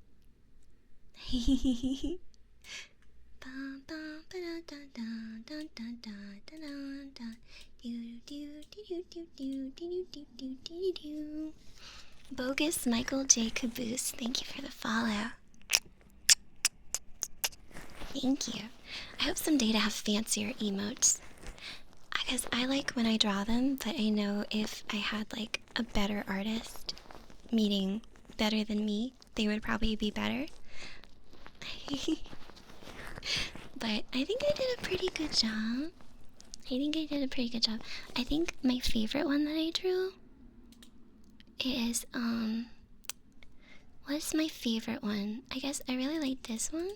Bogus Michael J. Caboose, thank you for the follow. Thank you. I hope someday to have fancier emotes. Because I like when I draw them, but I know if I had like a better artist, meaning better than me, they would probably be better. But I think I did a pretty good job. I think my favorite one that I drew is, what's my favorite one? I guess I really like this one.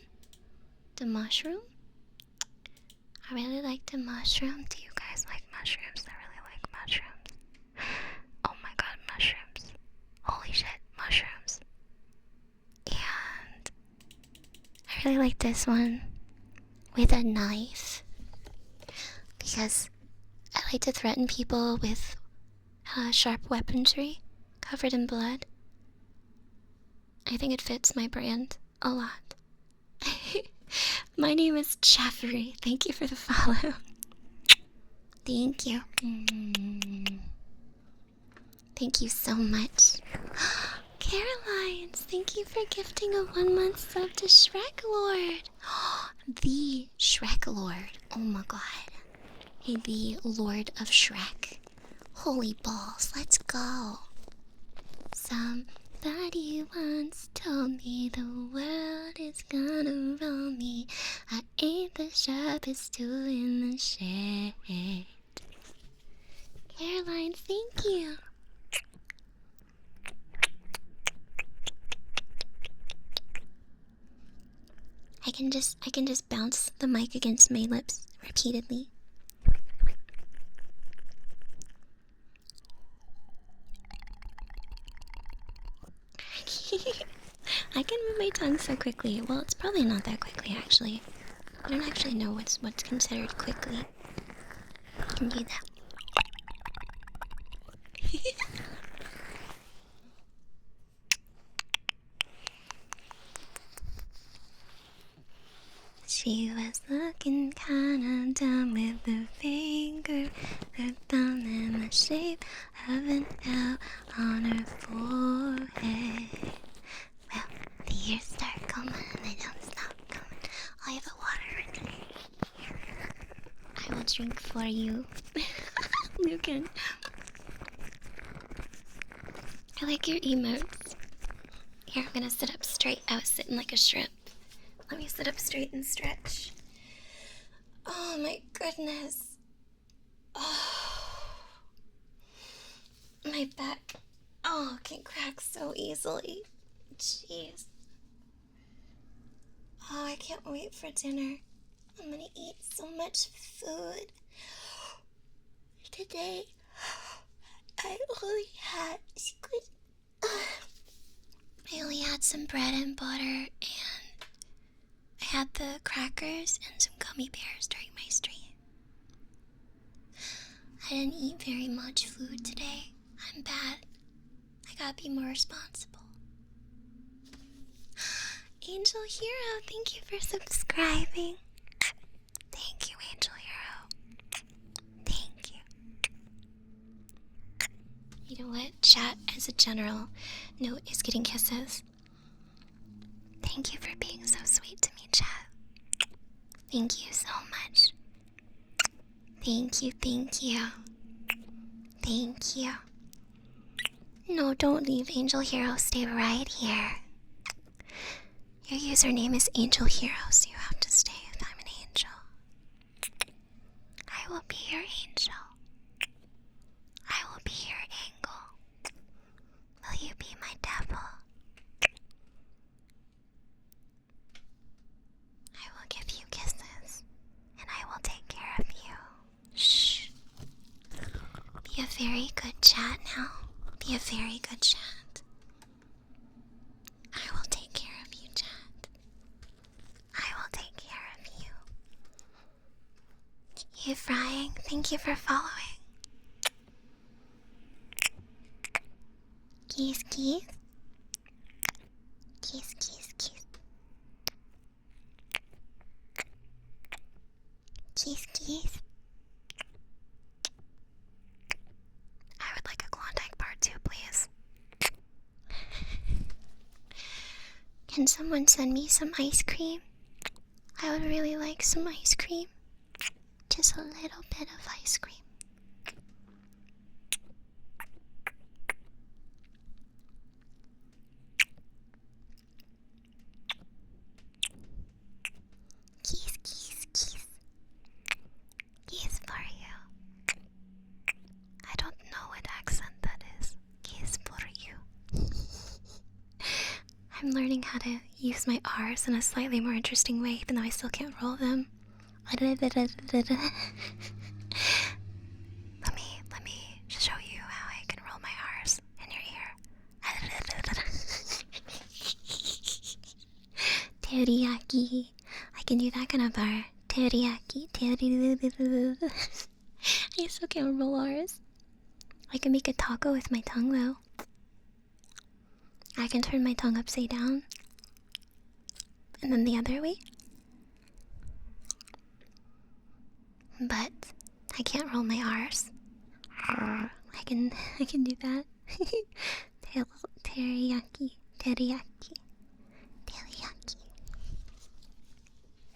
The mushroom. I really like the mushroom. Do you guys like mushrooms? I really like mushrooms. Oh my god, mushrooms. I like this one with a knife because I like to threaten people with sharp weaponry covered in blood. I think it fits my brand a lot. My name is Jeffrey. Thank you for the follow. Thank you. Thank you so much. Caroline, thank you for gifting a 1-month sub to Shrek Lord. The Shrek Lord. Oh my god. Hey, the Lord of Shrek. Holy balls, let's go. Somebody once told me the world is gonna roll me. I ain't the sharpest tool in the shed. Caroline, thank you. I can just bounce the mic against my lips repeatedly. I can move my tongue so quickly. Well, it's probably not that quickly actually. I don't actually know what's considered quickly. I can do that. She was looking kinda dumb with the finger, her thumb in the shape of an L on her forehead. Well, the years start coming and they don't stop coming. I have a water ready. I will drink for you. Lucan. I like your emotes. Here, I'm gonna sit up straight. I was sitting like a shrimp. Let me sit up straight and stretch. Oh my goodness. Oh. My back. Oh, can crack so easily. Jeez. Oh, I can't wait for dinner. I'm gonna eat so much food. Today, I only had I only had some bread and butter, and I had the crackers and some gummy bears during my stream. I didn't eat very much food today. I'm bad. I gotta be more responsible. Angel Hero, thank you for subscribing. Thank you, Angel Hero. Thank you. You know what? Chat, as a general note, is getting kisses. Thank you for being so sweet to me, chat. Thank you so much. Thank you, thank you. Thank you. No, don't leave, Angel Hero. Stay right here. Your username is Angel Hero, so you have to stay if I'm an angel. I will be your angel. I will be your angel. Will you be my devil? I will give you kisses, and I will take care of you. Shh. Be a very good chat now. Be a very good chat. I will take care of you, chat. I will take care of you. You frying? Thank you for following. Keys, keys. Keys, keys, keys. Keys, keys. I would like a Klondike part 2, please. Can someone send me some ice cream? I would really like some ice cream. Just a little bit of ice cream. Keys, keys, keys. Keys for you. I don't know what accent that is. Keys for you. I'm learning how to use my R's in a slightly more interesting way, even though I still can't roll them. Let me show you how I can roll my R's in your ear. teriyaki. I can do that kind of bar. Teriyaki. I still can't remember R's. I can make a taco with my tongue though. I can turn my tongue upside down. And then the other way. But I can't roll my R's. I can do that. Teriyaki.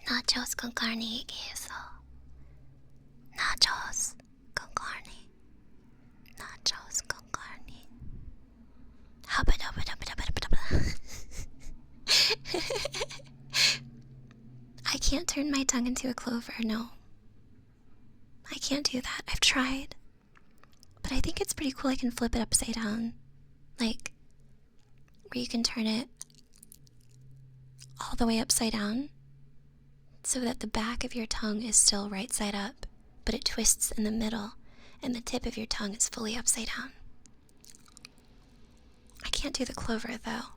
Nachos con carne y queso. Nachos con carne. Nachos con carne. I can't turn my tongue into a clover, no. I can't do that. I've tried. But I think it's pretty cool I can flip it upside down. Like, where you can turn it all the way upside down so that the back of your tongue is still right side up, but it twists in the middle and the tip of your tongue is fully upside down. I can't do the clover though.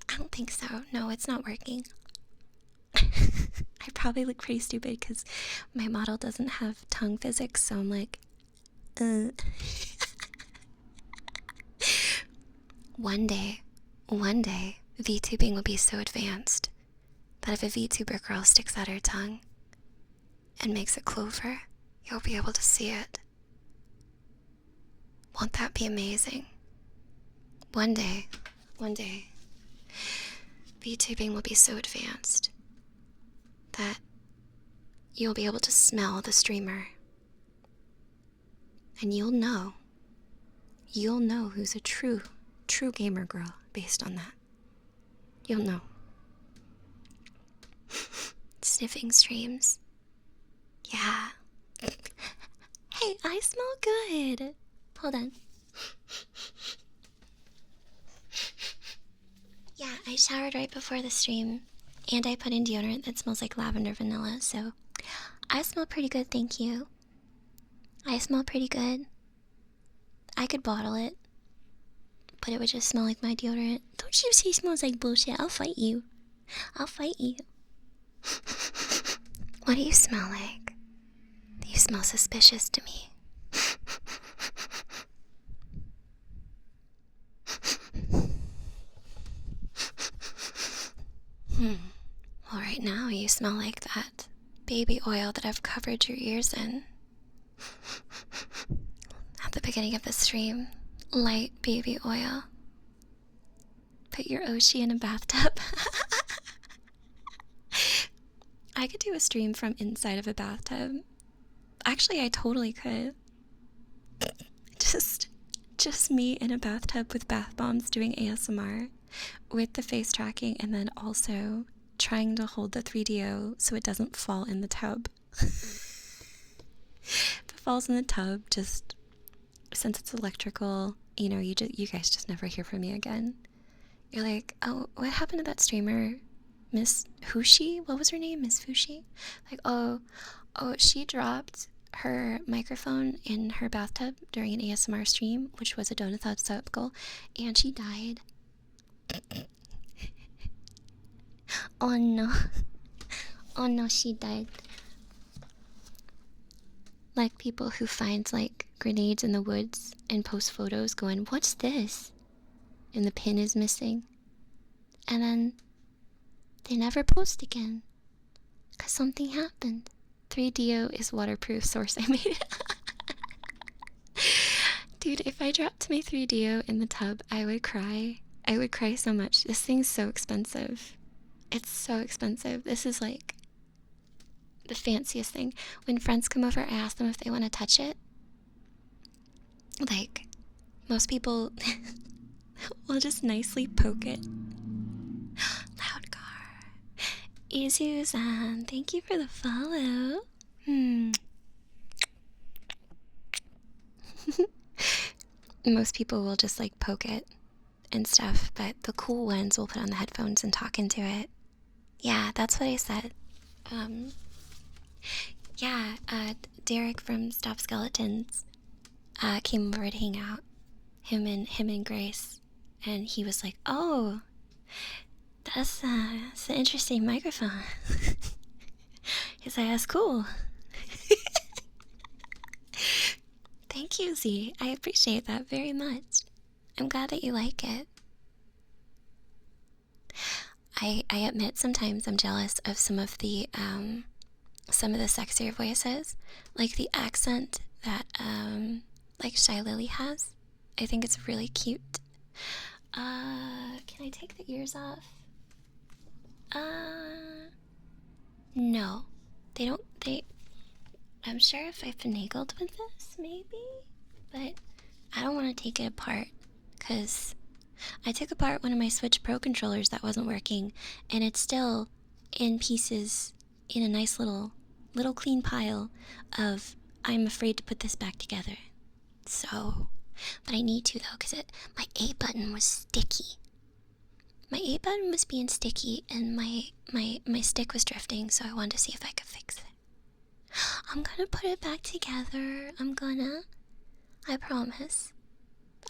I don't think so. No, it's not working. I probably look pretty stupid because my model doesn't have tongue physics, so I'm like, One day, VTubing will be so advanced that if a VTuber girl sticks out her tongue and makes a clover, you'll be able to see it. Won't that be amazing? One day, VTubing will be so advanced that you'll be able to smell the streamer. And you'll know who's a true gamer girl based on that. You'll know. Sniffing streams. Yeah. Hey, I smell good. Hold on. Yeah, I showered right before the stream, and I put in deodorant that smells like lavender vanilla, so I smell pretty good, thank you. I smell pretty good. I could bottle it, but it would just smell like my deodorant. Don't you say it smells like bullshit? I'll fight you. What do you smell like? You smell suspicious to me. Well, right now you smell like that baby oil that I've covered your ears in. At the beginning of the stream, light baby oil. Put your Oshi in a bathtub. I could do a stream from inside of a bathtub. Actually, I totally could. Just me in a bathtub with bath bombs doing ASMR with the face tracking and then also trying to hold the 3DO so it doesn't fall in the tub. If it falls in the tub, just since it's electrical, you know, you guys just never hear from me again. You're like, oh, what happened to that streamer, MissFushi? What was her name? MissFushi? Like, oh, she dropped her microphone in her bathtub during an ASMR stream, which was a donut circle, and she died. Oh no. Oh no, she died. Like people who find like grenades in the woods and post photos going, what's this? And the pin is missing. And then they never post again. Because something happened. 3DO is waterproof source. I made it. Dude, if I dropped my 3DO in the tub, I would cry. I would cry so much. This thing's so expensive. It's so expensive. This is like the fanciest thing. When friends come over, I ask them if they want to touch it. Like, most people will just nicely poke it. Loud car. Izu-san, thank you for the follow. Most people will just like poke it and stuff, but the cool ones will put on the headphones and talk into it. Yeah, that's what I said. Derek from Stop Skeletons came over to hang out. Him and Grace, and he was like, "Oh, That's an interesting microphone. His ass cool. Thank you, Z. I appreciate that very much. I'm glad that you like it. I admit sometimes I'm jealous of some of the sexier voices, like the accent that like Shy Lily has. I think it's really cute. Can I take the ears off? No. I'm sure if I finagled with this, maybe? But I don't want to take it apart, because I took apart one of my Switch Pro controllers that wasn't working, and it's still in pieces in a nice little clean pile of I'm afraid to put this back together. So, but I need to though, because my A button was sticky. My A button was being sticky and my stick was drifting, so I wanted to see if I could fix it. I'm gonna put it back together. I promise.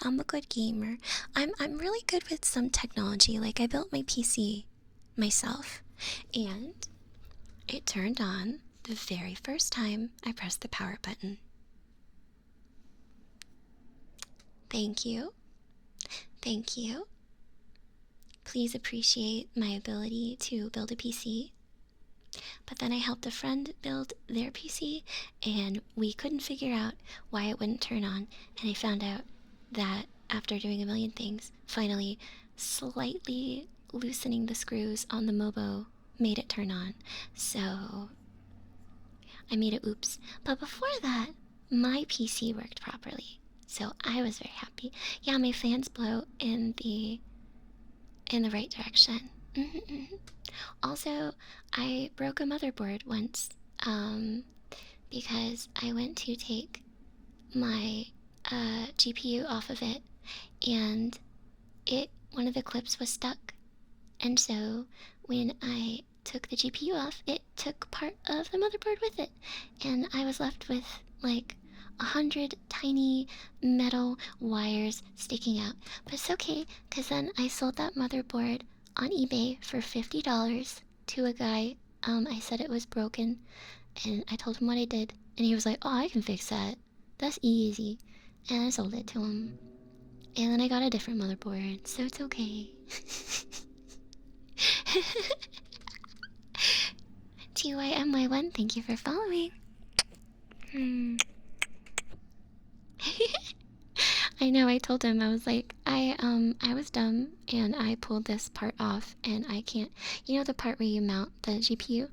I'm a good gamer. I'm really good with some technology. Like, I built my PC myself, and it turned on the very first time I pressed the power button. Thank you. Thank you. Please appreciate my ability to build a PC. But then I helped a friend build their PC, and we couldn't figure out why it wouldn't turn on. And I found out that after doing a million things, finally slightly loosening the screws on the Mobo made it turn on. So I made a oops. But before that, my PC worked properly. So I was very happy. Yeah, my fans blow in the right direction. Also, I broke a motherboard once, because I went to take my GPU off of it, and one of the clips was stuck. And so when I took the GPU off, it took part of the motherboard with it, and I was left with like 100 tiny metal wires sticking out. But it's okay, because then I sold that motherboard on eBay for $50 to a guy. I said it was broken, and I told him what I did, and he was like, oh, I can fix that. That's easy. And I sold it to him. And then I got a different motherboard, so it's okay. TYMY1, thank you for following. I know, I told him, I was like, I was dumb, and I pulled this part off, and I can't, you know the part where you mount the GPU?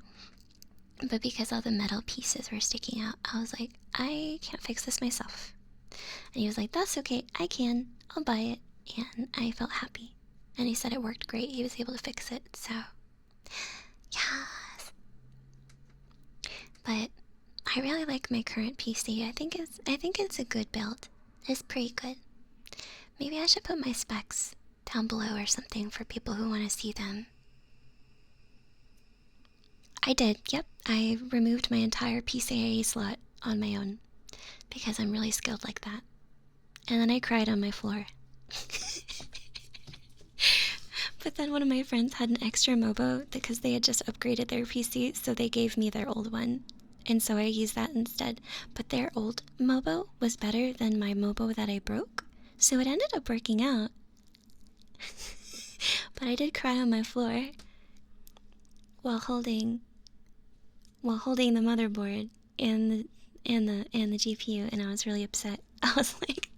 But because all the metal pieces were sticking out, I was like, I can't fix this myself. And he was like, that's okay, I can, I'll buy it. And I felt happy. And he said it worked great, he was able to fix it, so, yes. But I really like my current PC. I think it's a good build. It's pretty good. Maybe I should put my specs down below or something for people who want to see them. I did, yep. I removed my entire PCIe slot on my own because I'm really skilled like that. And then I cried on my floor. But then one of my friends had an extra Mobo because they had just upgraded their PC, so they gave me their old one. And so I used that instead. But their old Mobo was better than my Mobo that I broke, so it ended up working out. But I did cry on my floor while holding the motherboard and the GPU, and I was really upset. I was like,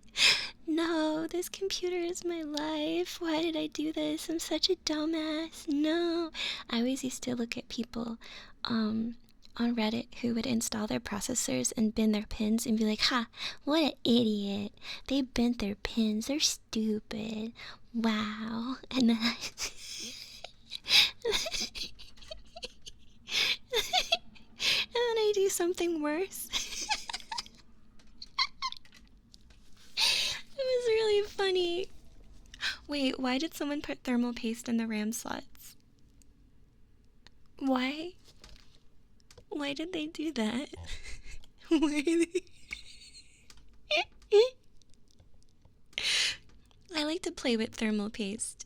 no, this computer is my life. Why did I do this? I'm such a dumbass. No. I always used to look at people on Reddit who would install their processors and bend their pins and be like, ha, what an idiot. They bent their pins. They're stupid. Wow. And then I do something worse. It was really funny. Wait, why did someone put thermal paste in the RAM slots? Why? Why did they do that? Why did they... I like to play with thermal paste.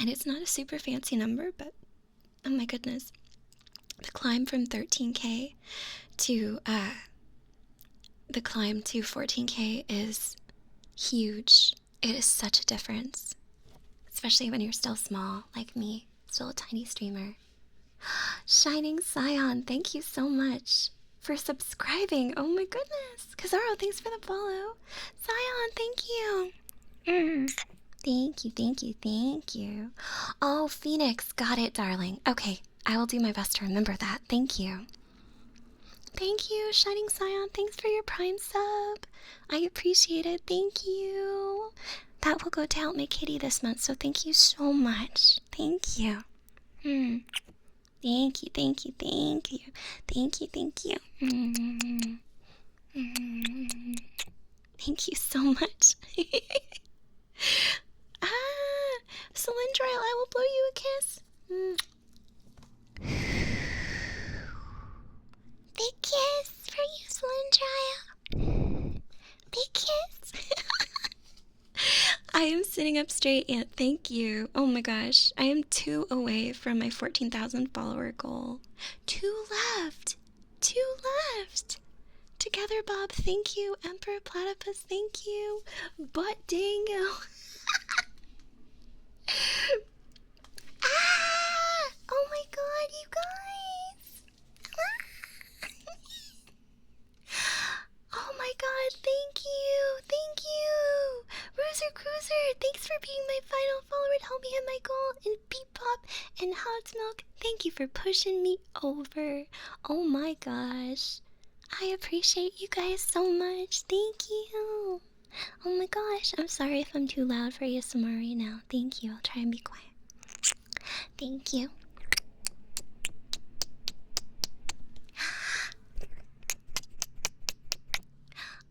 And it's not a super fancy number, but oh my goodness. The climb from 13K to the climb to 14K is huge. It is such a difference, especially when you're still small like me, still a tiny streamer. Shining Scion, thank you so much for subscribing. Oh my goodness. Kazaro, thanks for the follow. Scion, thank you. Thank you, thank you, thank you. Oh, Phoenix, got it, darling. Okay, I will do my best to remember that. Thank you. Thank you, Shining Scion. Thanks for your Prime sub. I appreciate it. Thank you. That will go to help my kitty this month, so thank you so much. Thank you. Thank you, thank you, thank you. Thank you, thank you. Thank you so much. Cylindril, I will blow you a kiss. Big kiss for you, Cylindril. Big kiss. I am sitting up straight, and thank you. Oh my gosh, I am 2 away from my 14,000 follower goal. 2 left. 2 left. Together, Bob, thank you. Emperor Platypus, thank you. Butt Dango. Oh my god, you guys. Oh my god, thank you. Thank you. Bruiser Cruiser, thanks for being my final follower to help me hit my goal. And Beep Pop and Hot Milk, thank you for pushing me over. Oh my gosh. I appreciate you guys so much. Thank you. Oh my gosh, I'm sorry if I'm too loud for ASMR right now. Thank you. I'll try and be quiet. Thank you.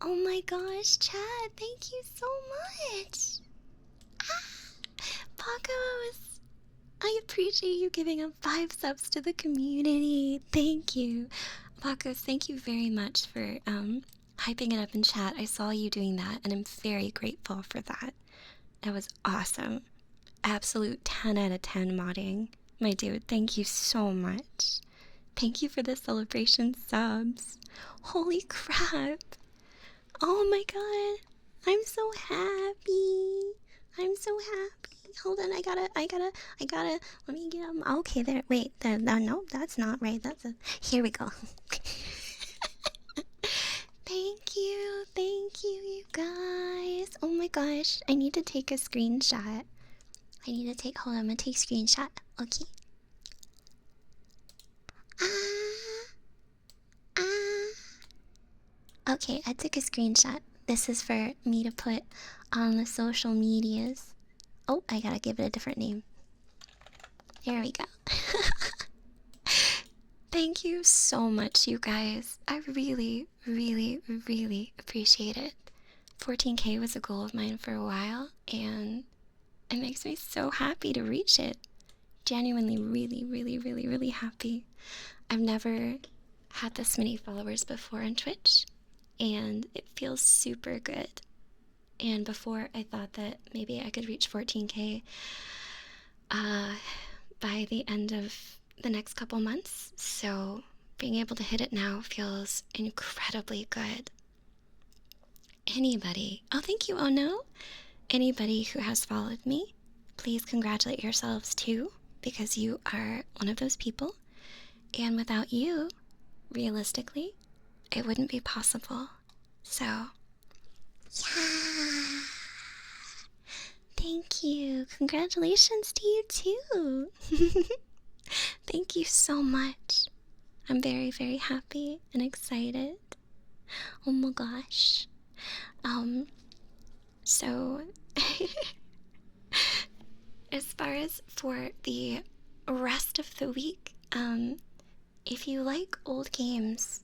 Oh my gosh, Chad, thank you so much. Pacos, I appreciate you giving up 5 subs to the community. Thank you. Pacos, thank you very much for hyping it up in chat. I saw you doing that, and I'm very grateful for that. That was awesome. Absolute 10 out of 10 modding. My dude, thank you so much. Thank you for the celebration subs. Holy crap. Oh my god. I'm so happy. I'm so happy. Hold on, I gotta, let me get okay, there, wait, no, that's not right, here we go. Thank you, you guys. Oh my gosh, I need to take a screenshot. Hold on, I'm gonna take a screenshot, okay? Okay, I took a screenshot. This is for me to put on the social medias. Oh, I gotta give it a different name. There we go. Thank you so much, you guys. I really, really, really appreciate it. 14K was a goal of mine for a while, and it makes me so happy to reach it. Genuinely, really, really, really, really happy. I've never had this many followers before on Twitch, and it feels super good. And before, I thought that maybe I could reach 14K by the end of the next couple months, so being able to hit it now feels incredibly good. Anybody, oh thank you, oh no, anybody who has followed me, please congratulate yourselves too, because you are one of those people, and without you, realistically, it wouldn't be possible. So yeah, thank you. Congratulations to you too. Thank you so much. I'm very, very happy and excited. Oh my gosh. So as far as for the rest of the week, if you like old games,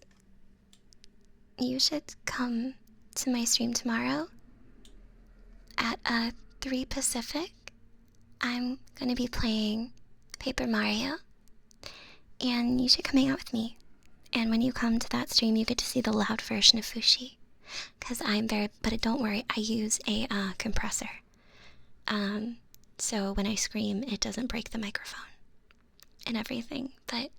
you should come to my stream tomorrow at 3 Pacific. I'm gonna be playing Paper Mario, and you should come hang out with me. And when you come to that stream, you get to see the loud version of Fushi, because but don't worry, I use a compressor. so when I scream, it doesn't break the microphone and everything. But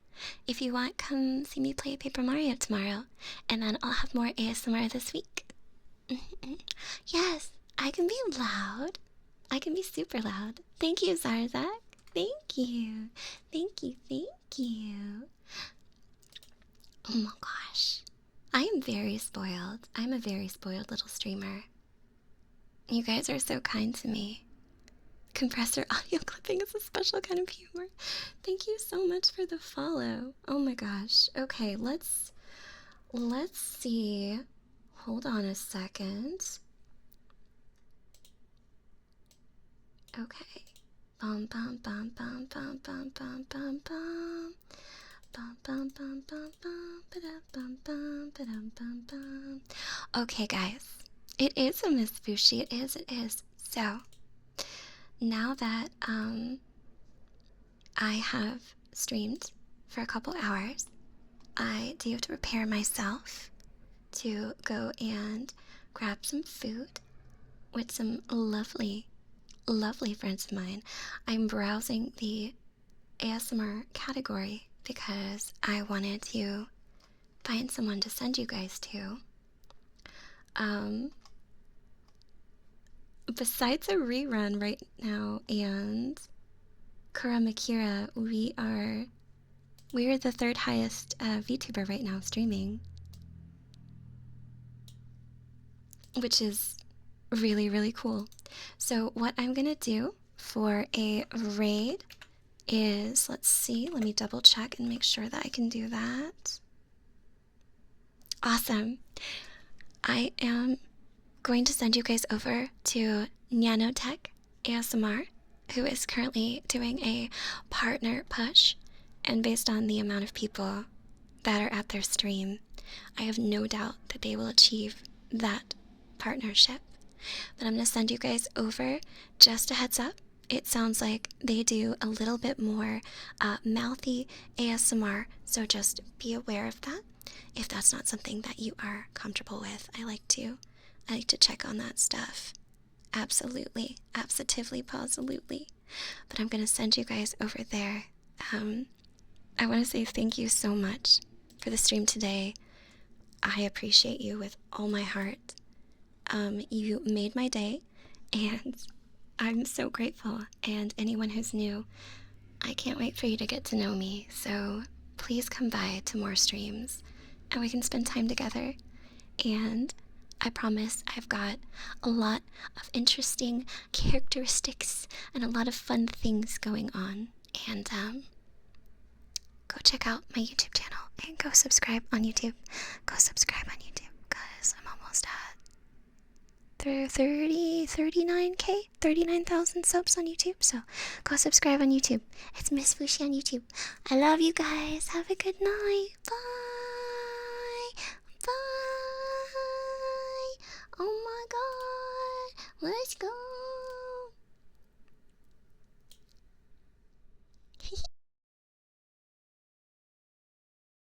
if you want, come see me play Paper Mario tomorrow, and then I'll have more ASMR this week. Yes, I can be loud. I can be super loud. Thank you, Zarzak. Thank you. Thank you, thank you. Oh my gosh. I am very spoiled. I'm a very spoiled little streamer. You guys are so kind to me. Compressor audio clipping is a special kind of humor. Thank you so much for the follow. Oh my gosh. Okay, let's see. Hold on a second. Okay. Bum bum bum bum bum bum bum bum bum. Bum bum bum bum bum bum bum bum bum bum. Okay, guys. It is a MissFushi. It is. So now that I have streamed for a couple hours, I do have to prepare myself to go and grab some food with some lovely friends of mine. I'm browsing the ASMR category because I wanted to find someone to send you guys to. Besides a rerun right now and Karamakira, we're the third highest VTuber right now streaming, which is really, really cool. So what I'm gonna do for a raid is, let's see, let me double check and make sure that I can do that. Awesome. I am going to send you guys over to Nanotech ASMR, who is currently doing a partner push, and based on the amount of people that are at their stream, I have no doubt that they will achieve that partnership. But I'm going to send you guys over. Just a heads up, it sounds like they do a little bit more mouthy ASMR, so just be aware of that. If that's not something that you are comfortable with, I like to check on that stuff. Absolutely, absolutely, positively. But I'm going to send you guys over there. I want to say thank you so much for the stream today. I appreciate you with all my heart. You made my day, and I'm so grateful. And anyone who's new, I can't wait for you to get to know me. So please come by to more streams, and we can spend time together. And I promise I've got a lot of interesting characteristics and a lot of fun things going on. And go check out my YouTube channel and go subscribe on YouTube. Go subscribe on YouTube because I'm almost at 39K, 39,000 subs on YouTube. So go subscribe on YouTube. It's MissFushi on YouTube. I love you guys. Have a good night. Bye. Bye. Oh my god. Let's go.